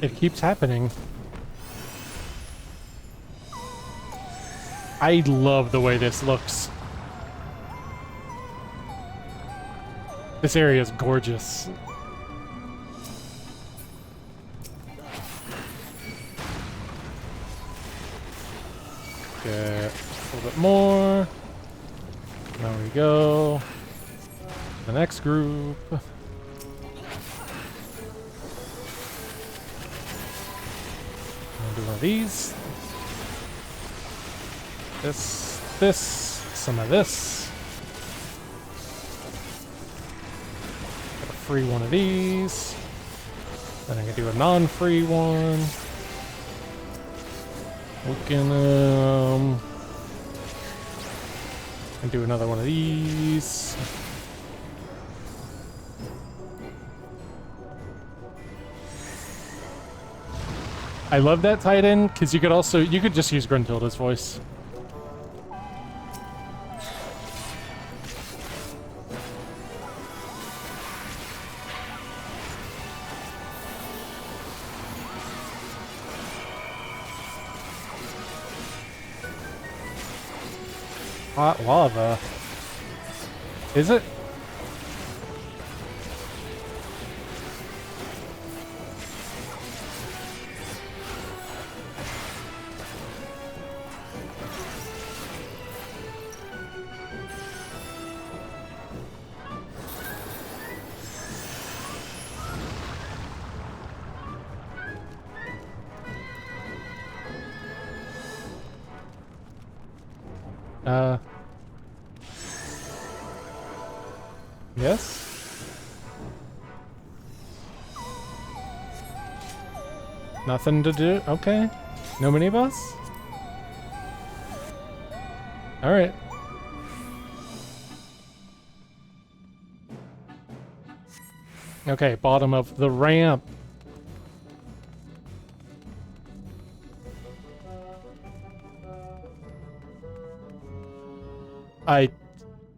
It keeps happening. I love the way this looks. This area is gorgeous. Okay, a little bit more. There we go. The next group. Do one of these. This, some of this. Got a free one of these. Then I can do a non-free one. We can and do another one of these. I love that tied in because you could just use Gruntilda's voice. Hot lava. Is it? Yes? Nothing to do? Okay. No mini-boss? Alright. Okay, bottom of the ramp.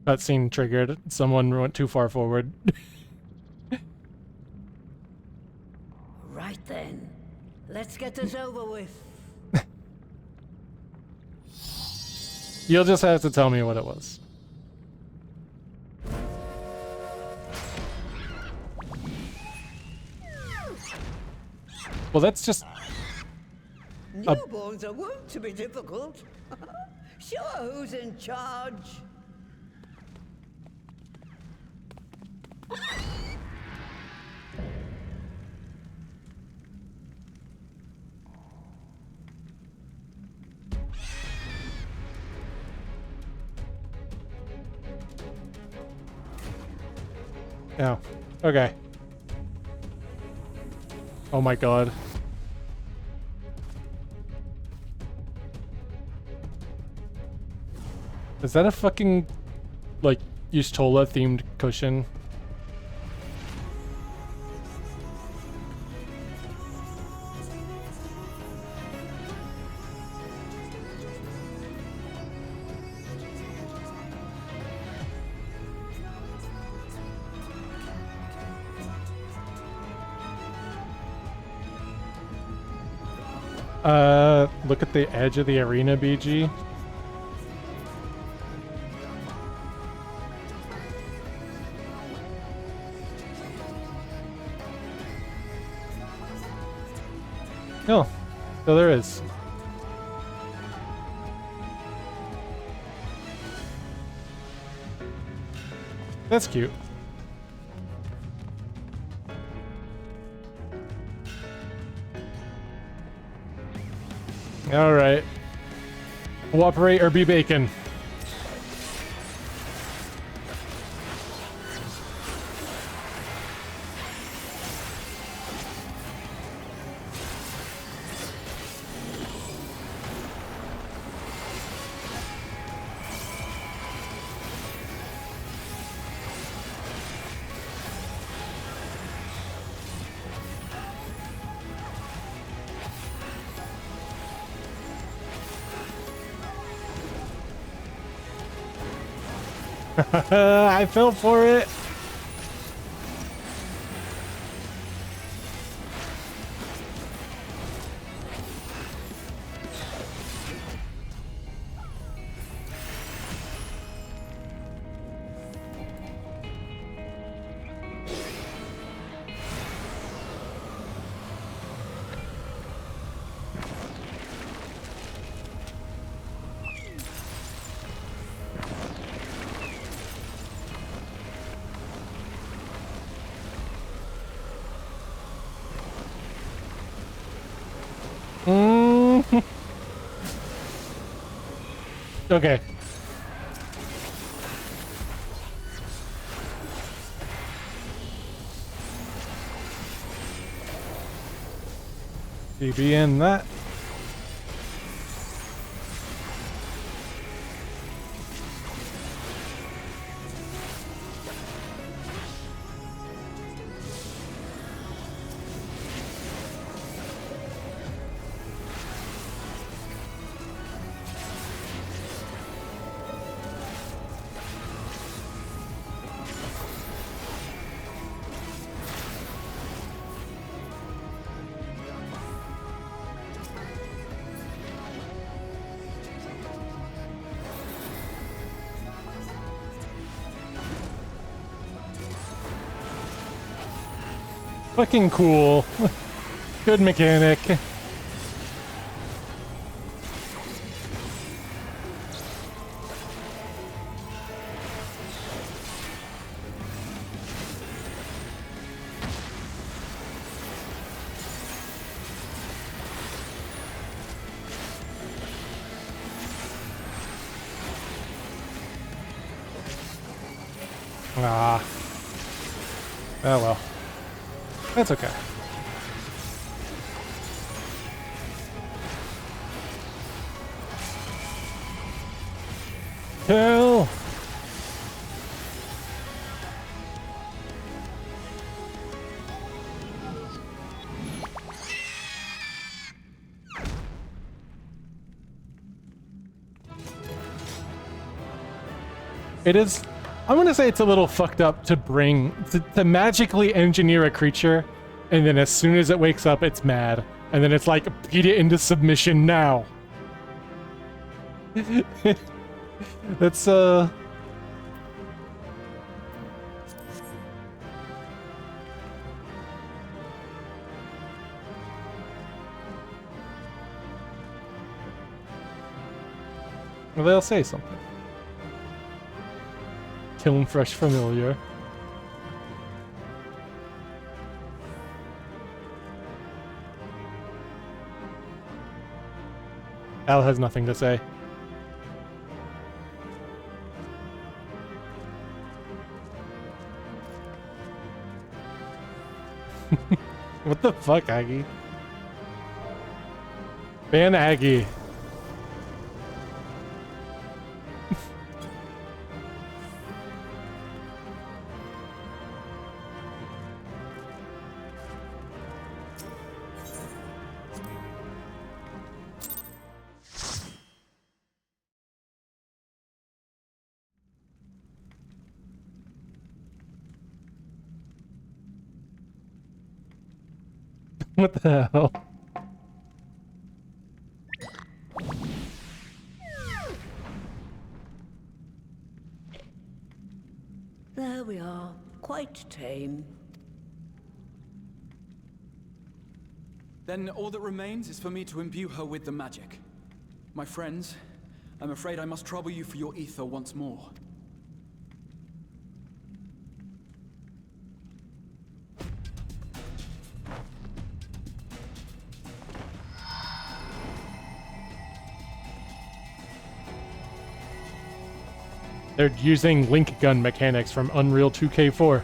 That scene triggered. Someone went too far forward. Right then. Let's get this over with. You'll just have to tell me what it was. Well, that's just... Newborns are wont to be difficult. Sure, who's in charge? Yeah. Okay. Oh my god. Is that a fucking, like, Yustola themed cushion? Look at the edge of the arena, BG. Oh, so there is. That's cute. All right. Cooperate or be bacon. I fell for it. Okay. BB in that. Fucking cool. Good mechanic. Ah. Oh well. That's okay. Kill! It is, I'm gonna say it's a little fucked up to to magically engineer a creature, and then as soon as it wakes up, it's mad. And then it's like, beat it into submission now. That's, well, they'll say something. Killing fresh familiar. Al has nothing to say. What the fuck, Aggie? Ban Aggie. What the hell? There we are. Quite tame. Then all that remains is for me to imbue her with the magic. My friends, I'm afraid I must trouble you for your ether once more. They're using link gun mechanics from Unreal 2K4.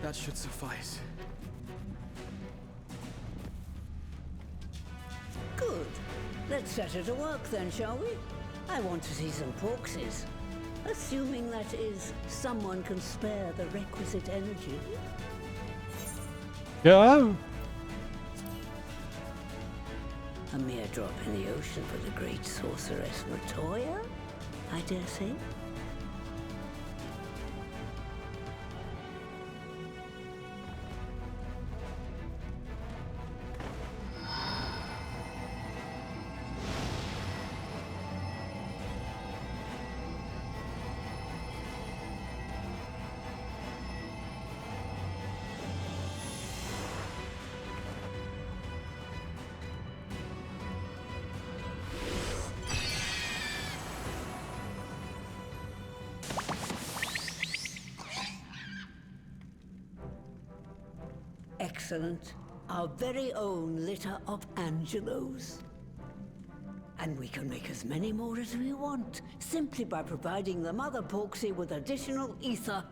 That should suffice. Good. Let's set her to work then, shall we? I want to see some porkses. Assuming that is, someone can spare the requisite energy. Yeah. A mere drop in the ocean for the great sorceress Matoya, I dare say. Excellent. Our very own litter of Angelos. And we can make as many more as we want, simply by providing the Mother Porksy with additional ether.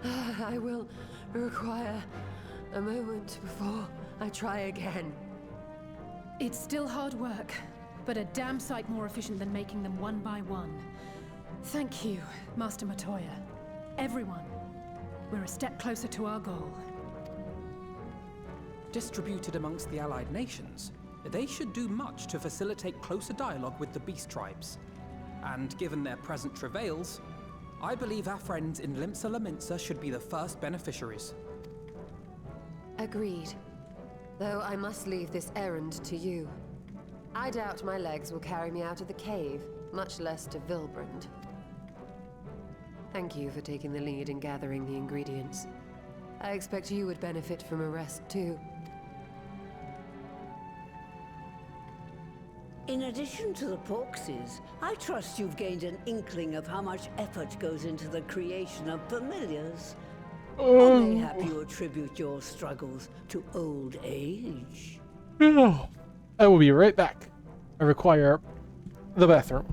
I will require a moment before I try again. It's still hard work, but a damn sight more efficient than making them one by one. Thank you, Master Matoya. Everyone, we're a step closer to our goal. Distributed amongst the allied nations, they should do much to facilitate closer dialogue with the beast tribes. And given their present travails, I believe our friends in Limsa Laminsa should be the first beneficiaries. Agreed. Though I must leave this errand to you. I doubt my legs will carry me out of the cave, much less to Vilbrand. Thank you for taking the lead in gathering the ingredients. I expect you would benefit from a rest too. In addition to the Porxes, I trust you've gained an inkling of how much effort goes into the creation of familiars. Or mayhap you attribute your struggles to old age. I will be right back. I require the bathroom.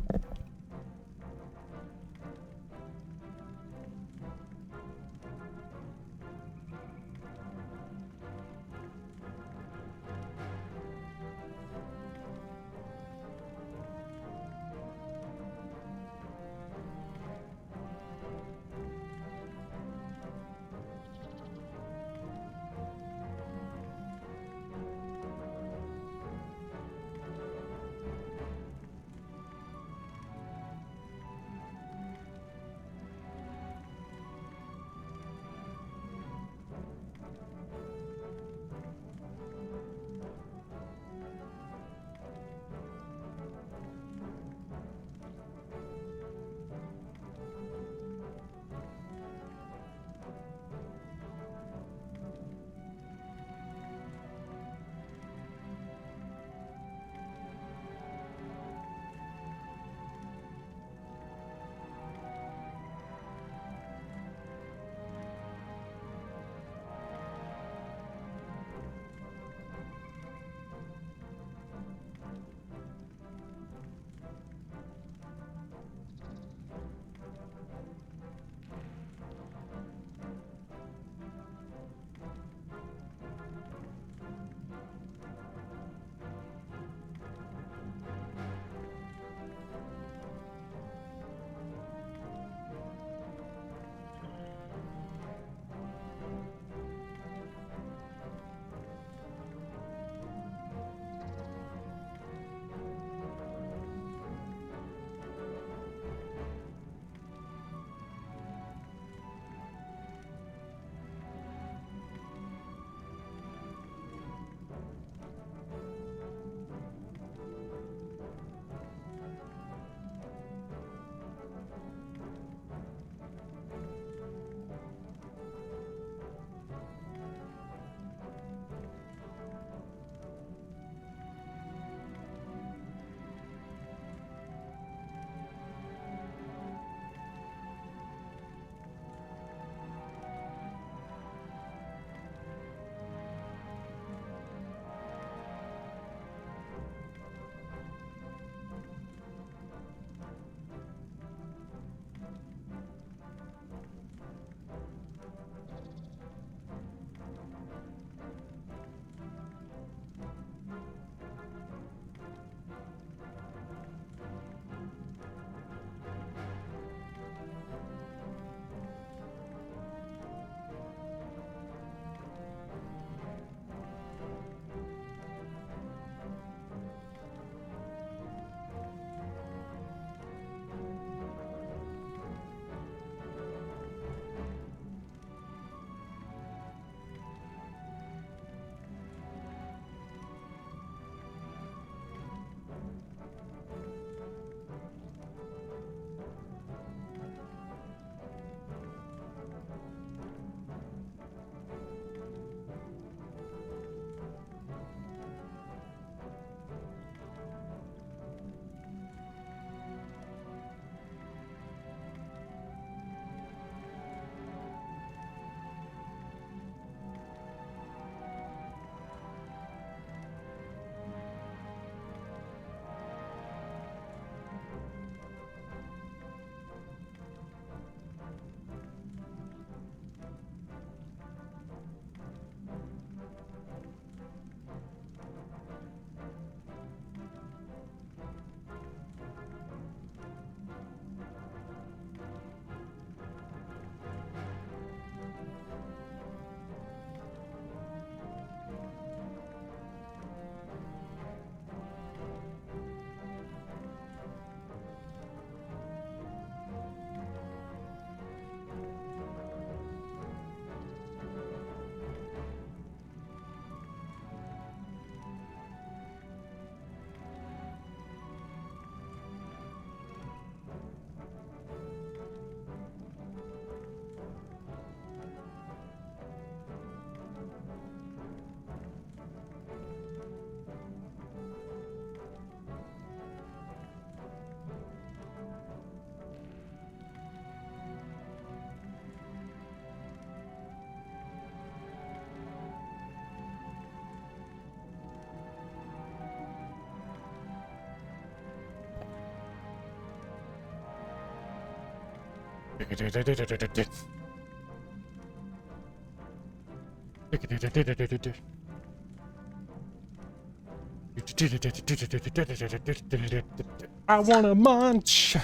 I wanna munch.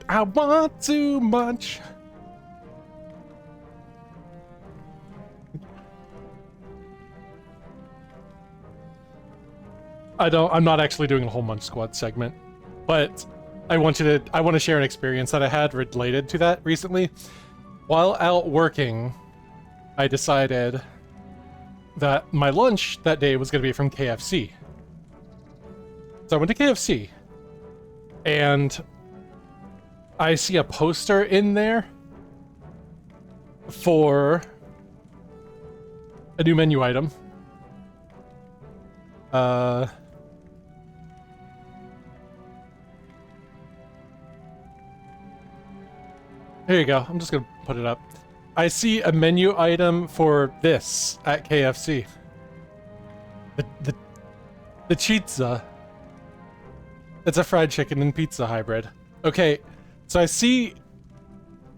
I want to munch. I'm not actually doing a whole Munch Squad segment, but I want to share an experience that I had related to that recently. While out working, I decided that my lunch that day was going to be from KFC. So I went to KFC, and I see a poster in there for a new menu item. Here you go. I'm just gonna put it up. I see a menu item for this at KFC. The chizza. It's a fried chicken and pizza hybrid. Okay, so I see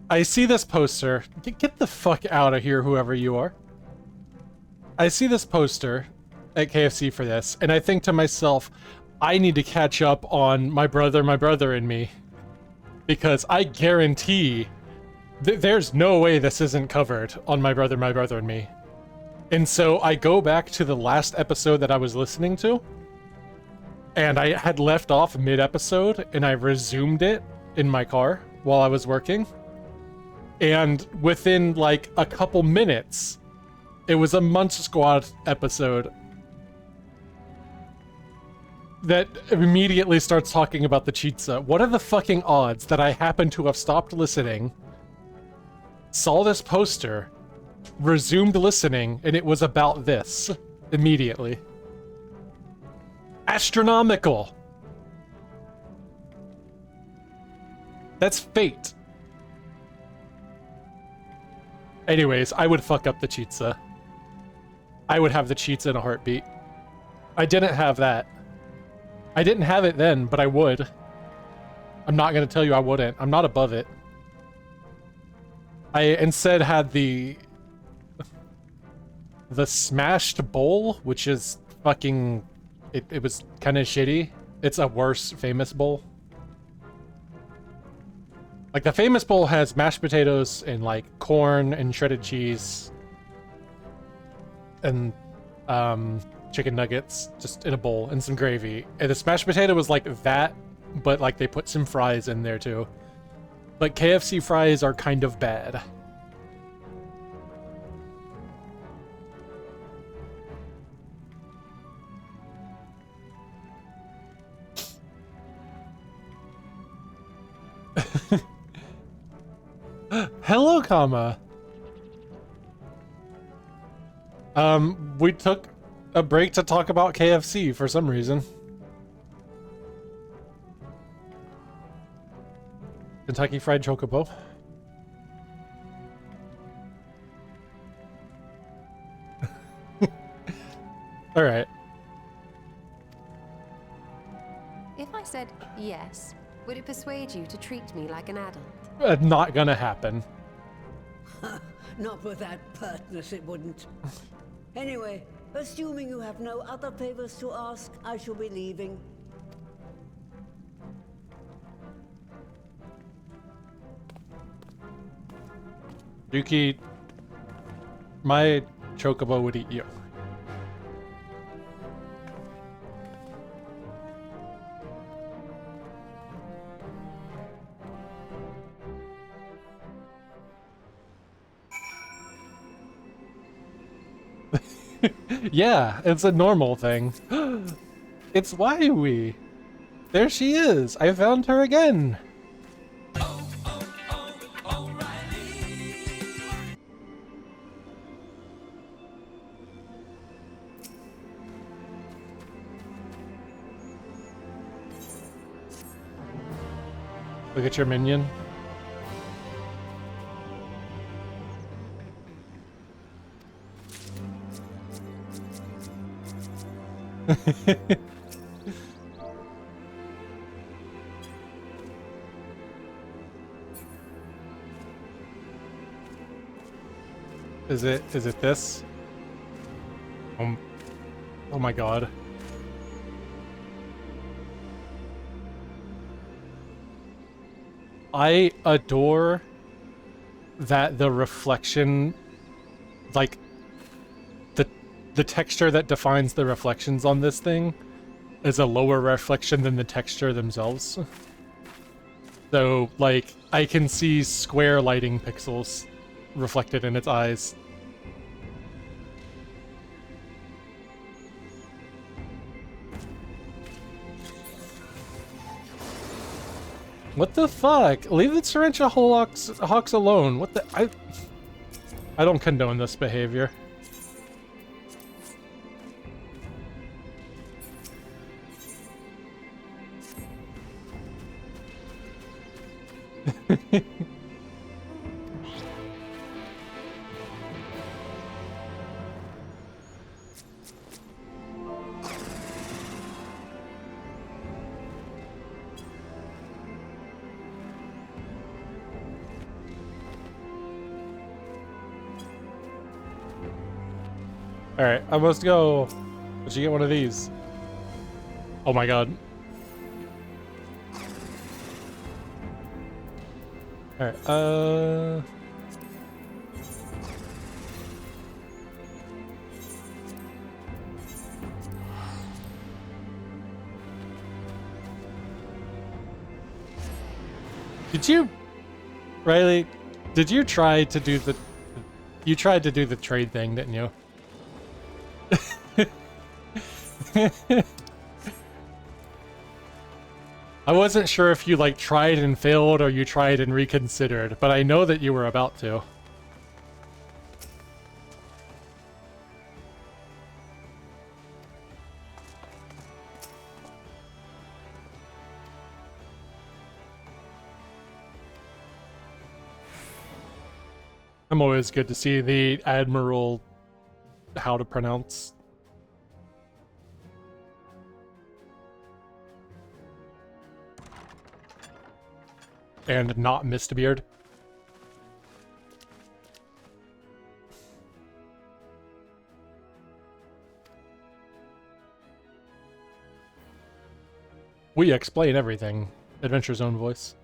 this poster. Get the fuck out of here, whoever you are. I see this poster at KFC for this, and I think to myself, I need to catch up on my brother and me, because I guarantee there's no way this isn't covered on my brother and me. And so I go back to the last episode that I was listening to, and I had left off mid-episode, and I resumed it in my car while I was working. And within like a couple minutes, it was a Munch Squad episode that immediately starts talking about the chizza. What are the fucking odds that I happen to have stopped listening, saw this poster, resumed listening, and it was about this immediately? Astronomical. That's fate. Anyways, I would fuck up the chizza. I would have the chizza in a heartbeat. I didn't have that. I didn't have it then, but I would. I'm not gonna tell you I wouldn't. I'm not above it. I instead had the smashed bowl, which is fucking... It was kind of shitty. It's a worse famous bowl. Like, the famous bowl has mashed potatoes and, like, corn and shredded cheese and chicken nuggets just in a bowl and some gravy. And the smashed potato was like that, but, like, they put some fries in there, too. But KFC fries are kind of bad. Hello, Kama. We took a break to talk about KFC for some reason. Kentucky Fried Chocobo. All right. If I said yes, would it persuade you to treat me like an adult? Not gonna happen. Not with that pertness, it wouldn't. Anyway, assuming you have no other favors to ask, I shall be leaving. Yuki, my chocobo would eat you. Yeah, it's a normal thing. It's Waiwi. There she is. I found her again. Look at your minion. Is it this? Oh my god. I adore that the reflection, like the texture that defines the reflections on this thing is a lower reflection than the texture themselves. So, like, I can see square lighting pixels reflected in its eyes. What the fuck? Leave the Tarantula hawks alone. What the? I don't condone this behavior. Alright, I must go. Did you get one of these? Oh my god. Alright, Did you... Riley, did you try to do the... You tried to do the trade thing, didn't you? I wasn't sure if you, like, tried and failed or you tried and reconsidered, but I know that you were about to. I'm always good to see the Admiral how to pronounce. And not Mistbeard. We explain everything. Adventure Zone voice.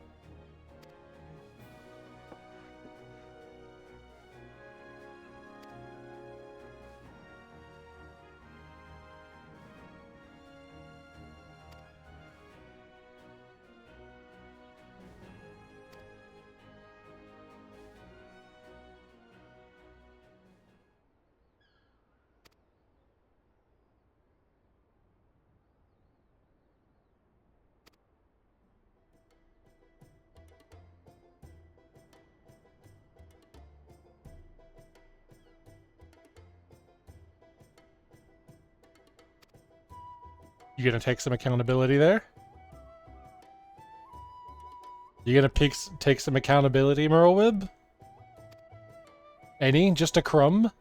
You gonna take some accountability there? You gonna take some accountability, Merlwib? Any? Just a crumb?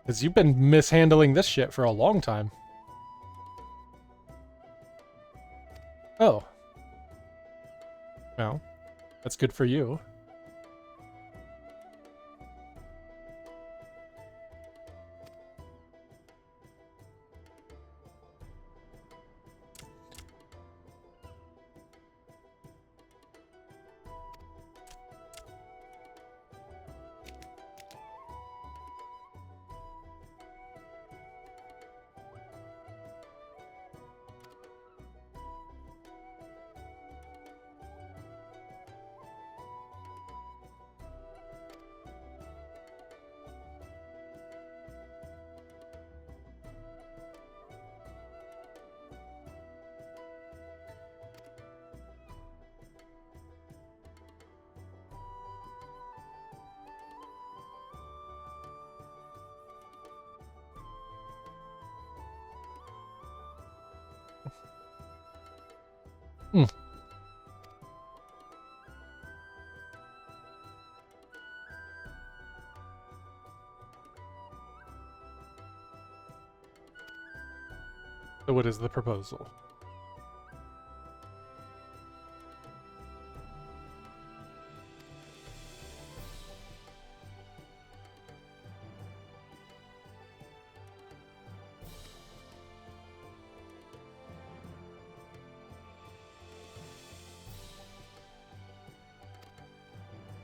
Because you've been mishandling this shit for a long time. Oh. Well, that's good for you. So what is the proposal?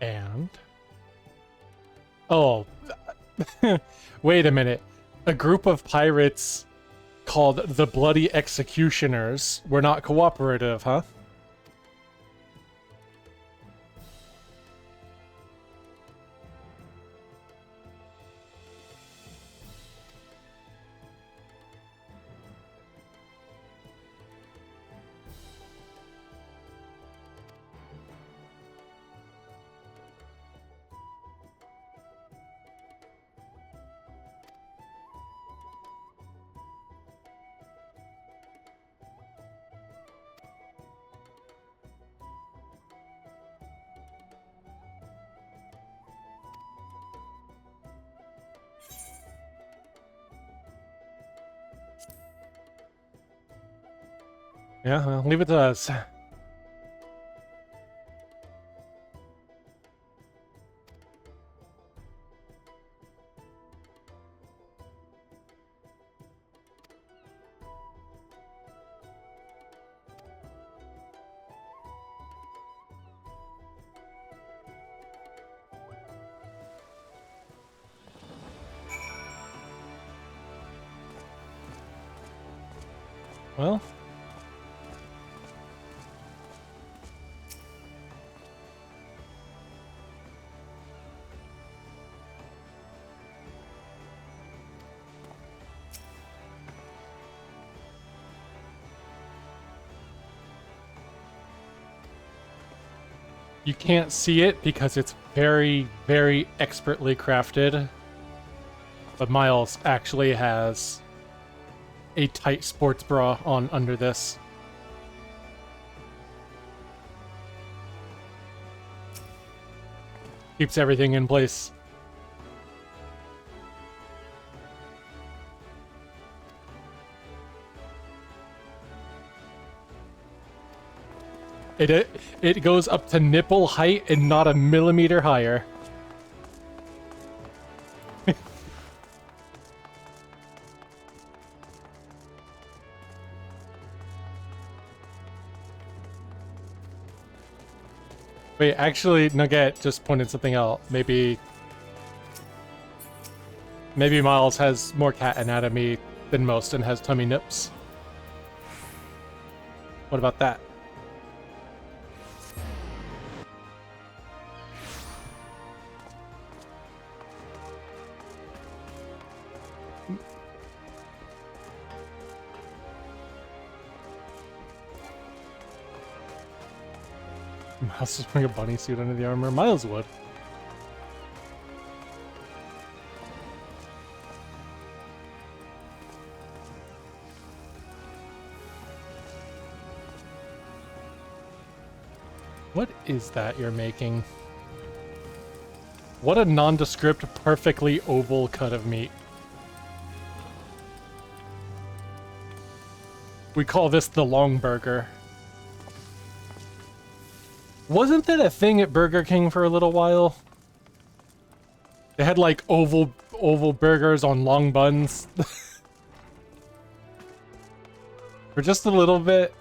And oh, wait a minute. A group of pirates called the Bloody Executioners were not cooperative, huh? Yeah, well, leave it to us. Well, you can't see it because it's very, very expertly crafted. But Miles actually has a tight sports bra on under this. Keeps everything in place. It goes up to nipple height and not a millimeter higher. Wait, actually, Nugget just pointed something out. Maybe Miles has more cat anatomy than most and has tummy nips. What about that? Miles just wearing a bunny suit under the armor. Miles would. What is that you're making? What a nondescript, perfectly oval cut of meat. We call this the long burger. Wasn't that a thing at Burger King for a little while? They had like oval burgers on long buns. For just a little bit.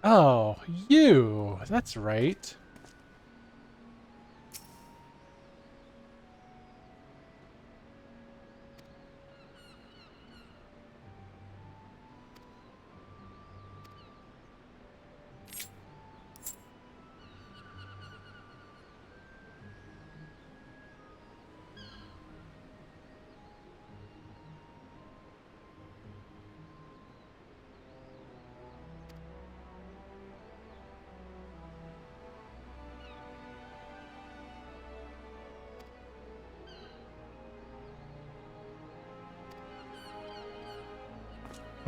Oh, you. That's right.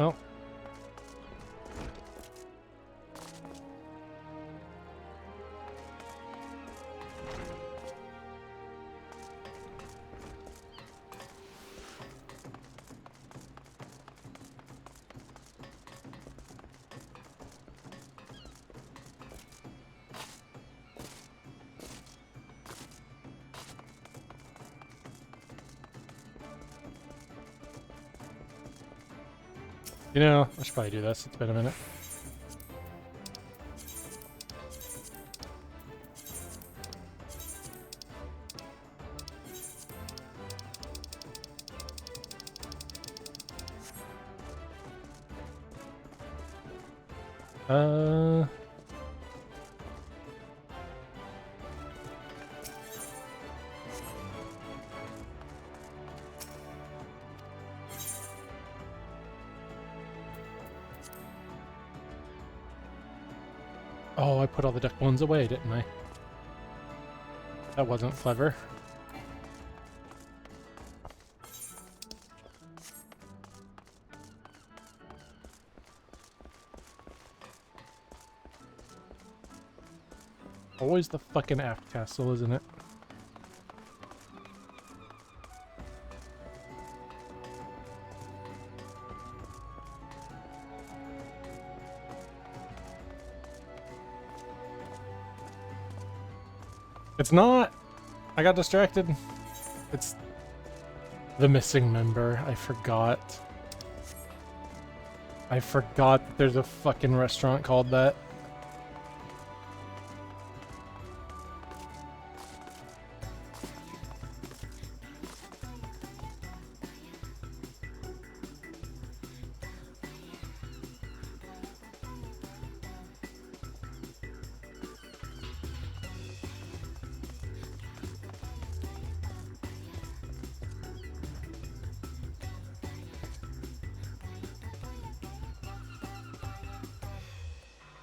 Well. You know, I should probably do this. It's been a minute. Oh, I put all the duck bones away, didn't I? That wasn't clever. Always the fucking aft castle, isn't it? It's not. I got distracted. It's the missing member. I forgot. I forgot that there's a fucking restaurant called that.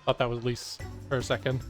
Thought that was Lise for a second.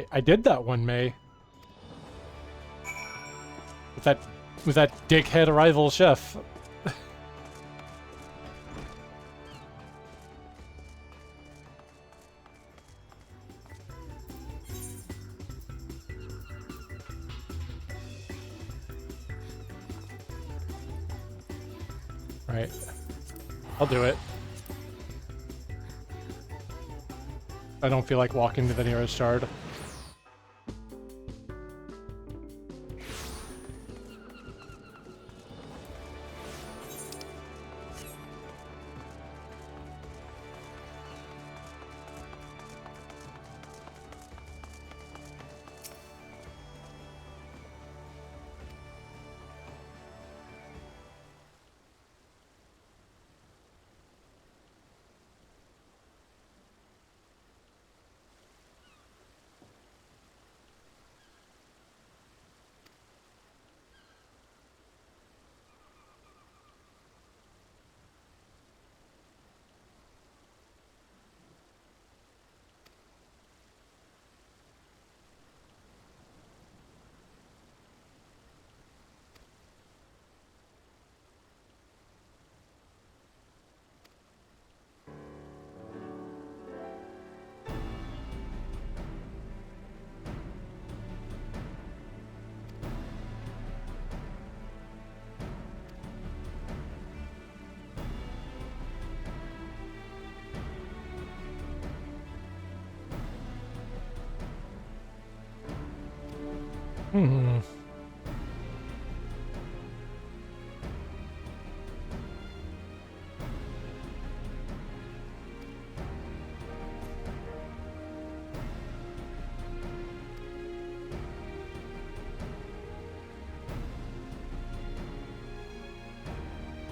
I did that one, May. With that dickhead rival chef. Right. I'll do it. I don't feel like walking to the nearest shard.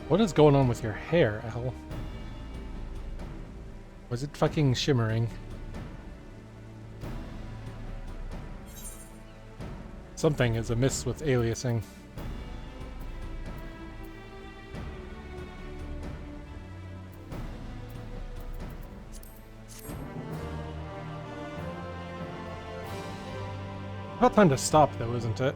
What is going on with your hair, Al? Was it fucking shimmering? Something is amiss with aliasing. About time to stop, though, isn't it?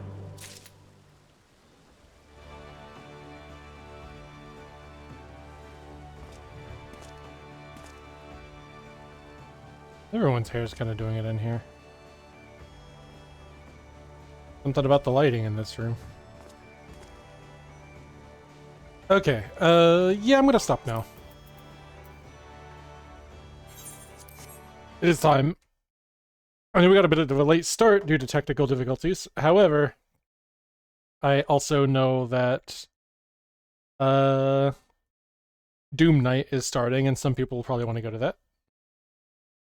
Everyone's hair is kind of doing it in here. Something about the lighting in this room. Okay, yeah, I'm gonna stop now. It is time. I know we got a bit of a late start due to technical difficulties. However, I also know that Doom Night is starting, and some people will probably want to go to that.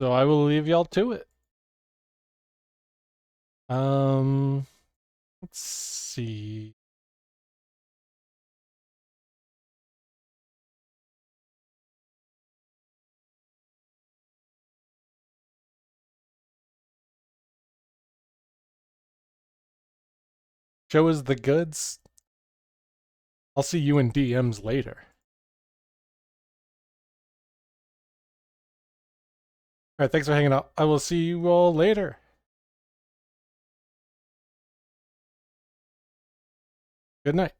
So I will leave y'all to it. Let's see. Show us the goods. I'll see you in DMs later. Alright, thanks for hanging out. I will see you all later. Good night.